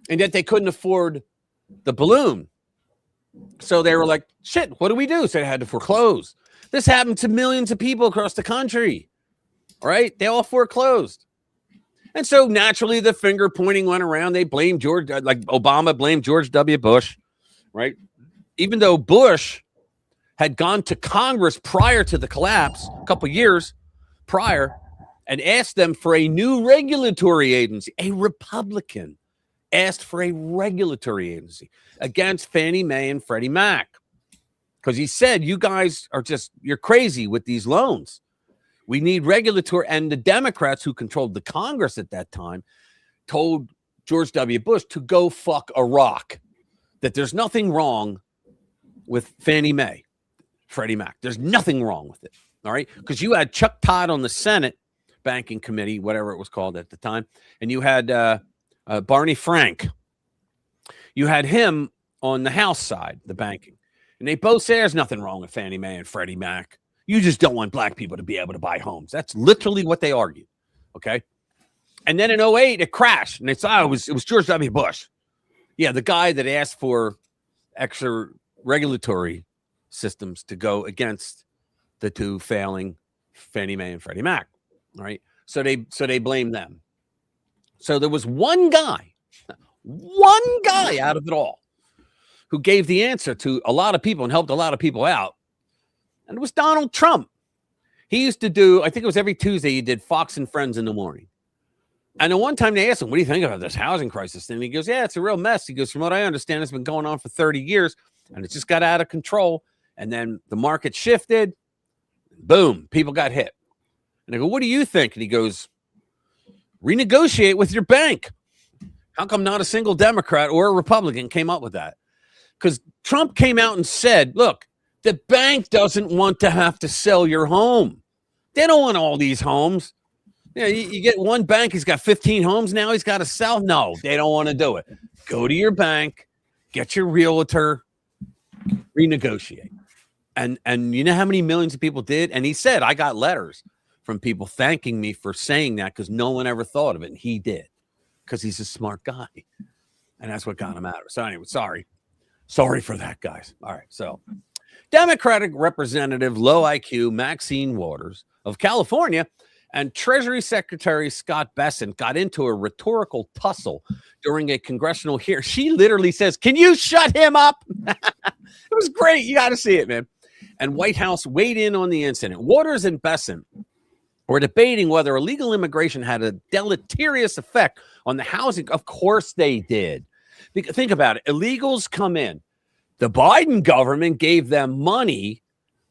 And yet they couldn't afford the balloon. So they were like, shit, what do we do? So they had to foreclose. This happened to millions of people across the country. All right. They all foreclosed. And so naturally the finger pointing went around. They blamed George, like Obama blamed George W. Bush, right? Even though Bush had gone to Congress prior to the collapse, a couple years prior, and asked them for a new regulatory agency. A Republican asked for a regulatory agency against Fannie Mae and Freddie Mac. Because he said, you guys are you're crazy with these loans. We need regulatory. And the Democrats who controlled the Congress at that time told George W. Bush to go fuck a rock, that there's nothing wrong with Fannie Mae, Freddie Mac. There's nothing wrong with it. All right. Because you had Chuck Todd on the Senate Banking Committee, whatever it was called at the time. And you had Barney Frank. You had him on the House side, the banking. And they both say there's nothing wrong with Fannie Mae and Freddie Mac. You just don't want black people to be able to buy homes. That's literally what they argued. Okay. And then in 2008, it crashed. And they said, it was George W. Bush. Yeah, the guy that asked for extra regulatory systems to go against the two failing Fannie Mae and Freddie Mac. All right. So they blamed them. So there was one guy out of it all who gave the answer to a lot of people and helped a lot of people out. And it was Donald Trump. He used to do, I think it was every Tuesday, he did Fox and Friends in the morning. And then one time they asked him, what do you think about this housing crisis? And he goes, yeah, it's a real mess. He goes, from what I understand, it's been going on for 30 years and it just got out of control. And then the market shifted. Boom, people got hit. And I go, what do you think? And he goes, renegotiate with your bank. How come not a single Democrat or a Republican came up with that? Because Trump came out and said, look, the bank doesn't want to have to sell your home. They don't want all these homes. You know, you get one bank, he's got 15 homes now, he's got to sell. No, they don't want to do it. Go to your bank, get your realtor, renegotiate. And you know how many millions of people did? And he said, I got letters from people thanking me for saying that because no one ever thought of it. And he did because he's a smart guy. And that's what got him out. So anyway, sorry for that, guys. All right. So Democratic Representative low IQ Maxine Waters of California and Treasury Secretary Scott Bessent got into a rhetorical tussle during a congressional hearing. She literally says, can you shut him up? It was great. You got to see it, man. And White House weighed in on the incident. Waters and Bessent were debating whether illegal immigration had a deleterious effect on the housing. Of course they did. Think about it. Illegals come in. The Biden government gave them money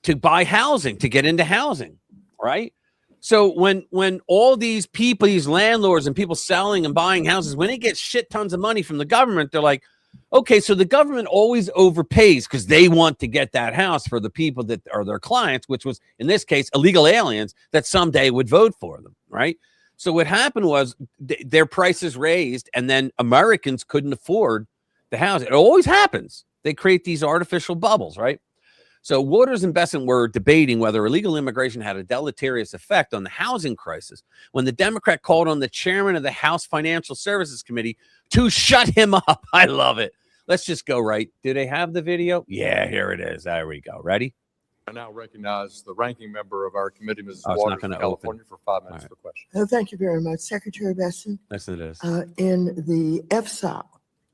to buy housing, to get into housing, right? So when all these people, these landlords and people selling and buying houses, when they get shit tons of money from the government, they're like, okay, so the government always overpays because they want to get that house for the people that are their clients, which was, in this case, illegal aliens that someday would vote for them, right? So what happened was their prices raised and then Americans couldn't afford the house. It always happens. They create these artificial bubbles, right? So Waters and Bessent were debating whether illegal immigration had a deleterious effect on the housing crisis when the Democrat called on the chairman of the House Financial Services Committee to shut him up. I love it. Let's just go right. Do they have the video? Yeah, here it is. There we go. Ready? I now recognize the ranking member of our committee, Mrs. Waters from California, for 5 minutes for questions. Thank you very much, Secretary Bessent. Yes, it is. In the FSOC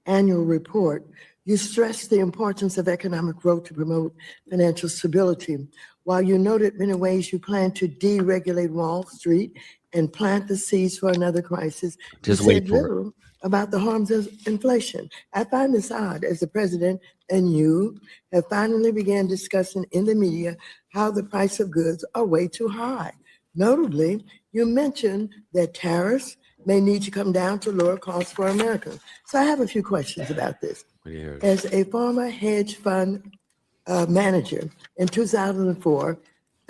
annual report, you stressed the importance of economic growth to promote financial stability. While you noted many ways you plan to deregulate Wall Street and plant the seeds for another crisis, just you wait said for little it. About the harms of inflation. I find this odd as the president and you have finally began discussing in the media how the price of goods are way too high. Notably, you mentioned that tariffs may need to come down to lower costs for Americans. So I have a few questions about this. As a former hedge fund manager in 2004,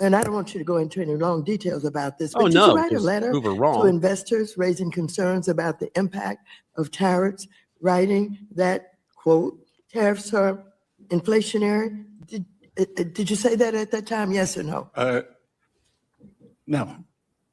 and I don't want you to go into any long details about this, but did you write a letter to investors raising concerns about the impact of tariffs, writing that, quote, tariffs are inflationary? Did you say that at that time? Yes or no? No.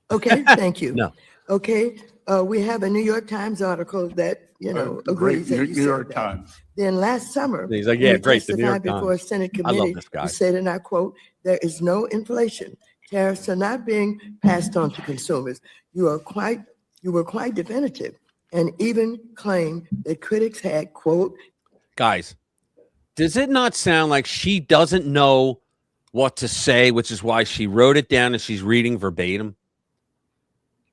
Okay, thank you. No. Okay, we have a New York Times article that, you know, The agrees great that you New York said that. Times. Then last summer, He's like, when yeah, you great, the New York testified before a Times. Senate I love committee, this guy. you said, and I quote, "There is no inflation. Tariffs are not being passed on to consumers." You were quite definitive, and even claimed that critics had, quote, Guys, does it not sound like she doesn't know what to say, which is why she wrote it down and she's reading verbatim?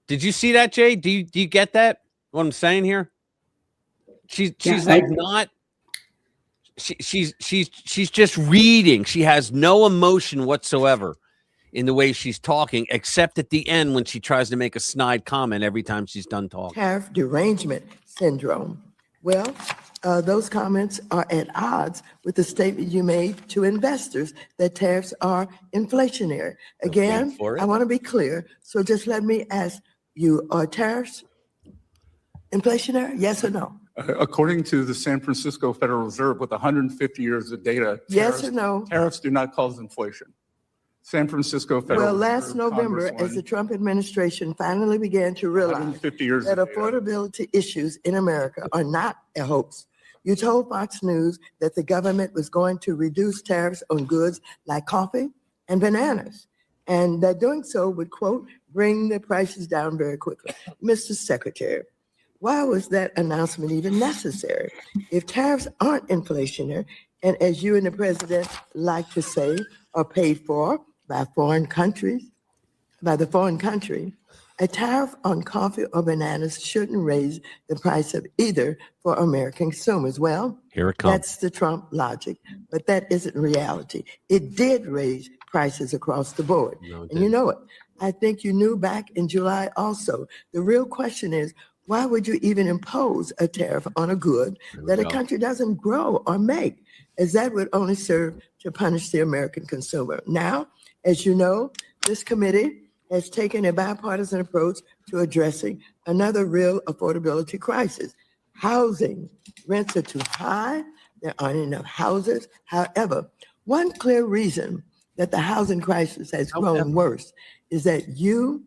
Did you see that, Jay? Do you get that? What I'm saying here? She's like not. She's just reading. She has no emotion whatsoever in the way she's talking, except at the end when she tries to make a snide comment every time she's done talking. tariff derangement syndrome. Well, those comments are at odds with the statement you made to investors that tariffs are inflationary. Again, I want to be clear, so just let me ask you, are tariffs inflationary? Yes or no? According to the San Francisco Federal Reserve, with 150 years of data, Yes or no? Tariffs do not cause inflation. San Francisco Federal Well, Reserve. last November, as the Trump administration finally began to realize 150 years that of data. affordability issues in America are not a hoax, you told Fox News that the government was going to reduce tariffs on goods like coffee and bananas, and that doing so would, quote, bring the prices down very quickly. Mr. Secretary, why was that announcement even necessary? If tariffs aren't inflationary, and as you and the president like to say, are paid for by foreign countries, by the foreign country, a tariff on coffee or bananas shouldn't raise the price of either for American consumers. Well, here it comes. That's the Trump logic, but that isn't reality. It did raise prices across the board, and you know it. I think you knew back in July also. The real question is, why would you even impose a tariff on a good that a country doesn't grow or make, as that would only serve to punish the American consumer? Now, as you know, this committee has taken a bipartisan approach to addressing another real affordability crisis. Housing. Rents are too high. There aren't enough houses. However, one clear reason that the housing crisis has grown worse is that you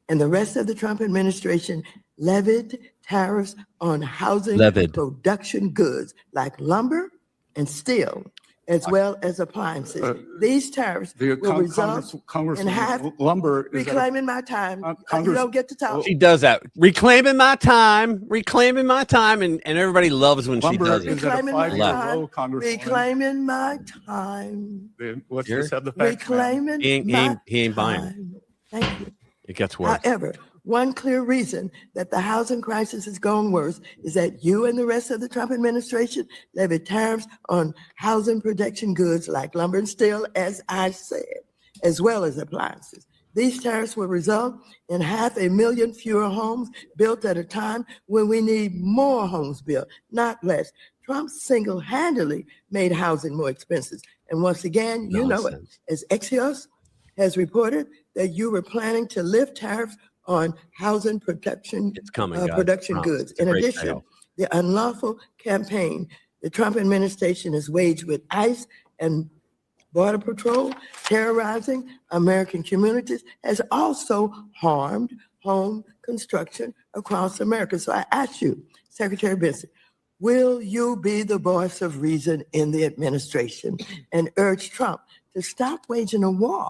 and the rest of the Trump administration levied tariffs on housing production goods like lumber and steel, as well as appliances. These tariffs will result in half. Lumber is reclaiming my time. You don't get to talk. She does that. Reclaiming my time, and everybody loves when she does it. Reclaiming my time. Reclaiming my time. Let's just have the facts. Reclaiming he ain't buying. time. Thank you. It gets worse. However, one clear reason that the housing crisis is going worse is that you and the rest of the Trump administration levied tariffs on housing production goods like lumber and steel, as I said, as well as appliances. These tariffs will result in 500,000 fewer homes built at a time when we need more homes built, not less. Trump single-handedly made housing more expensive. And once again, you know it, as Axios has reported that you were planning to lift tariffs on housing production goods. In addition, the unlawful campaign the Trump administration has waged with ICE and Border Patrol terrorizing American communities has also harmed home construction across America. So I ask you, Secretary Benson, will you be the voice of reason in the administration and urge Trump to stop waging a war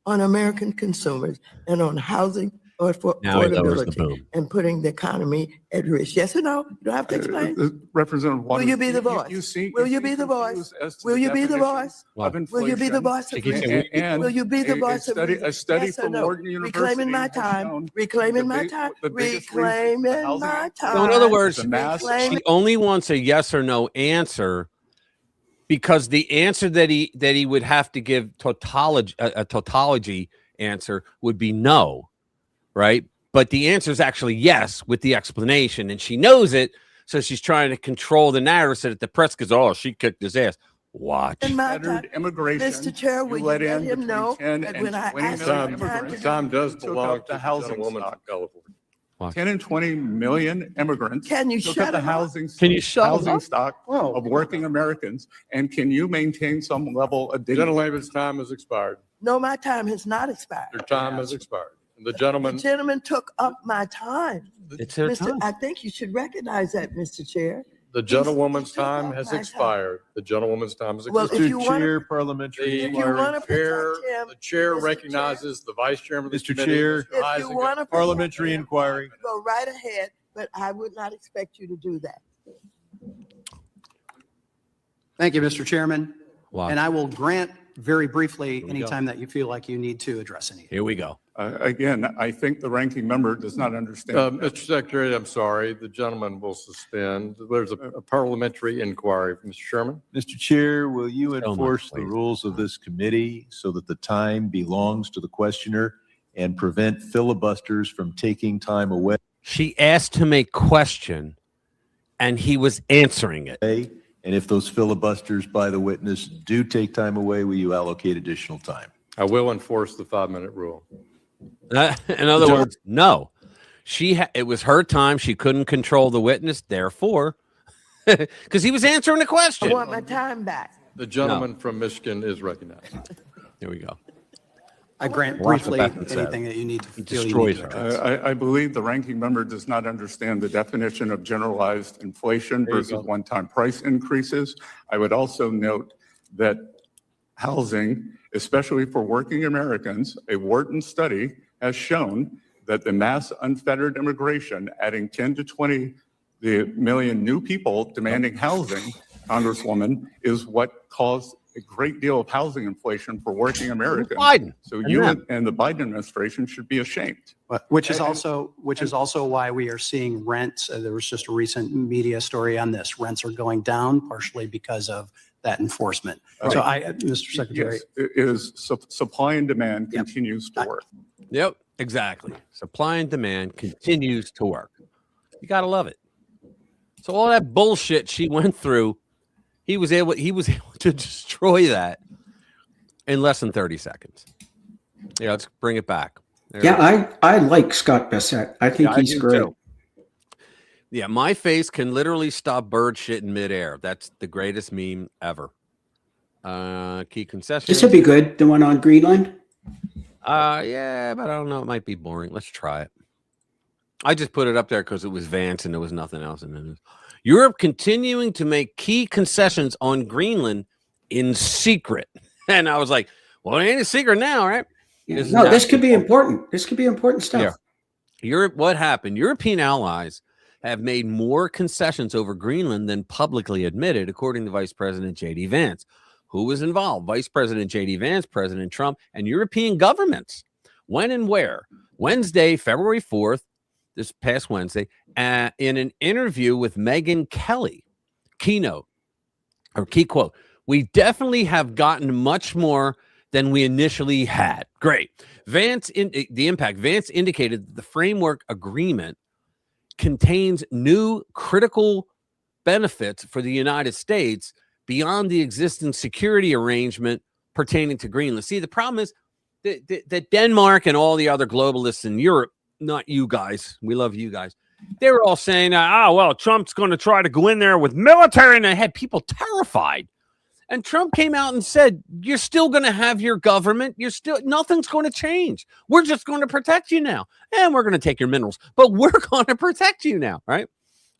on American consumers and on housing or for affordability and putting the economy at risk? Yes or no? You don't have to explain. Representative Will you be the voice? Will you be the voice? Will you be the voice? Will you be the voice? Will you be the voice of reason? A study Yes or from no? Wharton University. Reclaiming my time. Reclaiming my time. Reclaiming my time. So in other words, she only wants a yes or no answer, because the answer that he would have to give a tautology answer would be no, right? But the answer is actually yes with the explanation, and she knows it, so she's trying to control the narrative so that the press goes, "Oh, she kicked his ass." Watch. Immigration. Mr. Chair, will you let him know that when I ask time does belong to the housing woman. 10 and 20 million immigrants. Can you Look shut at the him up? housing, Can you shut him housing up? stock of working Americans, and can you maintain some level of dignity? Gentleman's time has expired. No, my time has not expired. Your time has expired. And the The gentleman, gentleman took up my time. It's their Mr. time. I think you should recognize that, Mr. Chair. the gentlewoman's took time up has my time. expired. The gentlewoman's time has Well, expired. if you wanna- Parliamentary if you wanna inquiry. Chair, protect him, the chair Mr. Chair. recognizes the vice chairman of the Mr. committee, Chair. Mr. If you Heisinger. want to Parliamentary inquiry. go right ahead, but I would not expect you to do that. Thank you, Mr. Chairman. Wow. And I will grant very briefly we anytime that you feel like you need to address any. Here we go. Again, I think the ranking member does not understand. Mr. Secretary, I'm sorry, the gentleman will suspend. There's a parliamentary inquiry. Mr. Sherman? Mr. Chair, will you much, enforce the please. rules of this committee so that the time belongs to the questioner and prevent filibusters from taking time away? She asked him a question, and he was answering it. And if those filibusters by the witness do take time away, will you allocate additional time? I will enforce the 5-minute rule. In other words, no. It was her time. She couldn't control the witness. Therefore, because he was answering the I question. want my time back. The gentleman from Michigan is recognized. Here we go. I grant Lots of briefly back and forth. anything that you need to feel you destroys need to her. address. I believe the ranking member does not understand the definition of generalized inflation There you versus go. one-time price increases. I would also note that housing, especially for working Americans, a Wharton study has shown that the mass unfettered immigration, adding 10 to 20 million new people demanding housing, Congresswoman, is what caused a great deal of housing inflation for working Americans. Biden. So And you them. and the Biden administration should be ashamed. Which is also why we are seeing rents. There was just a recent media story on this. Rents are going down partially because of that enforcement. So Mr. Secretary. Yes, it is supply and demand Yep. continues to work. Yep, exactly. Supply and demand continues to work. You got to love it. So all that bullshit she went through, he was able to destroy that in less than 30 seconds. Yeah, let's bring it back. There Yeah, I like Scott Bassett. I think he's do great. too. Yeah, my face can literally stop bird shit in midair. That's the greatest meme ever. Key concessions. This would be good. The one on Greenland. Yeah, but I don't know. It might be boring. Let's try it. I just put it up there because it was Vance and there was nothing else in it. Europe continuing to make key concessions on Greenland in secret. And I was like, well, it ain't a secret now, right? Yeah. No, this could be important. This could be important stuff. Yeah. Europe, what happened? European allies have made more concessions over Greenland than publicly admitted, according to Vice President J.D. Vance. Who was involved? Vice President J.D. Vance, President Trump, and European governments. When and where? Wednesday, February 4th, this past Wednesday, in an interview with Megyn Kelly, key quote, we definitely have gotten much more than we initially had. Great. Vance indicated that the framework agreement contains new critical benefits for the United States beyond the existing security arrangement pertaining to Greenland. See, the problem is that Denmark and all the other globalists in Europe, not you guys, we love you guys, they were all saying, well, Trump's going to try to go in there with military, and they had people terrified. And Trump came out and said, you're still going to have your government. Nothing's going to change. We're just going to protect you now. And we're going to take your minerals, but we're going to protect you now, right?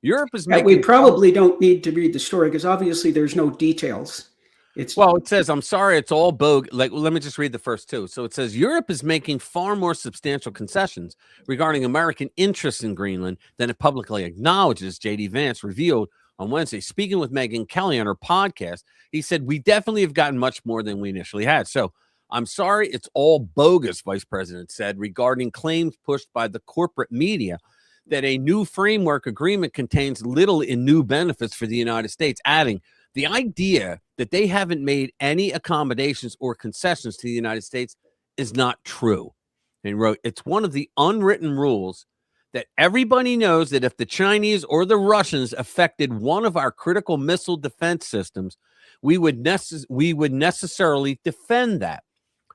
Europe is making. We probably don't need to read the story because obviously there's no details. It says, I'm sorry, it's all bogus. Let me just read the first two. So it says Europe is making far more substantial concessions regarding American interests in Greenland than it publicly acknowledges, J.D. Vance revealed on Wednesday. Speaking with Megyn Kelly on her podcast, he said, we definitely have gotten much more than we initially had. So I'm sorry, it's all bogus, Vice President said, regarding claims pushed by the corporate media that a new framework agreement contains little in new benefits for the United States, adding the idea that they haven't made any accommodations or concessions to the United States is not true. And wrote, it's one of the unwritten rules that everybody knows that if the Chinese or the Russians affected one of our critical missile defense systems, we would necessarily defend that.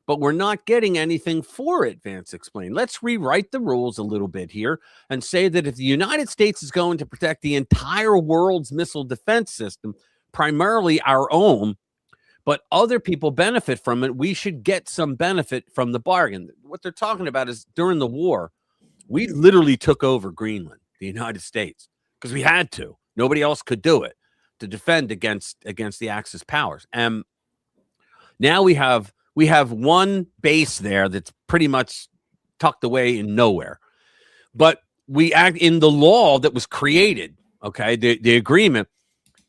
but we're not getting anything for it, Vance explained. Let's rewrite the rules a little bit here and say that if the United States is going to protect the entire world's missile defense system, primarily our own, but other people benefit from it, we should get some benefit from the bargain. What they're talking about is during the war, we literally took over Greenland, the United States, because we had to. Nobody else could do it to defend against the Axis powers. And now we have one base there that's pretty much tucked away in nowhere. But we act in the law that was created, okay, the agreement,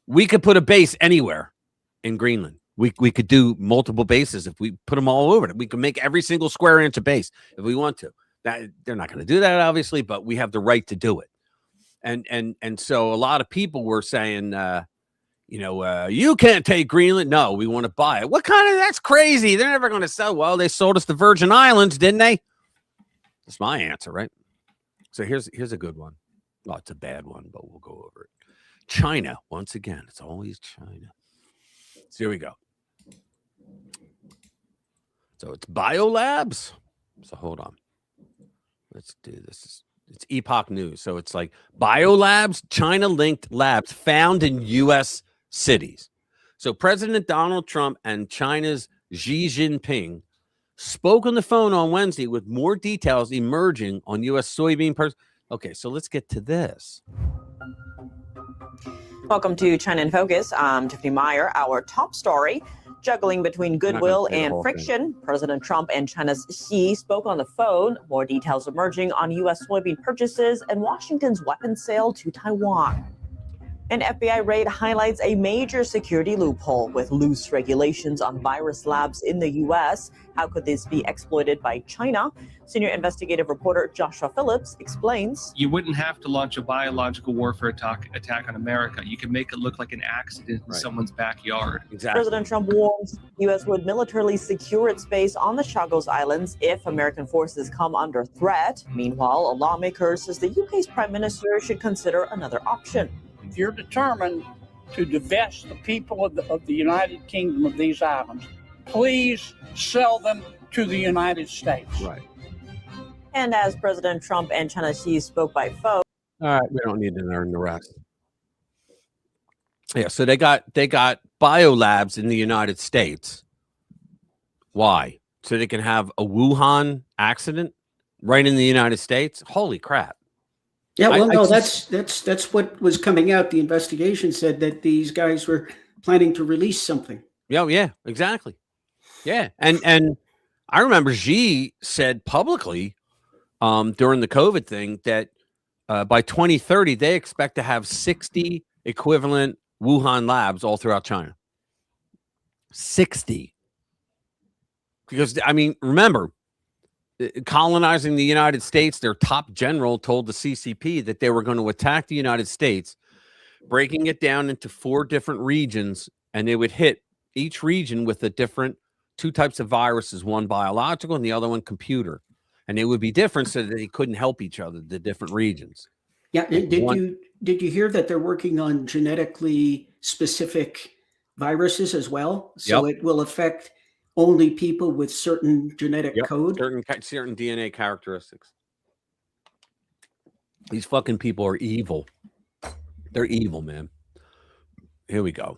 we could put a base anywhere in Greenland. We could do multiple bases if we put them all over it. We can make every single square inch a base if we want to. That they're not going to do that, obviously, but we have the right to do it. And so a lot of people were saying, you can't take Greenland. No, we want to buy it. That's crazy. They're never going to sell. Well, they sold us the Virgin Islands, didn't they? That's my answer, right? So here's a good one. Well, it's a bad one, but we'll go over it. China, once again, it's always China. So here we go. So it's biolabs. So hold on. Let's do this. It's Epoch News. So it's like biolabs, China-linked labs found in U.S. cities. So President Donald Trump and China's Xi Jinping spoke on the phone on Wednesday with more details emerging on U.S. soybean. Okay, so let's get to this. Welcome to China in Focus. I'm Tiffany Meyer. Our top story, juggling between goodwill and friction. President Trump and China's Xi spoke on the phone. More details emerging on U.S. soybean purchases and Washington's weapons sale to Taiwan. An FBI raid highlights a major security loophole with loose regulations on virus labs in the U.S. How could this be exploited by China? Senior investigative reporter Joshua Phillips explains. You wouldn't have to launch a biological warfare attack on America. You can make it look like an accident in someone's backyard. Exactly. President Trump warns the U.S. would militarily secure its base on the Chagos Islands if American forces come under threat. Meanwhile, a lawmaker says the UK's prime minister should consider another option. If you're determined to divest the people of the United Kingdom of these islands, please sell them to the United States. Right. And as President Trump and China Xi spoke by phone. All right, we don't need to learn the rest. Yeah, so they got biolabs in the United States. Why? So they can have a Wuhan accident right in the United States? Holy crap. Yeah, well, that's what was coming out. The investigation said that these guys were planning to release something. Yeah, exactly. Yeah, and I remember Xi said publicly during the COVID thing that by 2030 they expect to have 60 equivalent Wuhan labs all throughout China. 60. Because I mean, remember, colonizing the United States, their top general told the CCP that they were going to attack the United States, breaking it down into 4 different regions, and they would hit each region with a different 2 types of viruses, one biological and the other one computer. And they would be different so that they couldn't help each other, the different regions. Yeah. Did you hear that they're working on genetically specific viruses as well? So it will affect only people with certain genetic code? Certain DNA characteristics. These fucking people are evil. They're evil, man. Here we go.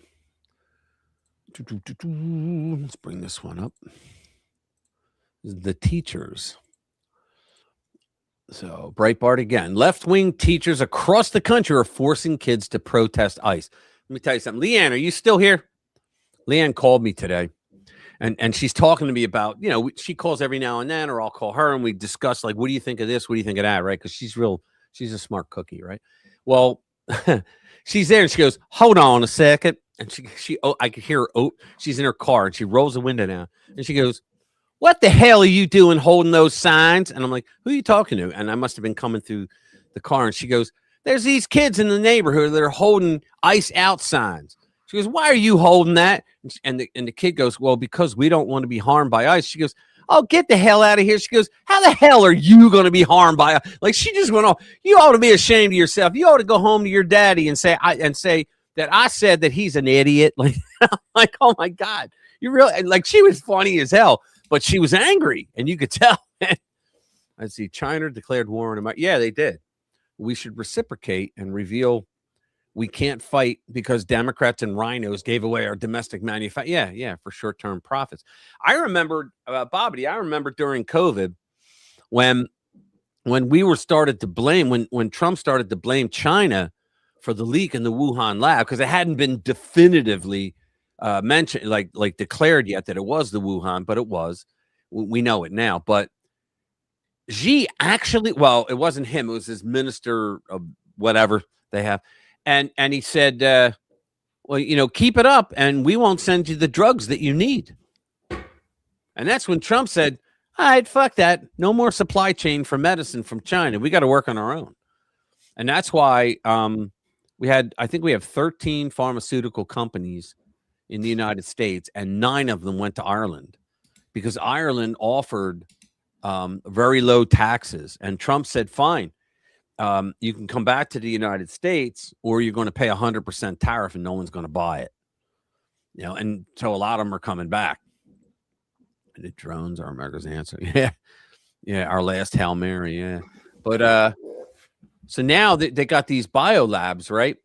Let's bring this one up. The teachers. So, Breitbart again. Left-wing teachers across the country are forcing kids to protest ICE. Let me tell you something. Leanne, are you still here? Leanne called me today. And she's talking to me about, she calls every now and then, or I'll call her and we discuss, like, what do you think of this? What do you think of that? Right? Because she's a smart cookie, right? Well, she's there and she goes, hold on a second. And I could hear her, she's in her car and she rolls the window down and she goes, what the hell are you doing holding those signs? And I'm like, who are you talking to? And I must have been coming through the car. And she goes, there's these kids in the neighborhood that are holding ICE out signs. She goes, why are you holding that? And the kid goes, well, because we don't want to be harmed by ICE. She goes, oh, get the hell out of here. She goes, how the hell are you going to be harmed by ICE? Like, she just went off. You ought to be ashamed of yourself. You ought to go home to your daddy and say that I said that he's an idiot. Like, oh my God. You really, like, she was funny as hell. but she was angry, and you could tell. Let's see. China declared war on America. Yeah, they did. We should reciprocate and reveal we can't fight because Democrats and rhinos gave away our domestic manufacturing. Yeah, for short-term profits. I remember, Bobby, I remember during COVID when we were started to blame, when Trump started to blame China for the leak in the Wuhan lab, because it hadn't been definitively mentioned, like declared yet that it was the Wuhan, but it was. We know it now. But Xi actually, well, it wasn't him. It was his minister of whatever they have. And he said, well, keep it up and we won't send you the drugs that you need. And that's when Trump said, all right, fuck that. No more supply chain for medicine from China. We got to work on our own. And that's why I think we have 13 pharmaceutical companies in the United States, and 9 of them went to Ireland because Ireland offered very low taxes. And Trump said, fine, you can come back to the United States or you're going to pay 100% tariff and no one's going to buy it. And so a lot of them are coming back. And the drones are America's answer. Yeah. Our last Hail Mary. Yeah. But so now they got these bio labs, right,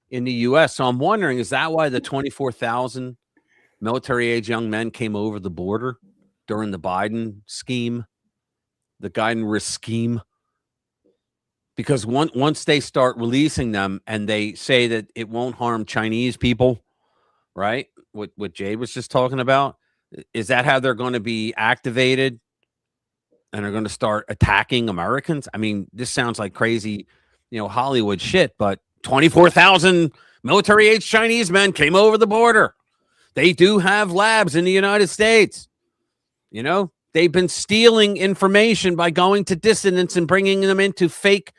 in the U.S. So I'm wondering, is that why the 24,000 military age young men came over the border during the Biden scheme, the Biden risk scheme? Because once they start releasing them and they say that it won't harm Chinese people, right? What Jade was just talking about, is that how they're going to be activated and are going to start attacking Americans? I mean, this sounds like crazy, Hollywood shit, but 24,000 military-age Chinese men came over the border. They do have labs in the United States. They've been stealing information by going to dissidents and bringing them into fake,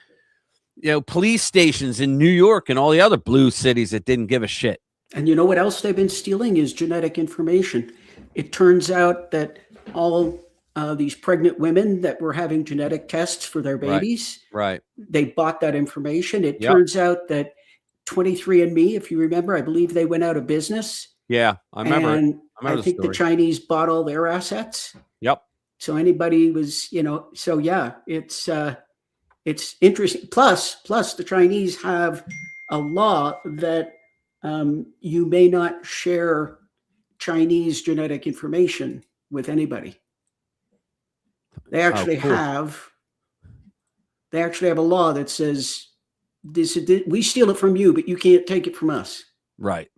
police stations in New York and all the other blue cities that didn't give a shit. And you know what else they've been stealing is genetic information. It turns out that all these pregnant women that were having genetic tests for their babies, right. They bought that information. It turns out that 23andMe, if you remember, I believe they went out of business. Yeah, I remember. And I think the Chinese bought all their assets. Yep. So anybody was, so yeah, it's interesting. Plus the Chinese have a law that you may not share Chinese genetic information with anybody. They actually have a law that says we steal it from you, but you can't take it from us. Right.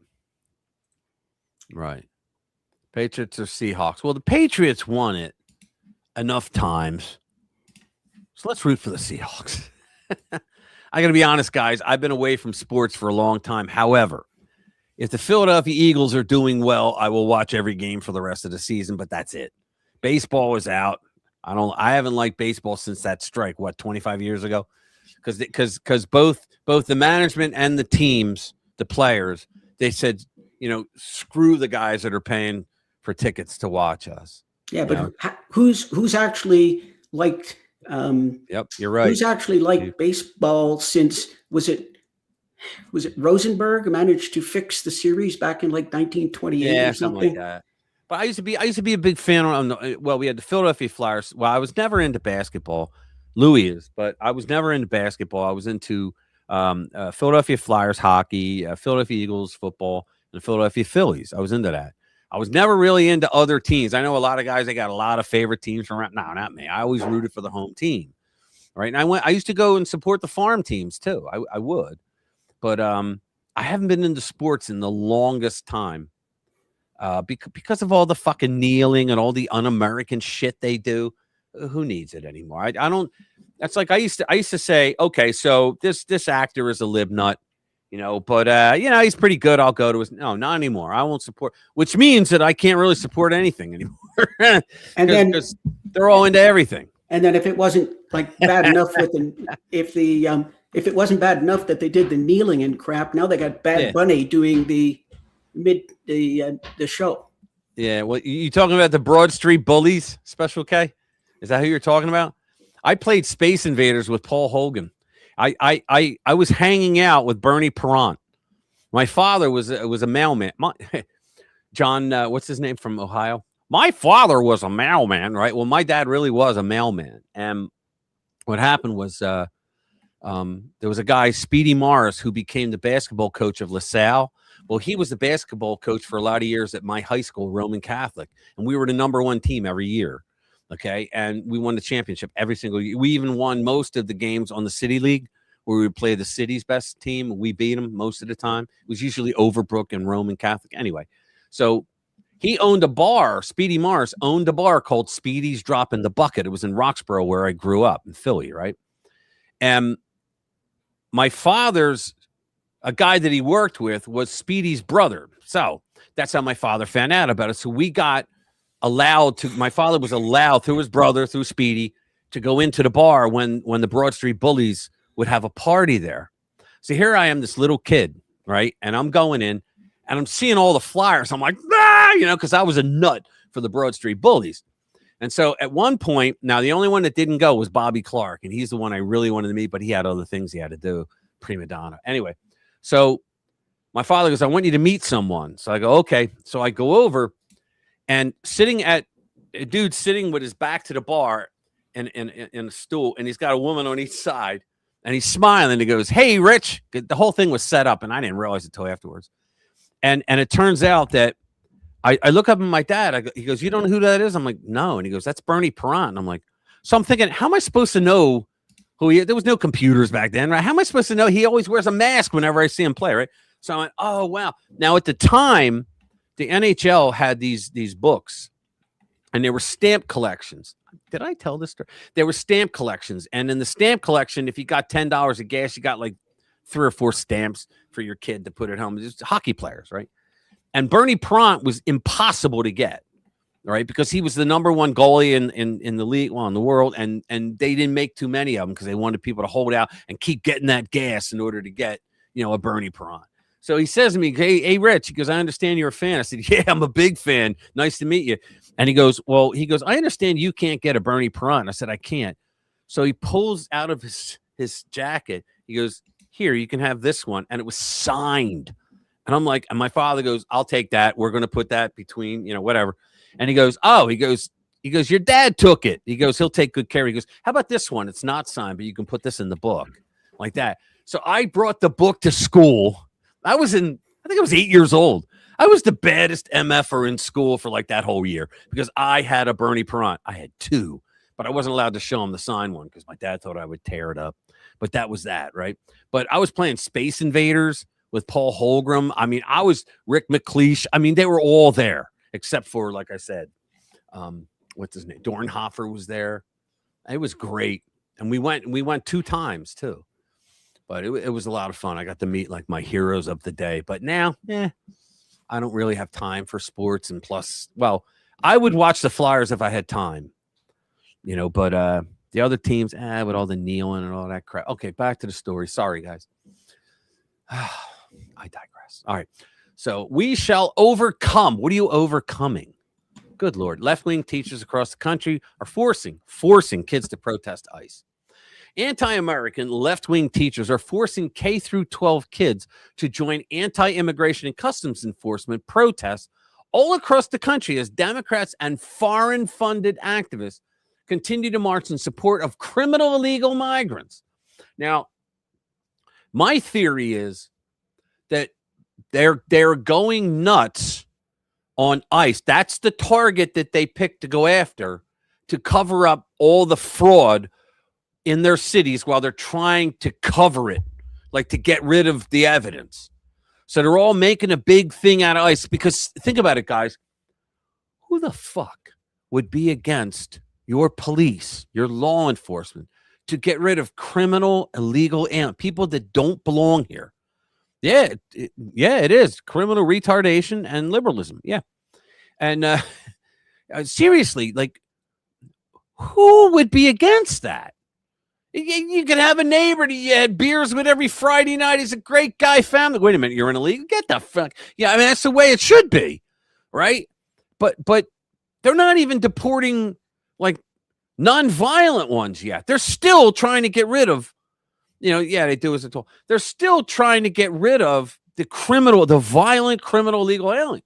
Patriots or Seahawks? Well, the Patriots won it enough times, so let's root for the Seahawks. I got to be honest, guys. I've been away from sports for a long time. However, if the Philadelphia Eagles are doing well, I will watch every game for the rest of the season, but that's it. Baseball is out. I haven't liked baseball since that strike, 25 years ago? Because both the management and the teams, the players, they said, screw the guys that are paying for tickets to watch us. Yeah, but who's actually liked yep, you're right. Who's actually liked baseball since was it Rosenberg managed to fix the series back in like 1928 or something like that. But I used to be a big fan. We had the Philadelphia Flyers. Well, I was never into basketball. Louis is, but I was never into basketball. I was into Philadelphia Flyers hockey, Philadelphia Eagles football, and the Philadelphia Phillies. I was into that. I was never really into other teams. I know a lot of guys, they got a lot of favorite teams from around. No, not me. I always rooted for the home team. Right. And I used to go and support the farm teams too. I would. But I haven't been into sports in the longest time. Because of all the fucking kneeling and all the un-American shit they do. Who needs it anymore? I don't. That's like I used to say, okay, so this actor is a lib nut, but he's pretty good. I'll go to his. No, not anymore. I won't support. Which means that I can't really support anything anymore. And then they're all into everything. And then if it wasn't like bad enough if it wasn't bad enough that they did the kneeling and crap, now they got Bad Bunny doing the show. Yeah, well, you talking about the Broad Street Bullies, Special K? Is that who you're talking about? I played Space Invaders with Paul Hogan. I was hanging out with Bernie Perrant. My father was a mailman. John, what's his name from Ohio? My father was a mailman, right? Well, my dad really was a mailman. And what happened was there was a guy, Speedy Morris, who became the basketball coach of LaSalle. Well, he was the basketball coach for a lot of years at my high school, Roman Catholic. And we were the #1 team every year. Okay. And we won the championship every single year. We even won most of the games on the City League, where we would play the city's best team. We beat them most of the time. It was usually Overbrook and Roman Catholic. Anyway, so he owned a bar. Speedy Morris owned a bar called Speedy's Drop in the Bucket. It was in Roxborough, where I grew up in Philly, right? And my father's, a guy that he worked with was Speedy's brother. So that's how my father found out about it. So we got allowed to, my father was allowed through his brother, through Speedy, to go into the bar when the Broad Street Bullies would have a party there. So here I am, this little kid, right? And I'm going in and I'm seeing all the flyers. I'm like, because I was a nut for the Broad Street Bullies. And so at one point, now the only one that didn't go was Bobby Clark. And he's the one I really wanted to meet, but he had other things he had to do. Prima donna. Anyway, so my father goes, I want you to meet someone. So I go, okay. So I go over and a dude sitting with his back to the bar in a stool. And he's got a woman on each side. And he's smiling. He goes, hey, Rich. The whole thing was set up, and I didn't realize it until afterwards. And it turns out that I look up at my dad. He goes, you don't know who that is? I'm like, no. And he goes, that's Bernie Perrant. And I'm like, so I'm thinking, how am I supposed to know who he is? There was no computers back then, right? How am I supposed to know? He always wears a mask whenever I see him play, right? So I went, oh, wow. Now, at the time, the NHL had these books, and they were stamp collections. Did I tell this story? There were stamp collections. And in the stamp collection, if you got $10 of gas, you got like 3 or 4 stamps for your kid to put at home. Just hockey players, right? And Bernie Perrant was impossible to get, right? Because he was the #1 goalie in the league, well, in the world. And they didn't make too many of them because they wanted people to hold out and keep getting that gas in order to get, a Bernie Perrant. So he says to me, hey, Rich, he goes, I understand you're a fan. I said, yeah, I'm a big fan. Nice to meet you. And he goes, I understand you can't get a Bernie Perrant. I said, I can't. So he pulls out of his jacket. He goes, here, you can have this one. And it was signed. And I'm like, and my father goes, I'll take that. We're going to put that between, whatever. And he goes, your dad took it. He goes, he'll take good care. He goes, how about this one? It's not signed, but you can put this in the book like that. So I brought the book to school. I think I was 8 years old. I was the baddest MFer in school for like that whole year because I had a Bernie Perrant. I had 2, but I wasn't allowed to show him the signed one because my dad thought I would tear it up. But that was that, right? But I was playing Space Invaders with Paul Holmgren. I mean, I was Rick McLeish. I mean, they were all there except for, like I said, what's his name? Dornhofer was there. It was great. And we went 2 times too. But it was a lot of fun. I got to meet like my heroes of the day. But now, I don't really have time for sports. And plus, well, I would watch the Flyers if I had time, but the other teams, with all the kneeling and all that crap. Okay, back to the story. Sorry, guys. I digress. All right. So we shall overcome. What are you overcoming? Good Lord. Left-wing teachers across the country are forcing kids to protest ICE. Anti-American left-wing teachers are forcing K-12 kids to join anti-immigration and customs enforcement protests all across the country as Democrats and foreign-funded activists continue to march in support of criminal illegal migrants. Now, my theory is that they're going nuts on ICE. That's the target that they picked to go after to cover up all the fraud in their cities while they're trying to cover it, like to get rid of the evidence. So they're all making a big thing out of ICE because think about it, guys. Who the fuck would be against your police, your law enforcement, to get rid of criminal, illegal, and people that don't belong here? Yeah, it is criminal retardation and liberalism. Yeah. And seriously, like, who would be against that? You can have a neighbor that you had beers with every Friday night. He's a great guy, family. Wait a minute, you're in a league? Get the fuck. Yeah, I mean, that's the way it should be, right? But they're not even deporting, like, non-violent ones yet. They're still trying to get rid of, they do as a toll. They're still trying to get rid of the violent criminal illegal aliens.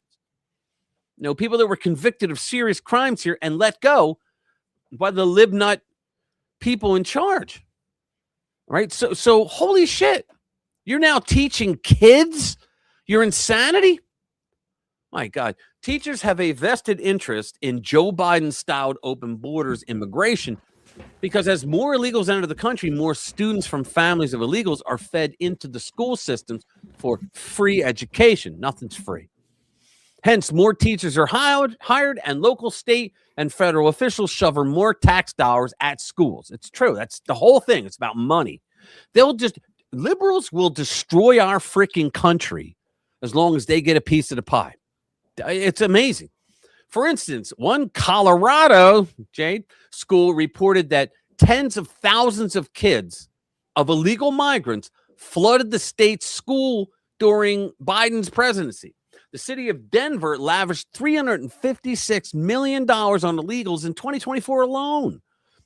people that were convicted of serious crimes here and let go by the libnut people in charge. Right? So holy shit. You're now teaching kids your insanity? My God. Teachers have a vested interest in Joe Biden-styled open borders immigration because as more illegals enter the country, more students from families of illegals are fed into the school systems for free education. Nothing's free. Hence, more teachers are hired, and local, state, and federal officials shove more tax dollars at schools. It's true. That's the whole thing. It's about money. Liberals will destroy our freaking country as long as they get a piece of the pie. It's amazing. For instance, one Colorado, Jade, school reported that tens of thousands of kids of illegal migrants flooded the state's school during Biden's presidency. The city of Denver lavished $356 million on illegals in 2024 alone.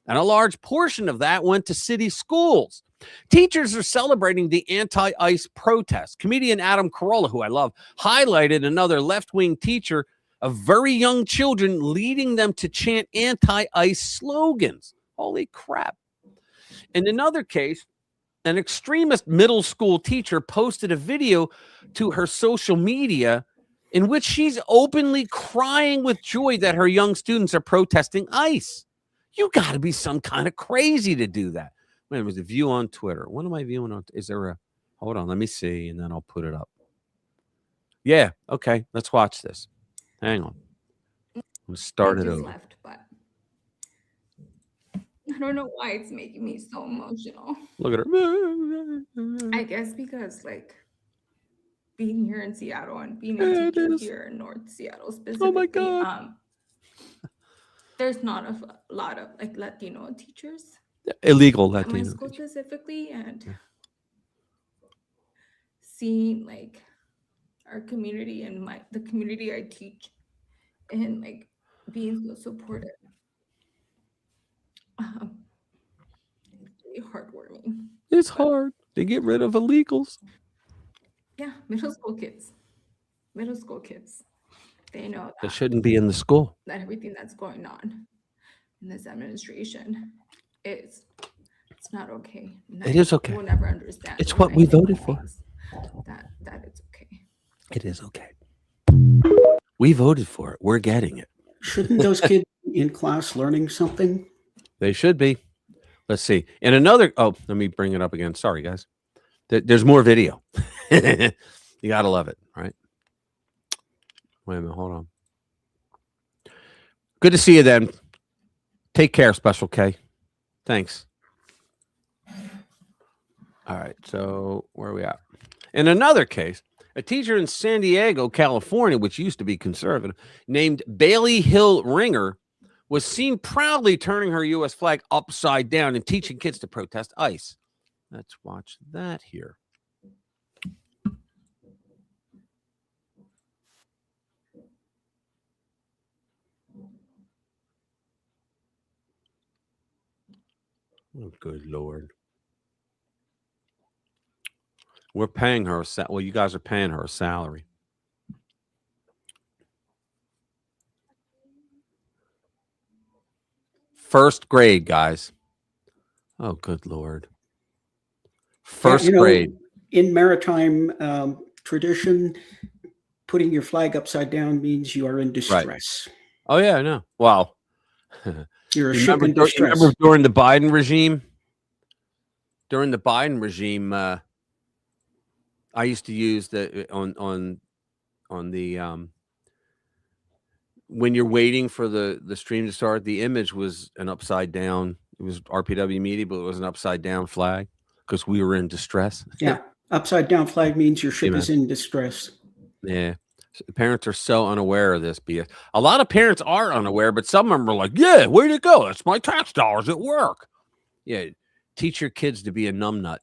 And a large portion of that went to city schools. Teachers are celebrating the anti-ICE protest. Comedian Adam Carolla, who I love, highlighted another left-wing teacher of very young children, leading them to chant anti-ICE slogans. Holy crap. In another case, an extremist middle school teacher posted a video to her social media in which she's openly crying with joy that her young students are protesting ICE. You got to be some kind of crazy to do that. Wait, was a view on Twitter. What am I viewing on? Is there a? Hold on, let me see, and then I'll put it up. Yeah, okay, let's watch this. Hang on. Let's start it over. Left, but I don't know why it's making me so emotional. Look at her. I guess because like being here in Seattle and being a teacher here in North Seattle specifically. Oh my God. There's not a lot of like Latino teachers. Illegal At my Latino. school specifically, and seeing like our community and the community I teach, and like being so supportive, it's really heartwarming. It's hard to get rid of illegals. Yeah, middle school kids, they know They shouldn't be in the school. that everything that's going on in this administration it's not okay. It is okay. We'll never understand. It's what we voted for. That it's okay. It is okay. We voted for it. We're getting it. Shouldn't those kids be in class learning something? They should be. Let's see. And another, let me bring it up again. Sorry, guys. There's more video. You got to love it, right? Wait a minute. Hold on. Good to see you then. Take care, Special K. Thanks. All right. So where are we at? In another case, a teacher in San Diego, California, which used to be conservative, named Bailey Hill Ringer, was seen proudly turning her U.S. flag upside down and teaching kids to protest ICE. Let's watch that here. Oh, good Lord. We're paying her well, you guys are paying her a salary. First grade, guys. Oh, good Lord. First grade. In maritime tradition, putting your flag upside down means you are in distress. Right. Oh, yeah, I know. Wow. You're a ship in distress. Remember during the Biden regime? During the Biden regime, I used to use the on the when you're waiting for the stream to start, the image was an upside down. It was RPW media, but it was an upside down flag because we were in distress. Yeah, upside down flag means your ship is in distress. Yeah. Parents are so unaware of this BS. A lot of parents are unaware, but some of them are like, yeah, way to go. That's my tax dollars at work. Yeah. Teach your kids to be a numbnut.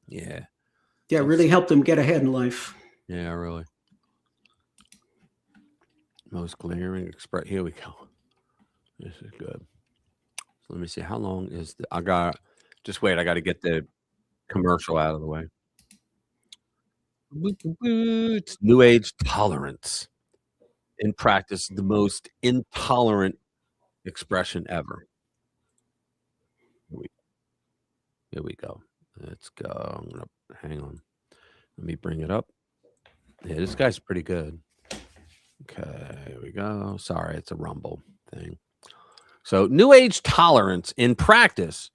Yeah. Yeah, really help them get ahead in life. Yeah, really. Most glaring express. Here we go. This is good. So let me see. How long is I got to get the commercial out of the way. It's New Age tolerance. in practice, the most intolerant expression ever. Here we go. Let's go. I'm gonna hang on. Let me bring it up. Yeah, this guy's pretty good. Okay, here we go. Sorry, it's a rumble thing. So, New Age tolerance in practice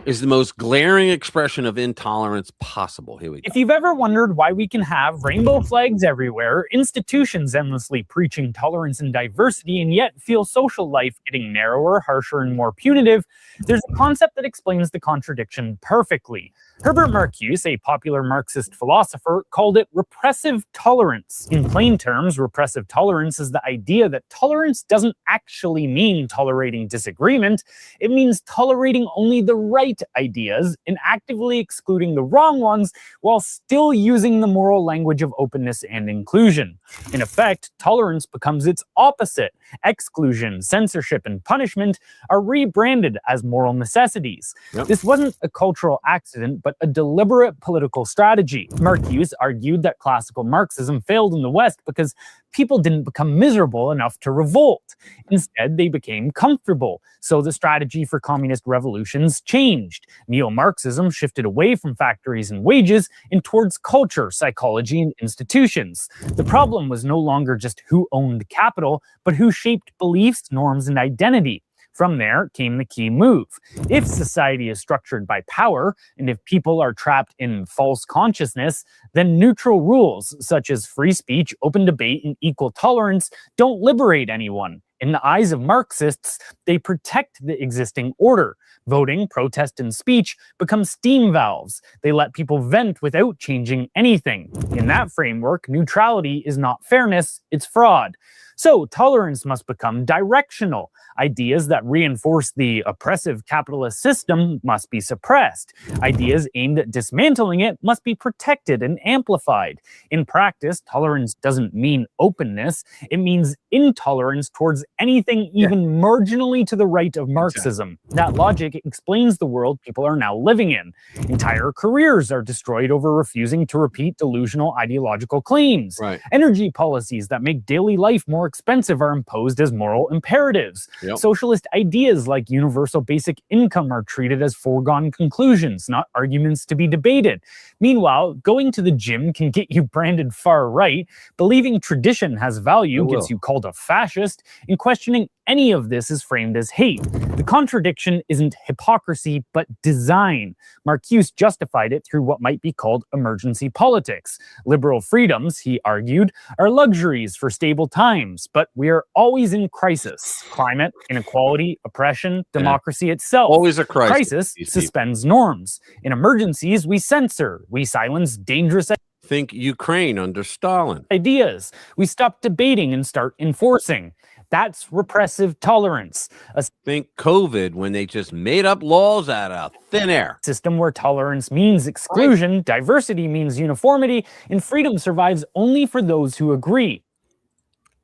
is the most glaring expression of intolerance possible. Here we go. If you've ever wondered why we can have rainbow flags everywhere, institutions endlessly preaching tolerance and diversity, and yet feel social life getting narrower, harsher, and more punitive, there's a concept that explains the contradiction perfectly. Herbert Marcuse, a popular Marxist philosopher, called it repressive tolerance. In plain terms, repressive tolerance is the idea that tolerance doesn't actually mean tolerating disagreement. It means tolerating only the right ideas and actively excluding the wrong ones while still using the moral language of openness and inclusion. In effect, tolerance becomes its opposite. Exclusion, censorship, and punishment are rebranded as moral necessities. Yep. This wasn't a cultural accident, but a deliberate political strategy. Marcuse argued that classical Marxism failed in the West because people didn't become miserable enough to revolt. Instead, they became comfortable. So the strategy for communist revolutions changed. Neo-Marxism shifted away from factories and wages and towards culture, psychology, and institutions. The problem was no longer just who owned capital, but who shaped beliefs, norms, and identity. From there came the key move. If society is structured by power, and if people are trapped in false consciousness, then neutral rules, such as free speech, open debate, and equal tolerance, don't liberate anyone. In the eyes of Marxists, they protect the existing order. Voting, protest, and speech become steam valves. They let people vent without changing anything. In that framework, neutrality is not fairness, it's fraud. So tolerance must become directional. Ideas that reinforce the oppressive capitalist system must be suppressed. Ideas aimed at dismantling it must be protected and amplified. In practice, tolerance doesn't mean openness. It means intolerance towards anything even marginally to the right of Marxism. That logic explains the world people are now living in. Entire careers are destroyed over refusing to repeat delusional ideological claims. Right. Energy policies that make daily life more expensive are imposed as moral imperatives. Yep. Socialist ideas like universal basic income are treated as foregone conclusions, not arguments to be debated. Meanwhile, going to the gym can get you branded far right, believing tradition has value gets you called a fascist, and questioning any of this is framed as hate. The contradiction isn't hypocrisy, but design. Marcuse justified it through what might be called emergency politics. Liberal freedoms, he argued, are luxuries for stable times, but we are always in crisis. Climate, inequality, oppression, democracy itself. Always a crisis. Crisis suspends norms. In emergencies, we censor. We silence dangerous Think Ukraine under Stalin. ideas. We stop debating and start enforcing. That's repressive tolerance. A Think COVID when they just made up laws out of thin air. system where tolerance means exclusion, diversity means uniformity, and freedom survives only for those who agree.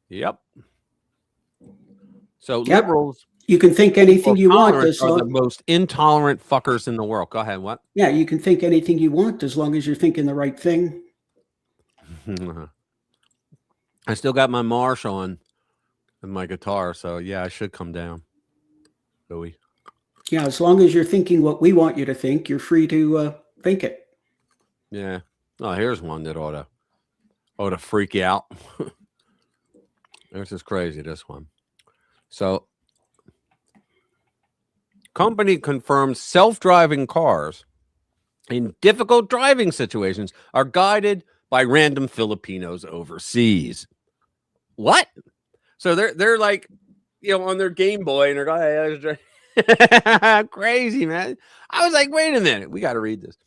Yep. So Yep. liberals, You can think anything you want tolerant as are the long, most intolerant fuckers in the world. Go ahead. What? yeah, you can think anything you want as long as you're thinking the right thing. I still got my marsh on and my guitar, so yeah, I should come down. Louis. Yeah, as long as you're thinking what we want you to think, you're free to think it. Yeah. Oh, here's one that ought to freak you out. This is crazy, this one. So, company confirms self-driving cars in difficult driving situations are guided by random Filipinos overseas. What? So they're like, on their Game Boy and they're going, crazy, man. I was like, wait a minute, we got to read this.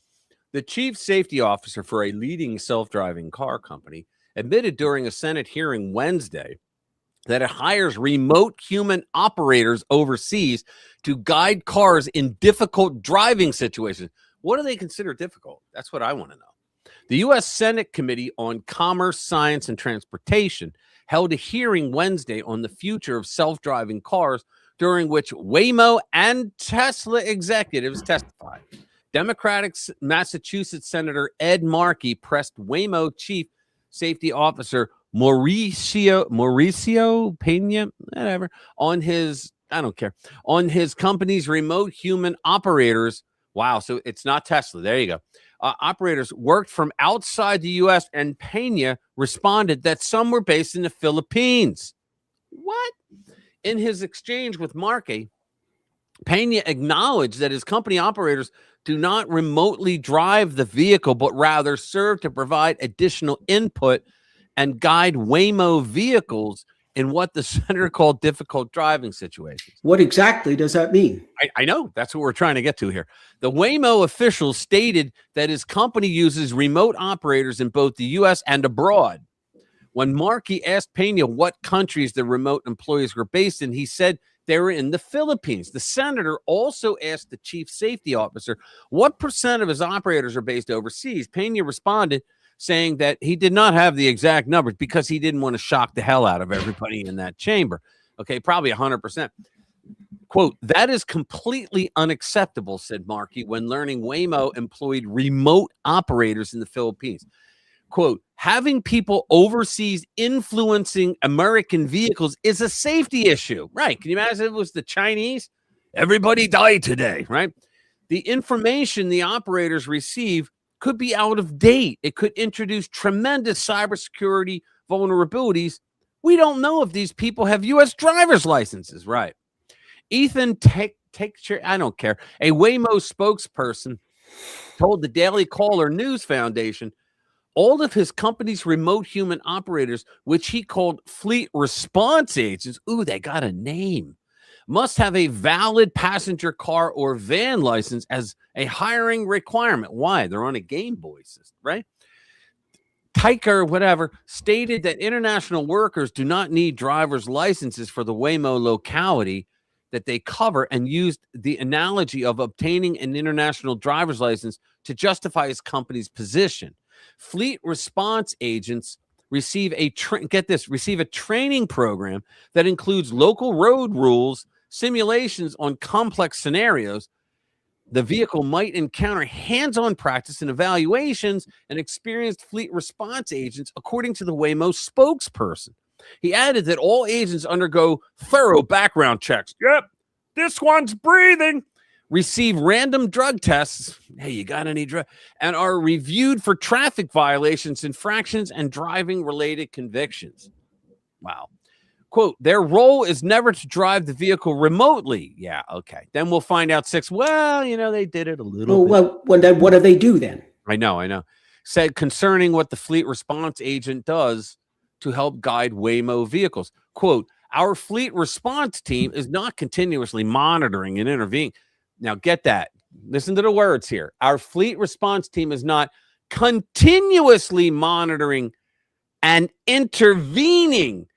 The chief safety officer for a leading self-driving car company admitted during a Senate hearing Wednesday that it hires remote human operators overseas to guide cars in difficult driving situations. What do they consider difficult? That's what I want to know. The U.S. Senate Committee on Commerce, Science, and Transportation held a hearing Wednesday on the future of self-driving cars, during which Waymo and Tesla executives testified. Democratic Massachusetts Senator Ed Markey pressed Waymo chief safety officer Mauricio Pena, whatever, on his, I don't care, on his company's remote human operators. Wow. So it's not Tesla. There you go. Operators worked from outside the U.S., and Pena responded that some were based in the Philippines. What? In his exchange with Markey, Pena acknowledged that his company operators do not remotely drive the vehicle, but rather serve to provide additional input and guide Waymo vehicles in what the senator called difficult driving situations. What exactly does that mean? I know. That's what we're trying to get to here. The Waymo official stated that his company uses remote operators in both the U.S. and abroad. When Markey asked Pena what countries the remote employees were based in, he said they were in the Philippines. The senator also asked the chief safety officer what percent of his operators are based overseas. Pena responded saying that he did not have the exact numbers because he didn't want to shock the hell out of everybody in that chamber. Okay, probably 100%. Quote, that is completely unacceptable, said Markey, when learning Waymo employed remote operators in the Philippines. Quote, having people overseas influencing American vehicles is a safety issue. Right. Can you imagine if it was the Chinese? Everybody died today, right? The information the operators receive could be out of date. It could introduce tremendous cybersecurity vulnerabilities. We don't know if these people have U.S. driver's licenses, right? Ethan, I don't care. A Waymo spokesperson told the Daily Caller News Foundation all of his company's remote human operators, which he called fleet response agents, ooh, they got a name, must have a valid passenger car or van license as a hiring requirement. Why? They're on a Game Boy system, right? Tiker, whatever, stated that international workers do not need driver's licenses for the Waymo locality that they cover, and used the analogy of obtaining an international driver's license to justify his company's position. Fleet response agents receive a training program that includes local road rules, simulations on complex scenarios. The vehicle might encounter hands-on practice and evaluations, and experienced fleet response agents, according to the Waymo spokesperson. He added that all agents undergo thorough background checks. Yep, this one's breathing. Receive random drug tests. Hey, you got any drug? And are reviewed for traffic violations, infractions, and driving-related convictions. Wow. Quote, their role is never to drive the vehicle remotely. Yeah, okay. Then we'll find out well, they did it a little bit. Well, then what do they do then? I know. Said concerning what the fleet response agent does to help guide Waymo vehicles. Quote, our fleet response team is not continuously monitoring and intervening. Now get that. Listen to the words here. Our fleet response team is not continuously monitoring and intervening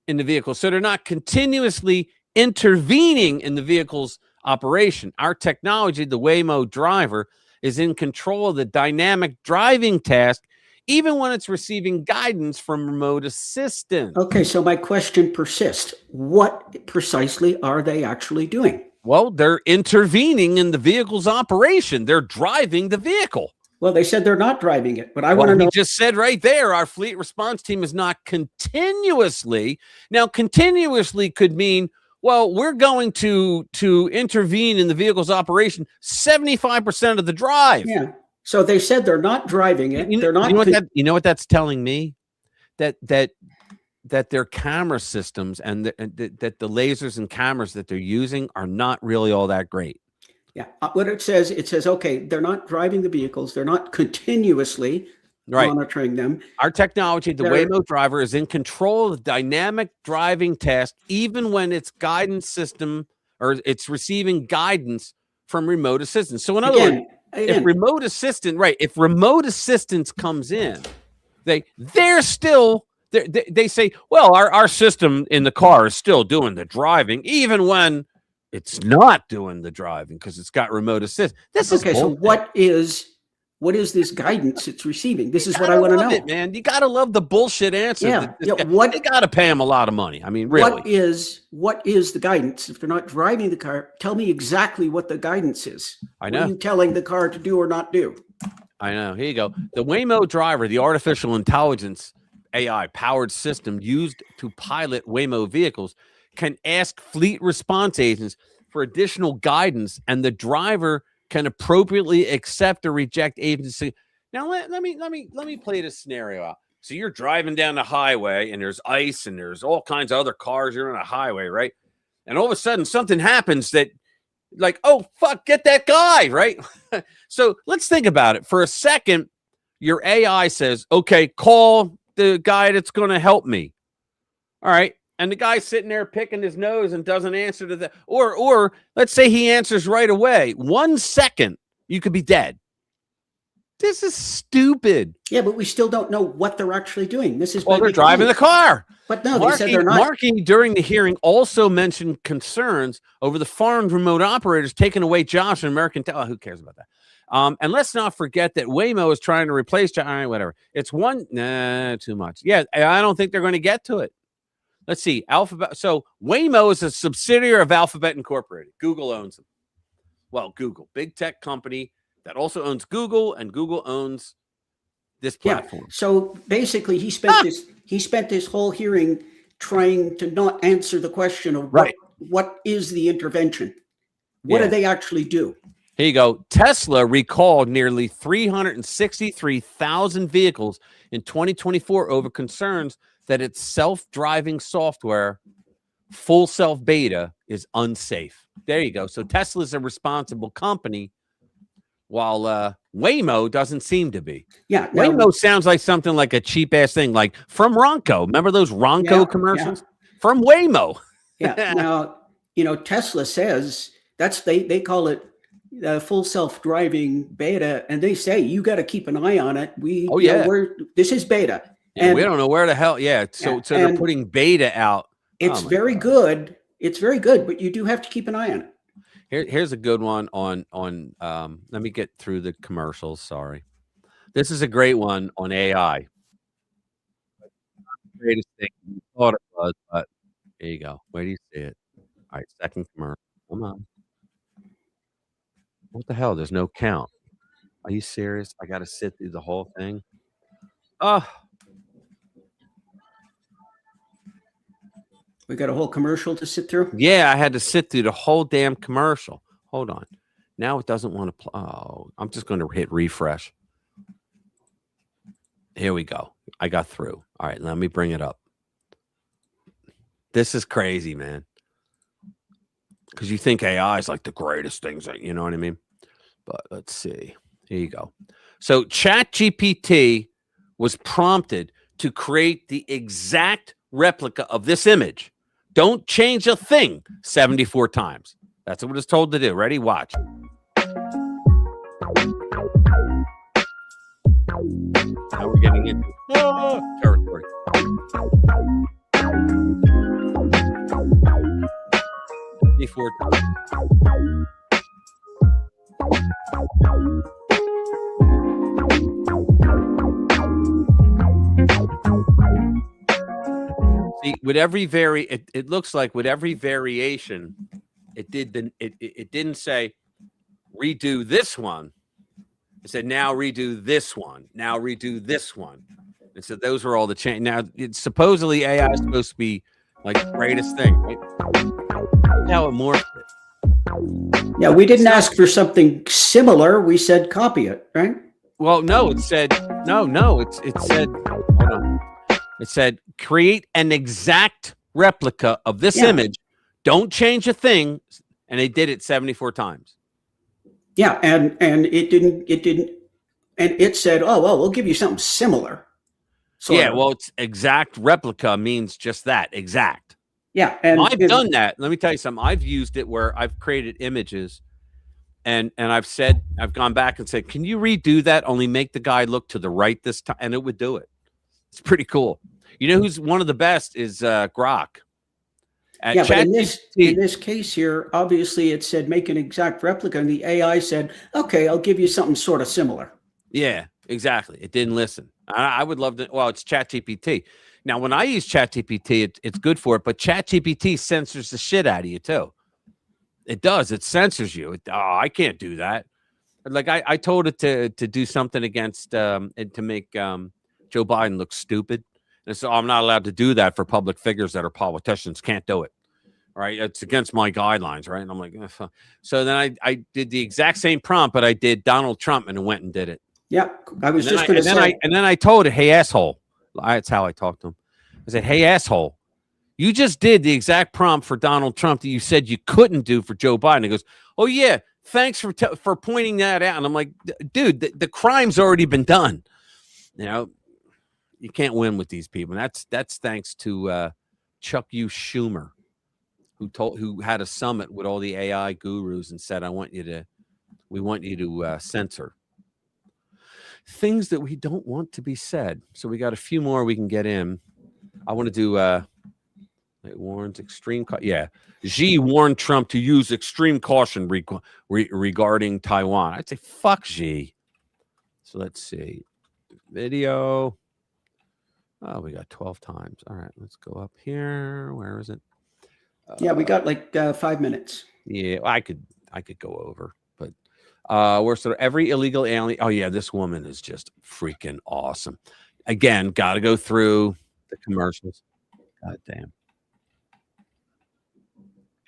in the vehicle. So they're not continuously intervening in the vehicle's operation. Our technology, the Waymo driver, is in control of the dynamic driving task, even when it's receiving guidance from remote assistance. Okay, so my question persists. What precisely are they actually doing? Well, they're intervening in the vehicle's operation. They're driving the vehicle. Well, they said they're not driving it, but I want to know. He just said right there, our fleet response team is not continuously. Now, continuously could mean, well, we're going to intervene in the vehicle's operation 75% of the drive. Yeah. So they said they're not driving it. They're not. You know what that's telling me? That their camera systems and that the lasers and cameras that they're using are not really all that great. Yeah. What it says, okay, they're not driving the vehicles. They're not continuously monitoring them. Our technology, the Waymo driver, is in control of the dynamic driving task, even when its guidance system or it's receiving guidance from remote assistance. So in other words, if remote assistance comes in, they're still they say, well, our system in the car is still doing the driving, even when it's not doing the driving because it's got remote assist. This is okay. So what is this guidance it's receiving? This is what I want to know, man. You got to love the bullshit answer. Yeah. What they got to pay him a lot of money. I mean, really. What is the guidance? If they're not driving the car, tell me exactly what the guidance is. I know. What are you telling the car to do or not do? I know. Here you go. The Waymo driver, the artificial intelligence AI powered system used to pilot Waymo vehicles can ask fleet response agents for additional guidance, and the driver can appropriately accept or reject agency. Now let me play this scenario out. So you're driving down the highway and there's ice and there's all kinds of other cars. You're on a highway, right? And all of a sudden something happens that, like, oh fuck, get that guy, right? So let's think about it for a second. Your AI says, okay, call the guy that's going to help me. All right. And the guy's sitting there picking his nose and doesn't answer to the, or let's say he answers right away. 1 second, you could be dead. This is stupid. Yeah, but we still don't know what they're actually doing. This is they're driving the car. But no, they said they're not. Markey during the hearing also mentioned concerns over the foreign remote operators taking away jobs from American. Who cares about that? And let's not forget that Waymo is trying to replace. All right, whatever. It's too much. Yeah, I don't think they're going to get to it. Let's see. Alphabet. So Waymo is a subsidiary of Alphabet Incorporated. Google owns them. Well, Google, big tech company that also owns Google, and Google owns this platform. Yeah. So basically, he spent this whole hearing trying to not answer the question of what is the intervention? What do they actually do? Here you go. Tesla recalled nearly 363,000 vehicles in 2024 over concerns that its self-driving software, full self beta, is unsafe. There you go. So Tesla's a responsible company, while Waymo doesn't seem to be. Yeah. Waymo sounds like something like a cheap ass thing, like from Ronco. Remember those Ronco commercials? Yeah. From Waymo. Yeah. Now, Tesla says they call it full self-driving beta, and they say you got to keep an eye on it. This is beta. And we don't know where the hell. Yeah. So they're putting beta out. It's very good. It's very good, but you do have to keep an eye on it. Here's a good one on let me get through the commercials. Sorry. This is a great one on AI. Greatest thing you thought it was, but here you go. Where do you see it? All right, second commercial. Come on. What the hell? There's no count. Are you serious? I got to sit through the whole thing. We got a whole commercial to sit through? Yeah, I had to sit through the whole damn commercial. Hold on. Now it doesn't want to play. Oh, I'm just going to hit refresh. Here we go. I got through. All right, let me bring it up. This is crazy, man. Because you think AI is like the greatest things, you know what I mean? But let's see. Here you go. So ChatGPT was prompted to create the exact replica of this image. Don't change a thing 74 times. That's what it's told to do. Ready? Watch. Now we're getting into territory. Before see, with every it looks like with every variation, it didn't say redo this one. It said now redo this one. Now redo this one. And so those were all the change. Now it's supposedly AI is supposed to be like the greatest thing, right? Now it morphed it. Yeah, we didn't ask for something similar. We said copy it, right? Well, no, it said no. It said hold on. It said create an exact replica of this image. Don't change a thing, and they did it 74 times. Yeah, and it didn't, and it said, oh well, we'll give you something similar. Yeah, well, it's exact replica means just that, exact. Yeah, and I've done that. Let me tell you something. I've used it where I've created images, and I've gone back and said, can you redo that? Only make the guy look to the right this time, and it would do it. It's pretty cool. You know who's one of the best is Grok. But in this case here, obviously it said make an exact replica, and the AI said, okay, I'll give you something sort of similar. Yeah, exactly. It didn't listen. I would love to. Well, it's ChatGPT. Now, when I use ChatGPT, it's good for it, but ChatGPT censors the shit out of you too. It does. It censors you. I can't do that. Like I told it to do something against and to make Joe Biden look stupid. And so I'm not allowed to do that for public figures that are politicians. Can't do it. Right. It's against my guidelines. Right. And I'm like, ugh. So then I did the exact same prompt, but I did Donald Trump and went and did it. Yeah. I was just going to say. And then I told it, hey, asshole. That's how I talked to him. I said, hey, asshole, you just did the exact prompt for Donald Trump that you said you couldn't do for Joe Biden. He goes, oh, yeah, thanks for pointing that out. And I'm like, dude, the crime's already been done. You know, you can't win with these people. And that's thanks to Chuck U. Schumer, who had a summit with all the AI gurus and said, we want you to censor things that we don't want to be said. So we got a few more we can get in. I want to do it warns extreme Xi warned Trump to use extreme caution regarding Taiwan. I'd say fuck Xi. So let's see. Video. Oh, we got 12 times. All right, let's go up here. Where is it? Yeah, we got like 5 minutes. Yeah, I could go over, but we're sort of every illegal alien. Oh yeah, this woman is just freaking awesome. Again, got to go through the commercials. God damn.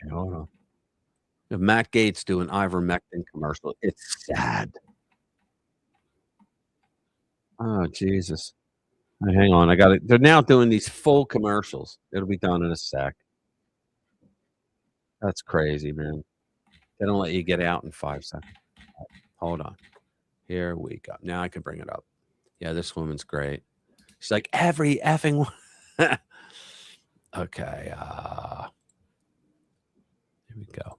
Okay, hold on. If Matt Gaetz do an ivermectin commercial, it's sad. Oh Jesus. Hang on, I got it. They're now doing these full commercials. It'll be done in a sec. That's crazy, man. They don't let you get out in 5 seconds. Hold on. Here we go. Now I can bring it up. Yeah, this woman's great. She's like, every effing one. Okay. Here we go.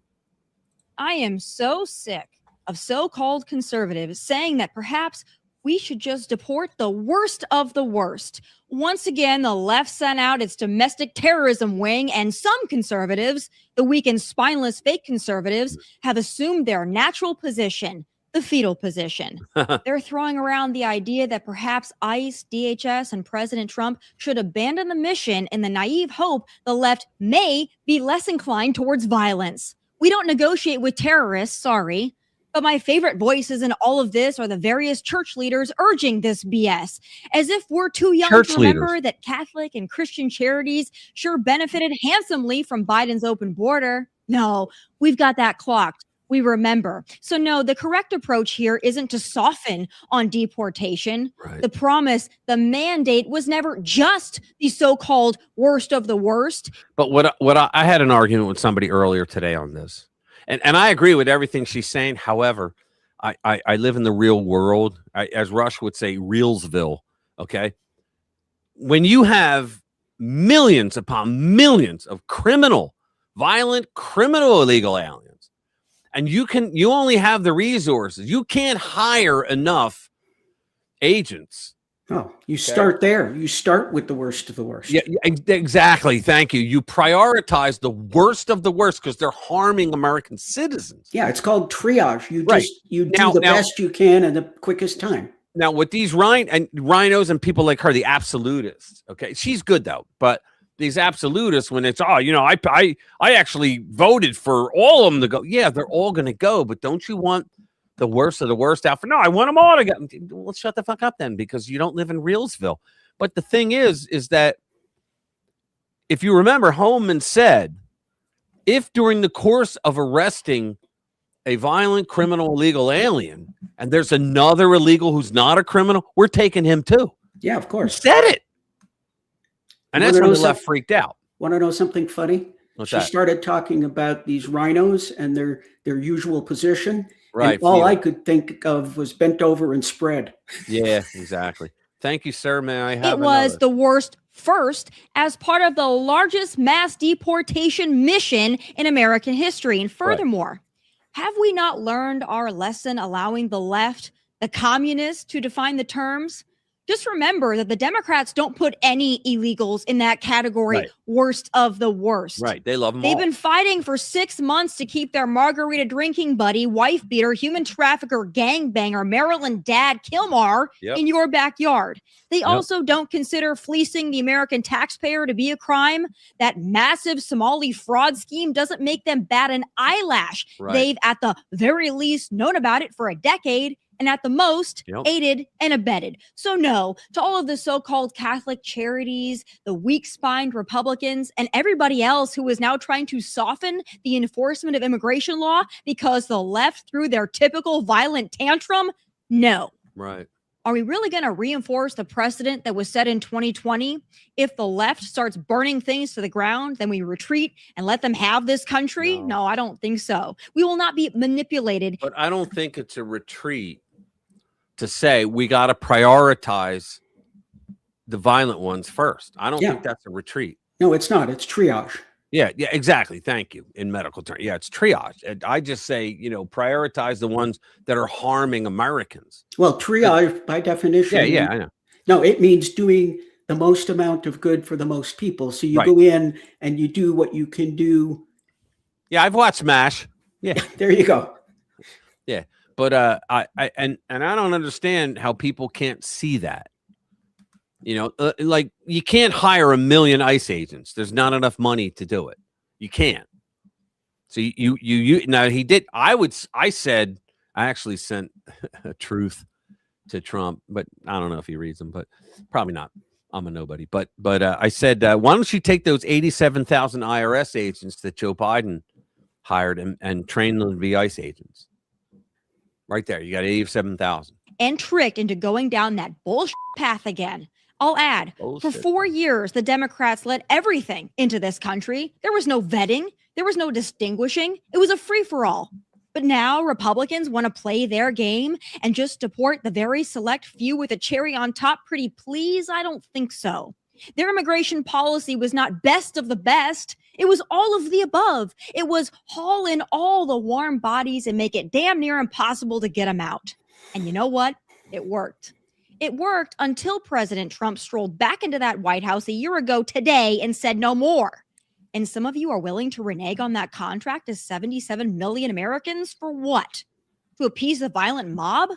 I am so sick of so-called conservatives saying that perhaps we should just deport the worst of the worst. Once again, the left sent out its domestic terrorism wing, and some conservatives, the weak and spineless fake conservatives, have assumed their natural position, the fetal position. They're throwing around the idea that perhaps ICE, DHS, and President Trump should abandon the mission in the naive hope the left may be less inclined towards violence. We don't negotiate with terrorists, sorry. But my favorite voices in all of this are the various church leaders urging this BS, as if we're too young to remember that Catholic and Christian charities sure benefited handsomely from Biden's open border. No, we've got that clocked. We remember. So no, the correct approach here isn't to soften on deportation. Right. The promise, the mandate was never just the so-called worst of the worst. But I had an argument with somebody earlier today on this. And I agree with everything she's saying. However, I live in the real world. As Rush would say, Realsville. Okay. When you have millions upon millions of violent criminal illegal aliens, and you only have the resources, you can't hire enough agents. Oh, you start there. You start with the worst of the worst. Yeah, exactly. Thank you. You prioritize the worst of the worst because they're harming American citizens. Yeah, it's called triage. You do the best you can in the quickest time. Now, with these rhinos and people like her, the absolutists, okay, she's good though, but these absolutists, when it's I actually voted for all of them to go. Yeah, they're all going to go, but don't you want the worst of the worst out for? No, I want them all to go. Well, shut the fuck up then, because you don't live in Realsville. But the thing is that if you remember, Holman said, if during the course of arresting a violent criminal illegal alien and there's another illegal who's not a criminal, we're taking him too. Yeah, of course. He said it. And that's when the left freaked out. Want to know something funny? She started talking about these rhinos and their usual position. Right. And all I could think of was bent over and spread. Yeah, exactly. Thank you, sir. May I have It was the worst first as part of the largest mass deportation mission in American history. And furthermore, have we not learned our lesson allowing the left, the communists, to define the terms? Just remember that the Democrats don't put any illegals in that category, worst of the worst. Right. They love them They've all. been fighting for 6 months to keep their margarita drinking buddy, wife beater, human trafficker, gangbanger, Maryland dad, Kilmar in your backyard. They also don't consider fleecing the American taxpayer to be a crime. That massive Somali fraud scheme doesn't make them bat an eyelash. They've, at the very least, known about it for a decade. and at the most aided and abetted. So no, to all of the so-called Catholic charities, the weak-spined Republicans, and everybody else who is now trying to soften the enforcement of immigration law because the left threw their typical violent tantrum, no. Right. Are we really going to reinforce the precedent that was set in 2020? If the left starts burning things to the ground, then we retreat and let them have this country? No, I don't think so. We will not be manipulated. But I don't think it's a retreat to say we got to prioritize the violent ones first. I don't think that's a retreat. No, it's not. It's triage. Yeah, exactly. Thank you. In medical terms. Yeah, it's triage. I just say, prioritize the ones that are harming Americans. Well, triage by definition. Yeah, I know. No, it means doing the most amount of good for the most people. So you go in and you do what you can do. Yeah, I've watched MASH. Yeah. There you go. Yeah. But I don't understand how people can't see that. Like you can't hire 1 million ICE agents. There's not enough money to do it. You can't. So you now he did. I actually sent a truth to Trump, but I don't know if he reads them, but probably not. I'm a nobody. But I said, why don't you take those 87,000 IRS agents that Joe Biden hired and train them to be ICE agents? Right there, you got 87,000. And tricked into going down that bullshit path again. I'll add, for 4 years, the Democrats let everything into this country. There was no vetting. There was no distinguishing. It was a free-for-all. But now Republicans want to play their game and just deport the very select few with a cherry on top. Pretty please? I don't think so. Their immigration policy was not best of the best. It was all of the above. It was haul in all the warm bodies and make it damn near impossible to get them out. And you know what? It worked. It worked until President Trump strolled back into that White House a year ago today and said no more. And some of you are willing to renege on that contract to 77 million Americans for what? To appease the violent mob?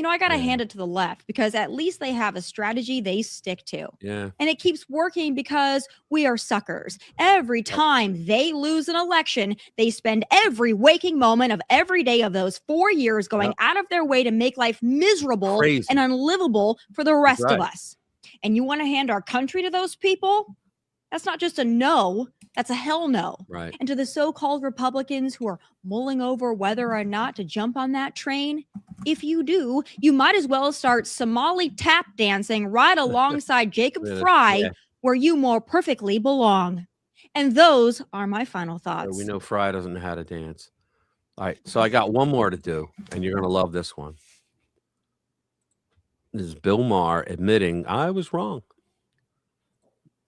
I got to hand it to the left because at least they have a strategy they stick to. Yeah. And it keeps working because we are suckers. Every time they lose an election, they spend every waking moment of every day of those 4 years going out of their way to make life miserable and unlivable for the rest of us. And you want to hand our country to those people? That's not just a no, that's a hell no. Right. And to the so-called Republicans who are mulling over whether or not to jump on that train, if you do, you might as well start Somali tap dancing right alongside Jacob Fry, where you more perfectly belong. And those are my final thoughts. We know Fry doesn't know how to dance. All right, so I got one more to do, and you're going to love this one. This is Bill Maher admitting I was wrong.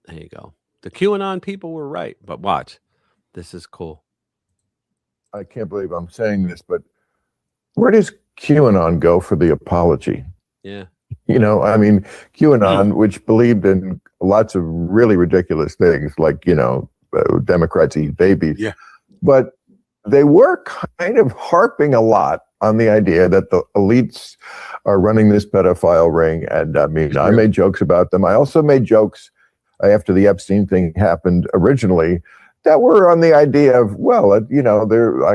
There you go. The QAnon people were right, but watch. This is cool. I can't believe I'm saying this, but where does QAnon go for the apology? Yeah. QAnon, which believed in lots of really ridiculous things like, Democrats eat babies. Yeah. But they were kind of harping a lot on the idea that the elites are running this pedophile ring. And I made jokes about them. I also made jokes after the Epstein thing happened originally that were on the idea of,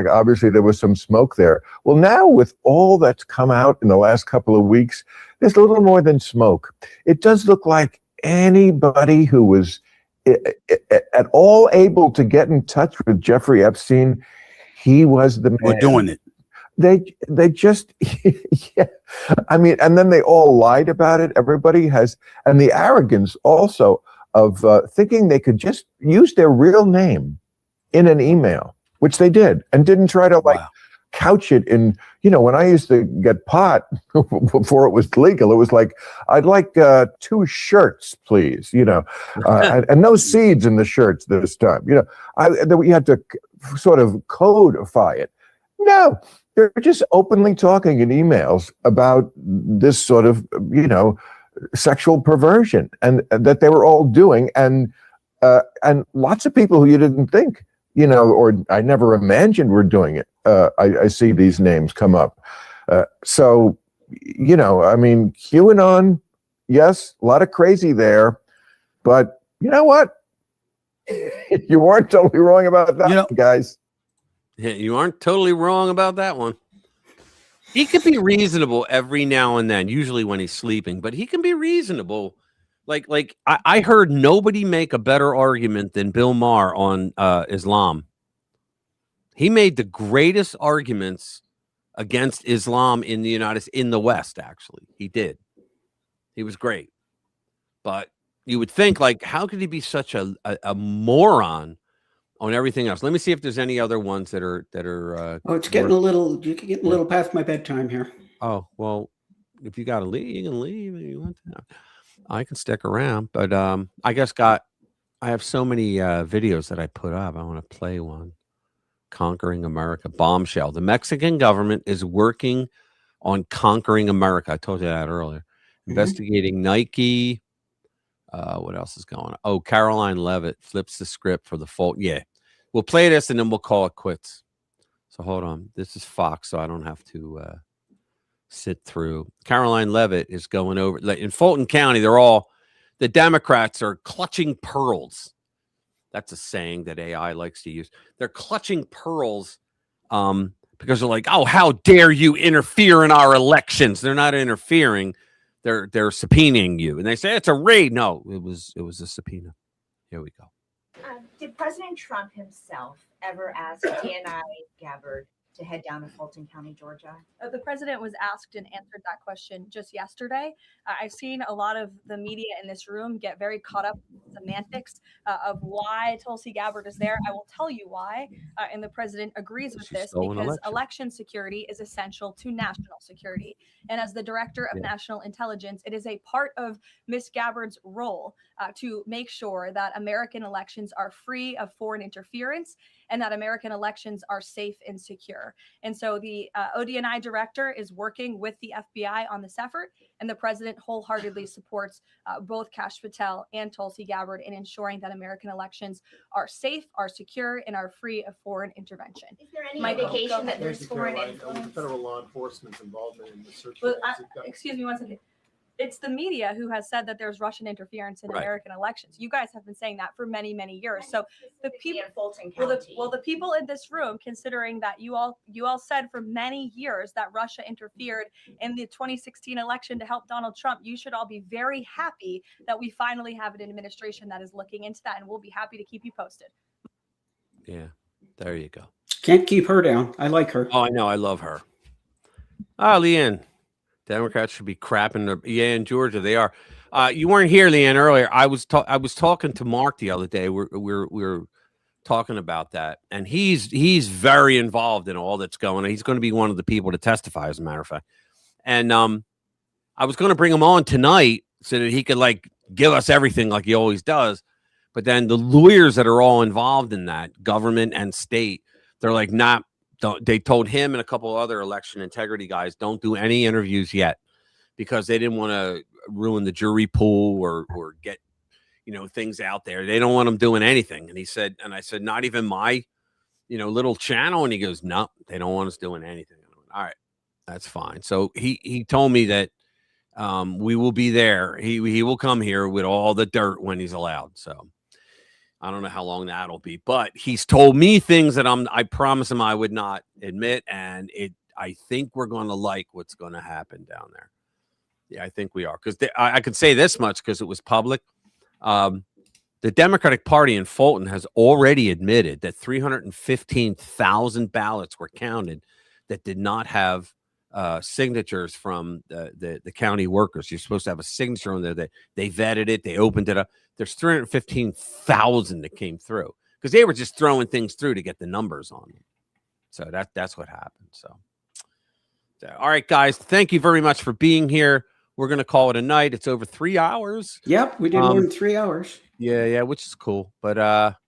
obviously there was some smoke there. Well, now with all that's come out in the last couple of weeks, there's a little more than smoke. It does look like anybody who was at all able to get in touch with Jeffrey Epstein, he was the man. We're doing it. They just, yeah. And then they all lied about it. Everybody has, and the arrogance also of thinking they could just use their real name in an email, which they did, and didn't try to couch it in, when I used to get pot before it was legal, it was like, I'd like 2 shirts, please, and no seeds in the shirts this time, we had to sort of codify it. No, they're just openly talking in emails about this sort of, sexual perversion and that they were all doing. And lots of people who you didn't think, or I never imagined were doing it. I see these names come up. So, QAnon, yes, a lot of crazy there, but you know what? You weren't totally wrong about that, guys. Yeah, you aren't totally wrong about that one. He could be reasonable every now and then, usually when he's sleeping, but he can be reasonable. Like I heard nobody make a better argument than Bill Maher on Islam. He made the greatest arguments against Islam in the West, actually. He did. He was great. But you would think, like, how could he be such a moron on everything else? Let me see if there's any other ones that are oh, it's getting you're getting a little past my bedtime here. Oh, well, if you got to leave, you can leave if you want to. I can stick around, but I guess I have so many videos that I put up. I want to play one. Conquering America, bombshell. The Mexican government is working on conquering America. I told you that earlier. Investigating Nike. What else is going on? Oh, Caroline Leavitt flips the script for the fault. Yeah, we'll play this and then we'll call it quits. So hold on. This is Fox, so I don't have to sit through. Caroline Leavitt is going over in Fulton County. The Democrats are clutching pearls. That's a saying that AI likes to use. They're clutching pearls because they're like, oh, how dare you interfere in our elections? They're not interfering. They're subpoenaing you. And they say it's a raid. No, it was a subpoena. Here we go. Did President Trump himself ever ask DNI Gabbard to head down to Fulton County, Georgia? The president was asked and answered that question just yesterday. I've seen a lot of the media in this room get very caught up in semantics of why Tulsi Gabbard is there. I will tell you why. And the president agrees with this because election security is essential to national security. And as the director of national intelligence, it is a part of Miss Gabbard's role to make sure that American elections are free of foreign interference and that American elections are safe and secure. And so the ODNI director is working with the FBI on this effort, and the president wholeheartedly supports both Kash Patel and Tulsi Gabbard in ensuring that American elections are safe, are secure, and are free of foreign intervention. Is there any indication that there's foreign influence? Federal law enforcement's involvement in the search. Well, excuse me one second. It's the media who has said that there's Russian interference in American elections. You guys have been saying that for many, many years. So the people, the people in this room, considering that you all said for many years that Russia interfered in the 2016 election to help Donald Trump, you should all be very happy that we finally have an administration that is looking into that, and we'll be happy to keep you posted. Yeah, there you go. Can't keep her down. I like her. Oh, I know. I love her. Leanne. Democrats should be crapping. In Georgia they are. You weren't here, Leanne, earlier. I was talking to Mark the other day. We're talking about that, and he's very involved in all that's going on. He's going to be one of the people to testify, as a matter of fact. And I was going to bring him on tonight so that he could give us everything like he always does. But then the lawyers that are all involved in that, government and state, they're like, not. They told him and a couple of other election integrity guys, don't do any interviews yet, because they didn't want to ruin the jury pool or get, things out there. They don't want them doing anything. And he said, and I said, not even my, little channel. And he goes, no, they don't want us doing anything. I went, all right, that's fine. So he told me that we will be there. He will come here with all the dirt when he's allowed. So I don't know how long that'll be, but he's told me things that I promise him I would not admit. And I think we're going to like what's going to happen down there. Yeah, I think we are. Because I could say this much because it was public. The Democratic Party in Fulton has already admitted that 315,000 ballots were counted that did not have signatures from the county workers. You're supposed to have a signature on there. That they vetted it. They opened it up. There's 315,000 that came through because they were just throwing things through to get the numbers on them. So that's what happened. So all right, guys, thank you very much for being here. We're going to call it a night. It's over 3 hours. Yep, we did more than 3 hours. Yeah, which is cool. But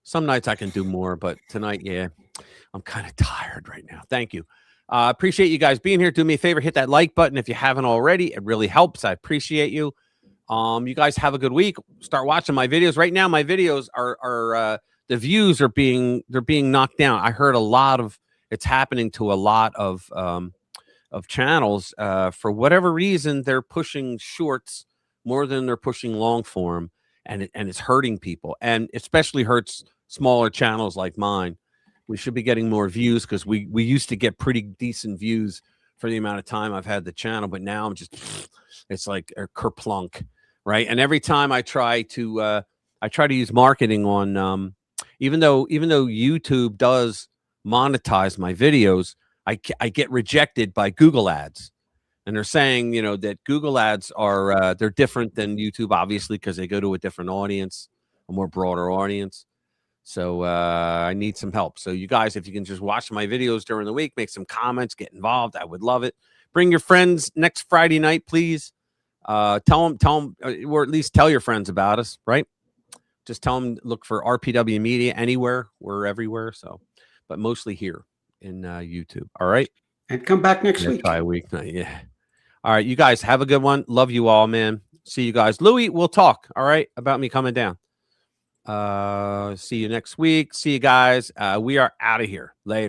some nights I can do more. But tonight, I'm kind of tired right now. Thank you. Appreciate you guys being here. Do me a favor, hit that like button if you haven't already. It really helps. I appreciate you. You guys have a good week. Start watching my videos. Right now, my videos are the views are being knocked down. I heard it's happening to a lot of channels. For whatever reason, they're pushing shorts more than they're pushing long form, and it's hurting people, and especially hurts smaller channels like mine. We should be getting more views because we used to get pretty decent views for the amount of time I've had the channel, but now I'm just, it's like a kerplunk, right? And every time I try to use marketing on, even though YouTube does monetize my videos, I get rejected by Google ads. And they're saying, you know, that Google ads are, they're different than YouTube, obviously, because they go to a different audience, a more broader audience. So I need some help. So you guys, if you can just watch my videos during the week, make some comments, get involved, I would love it. Bring your friends next Friday night, please. Tell them, or at least tell your friends about us, right? Just tell them, look for RPW Media anywhere. We're everywhere. So, but mostly here in YouTube. All right. And come back next week. Try a weeknight. Yeah. All right. You guys have a good one. Love you all, man. See you guys. Louis, we'll talk. All right. About me coming down. See you next week. See you guys. We are out of here. Later.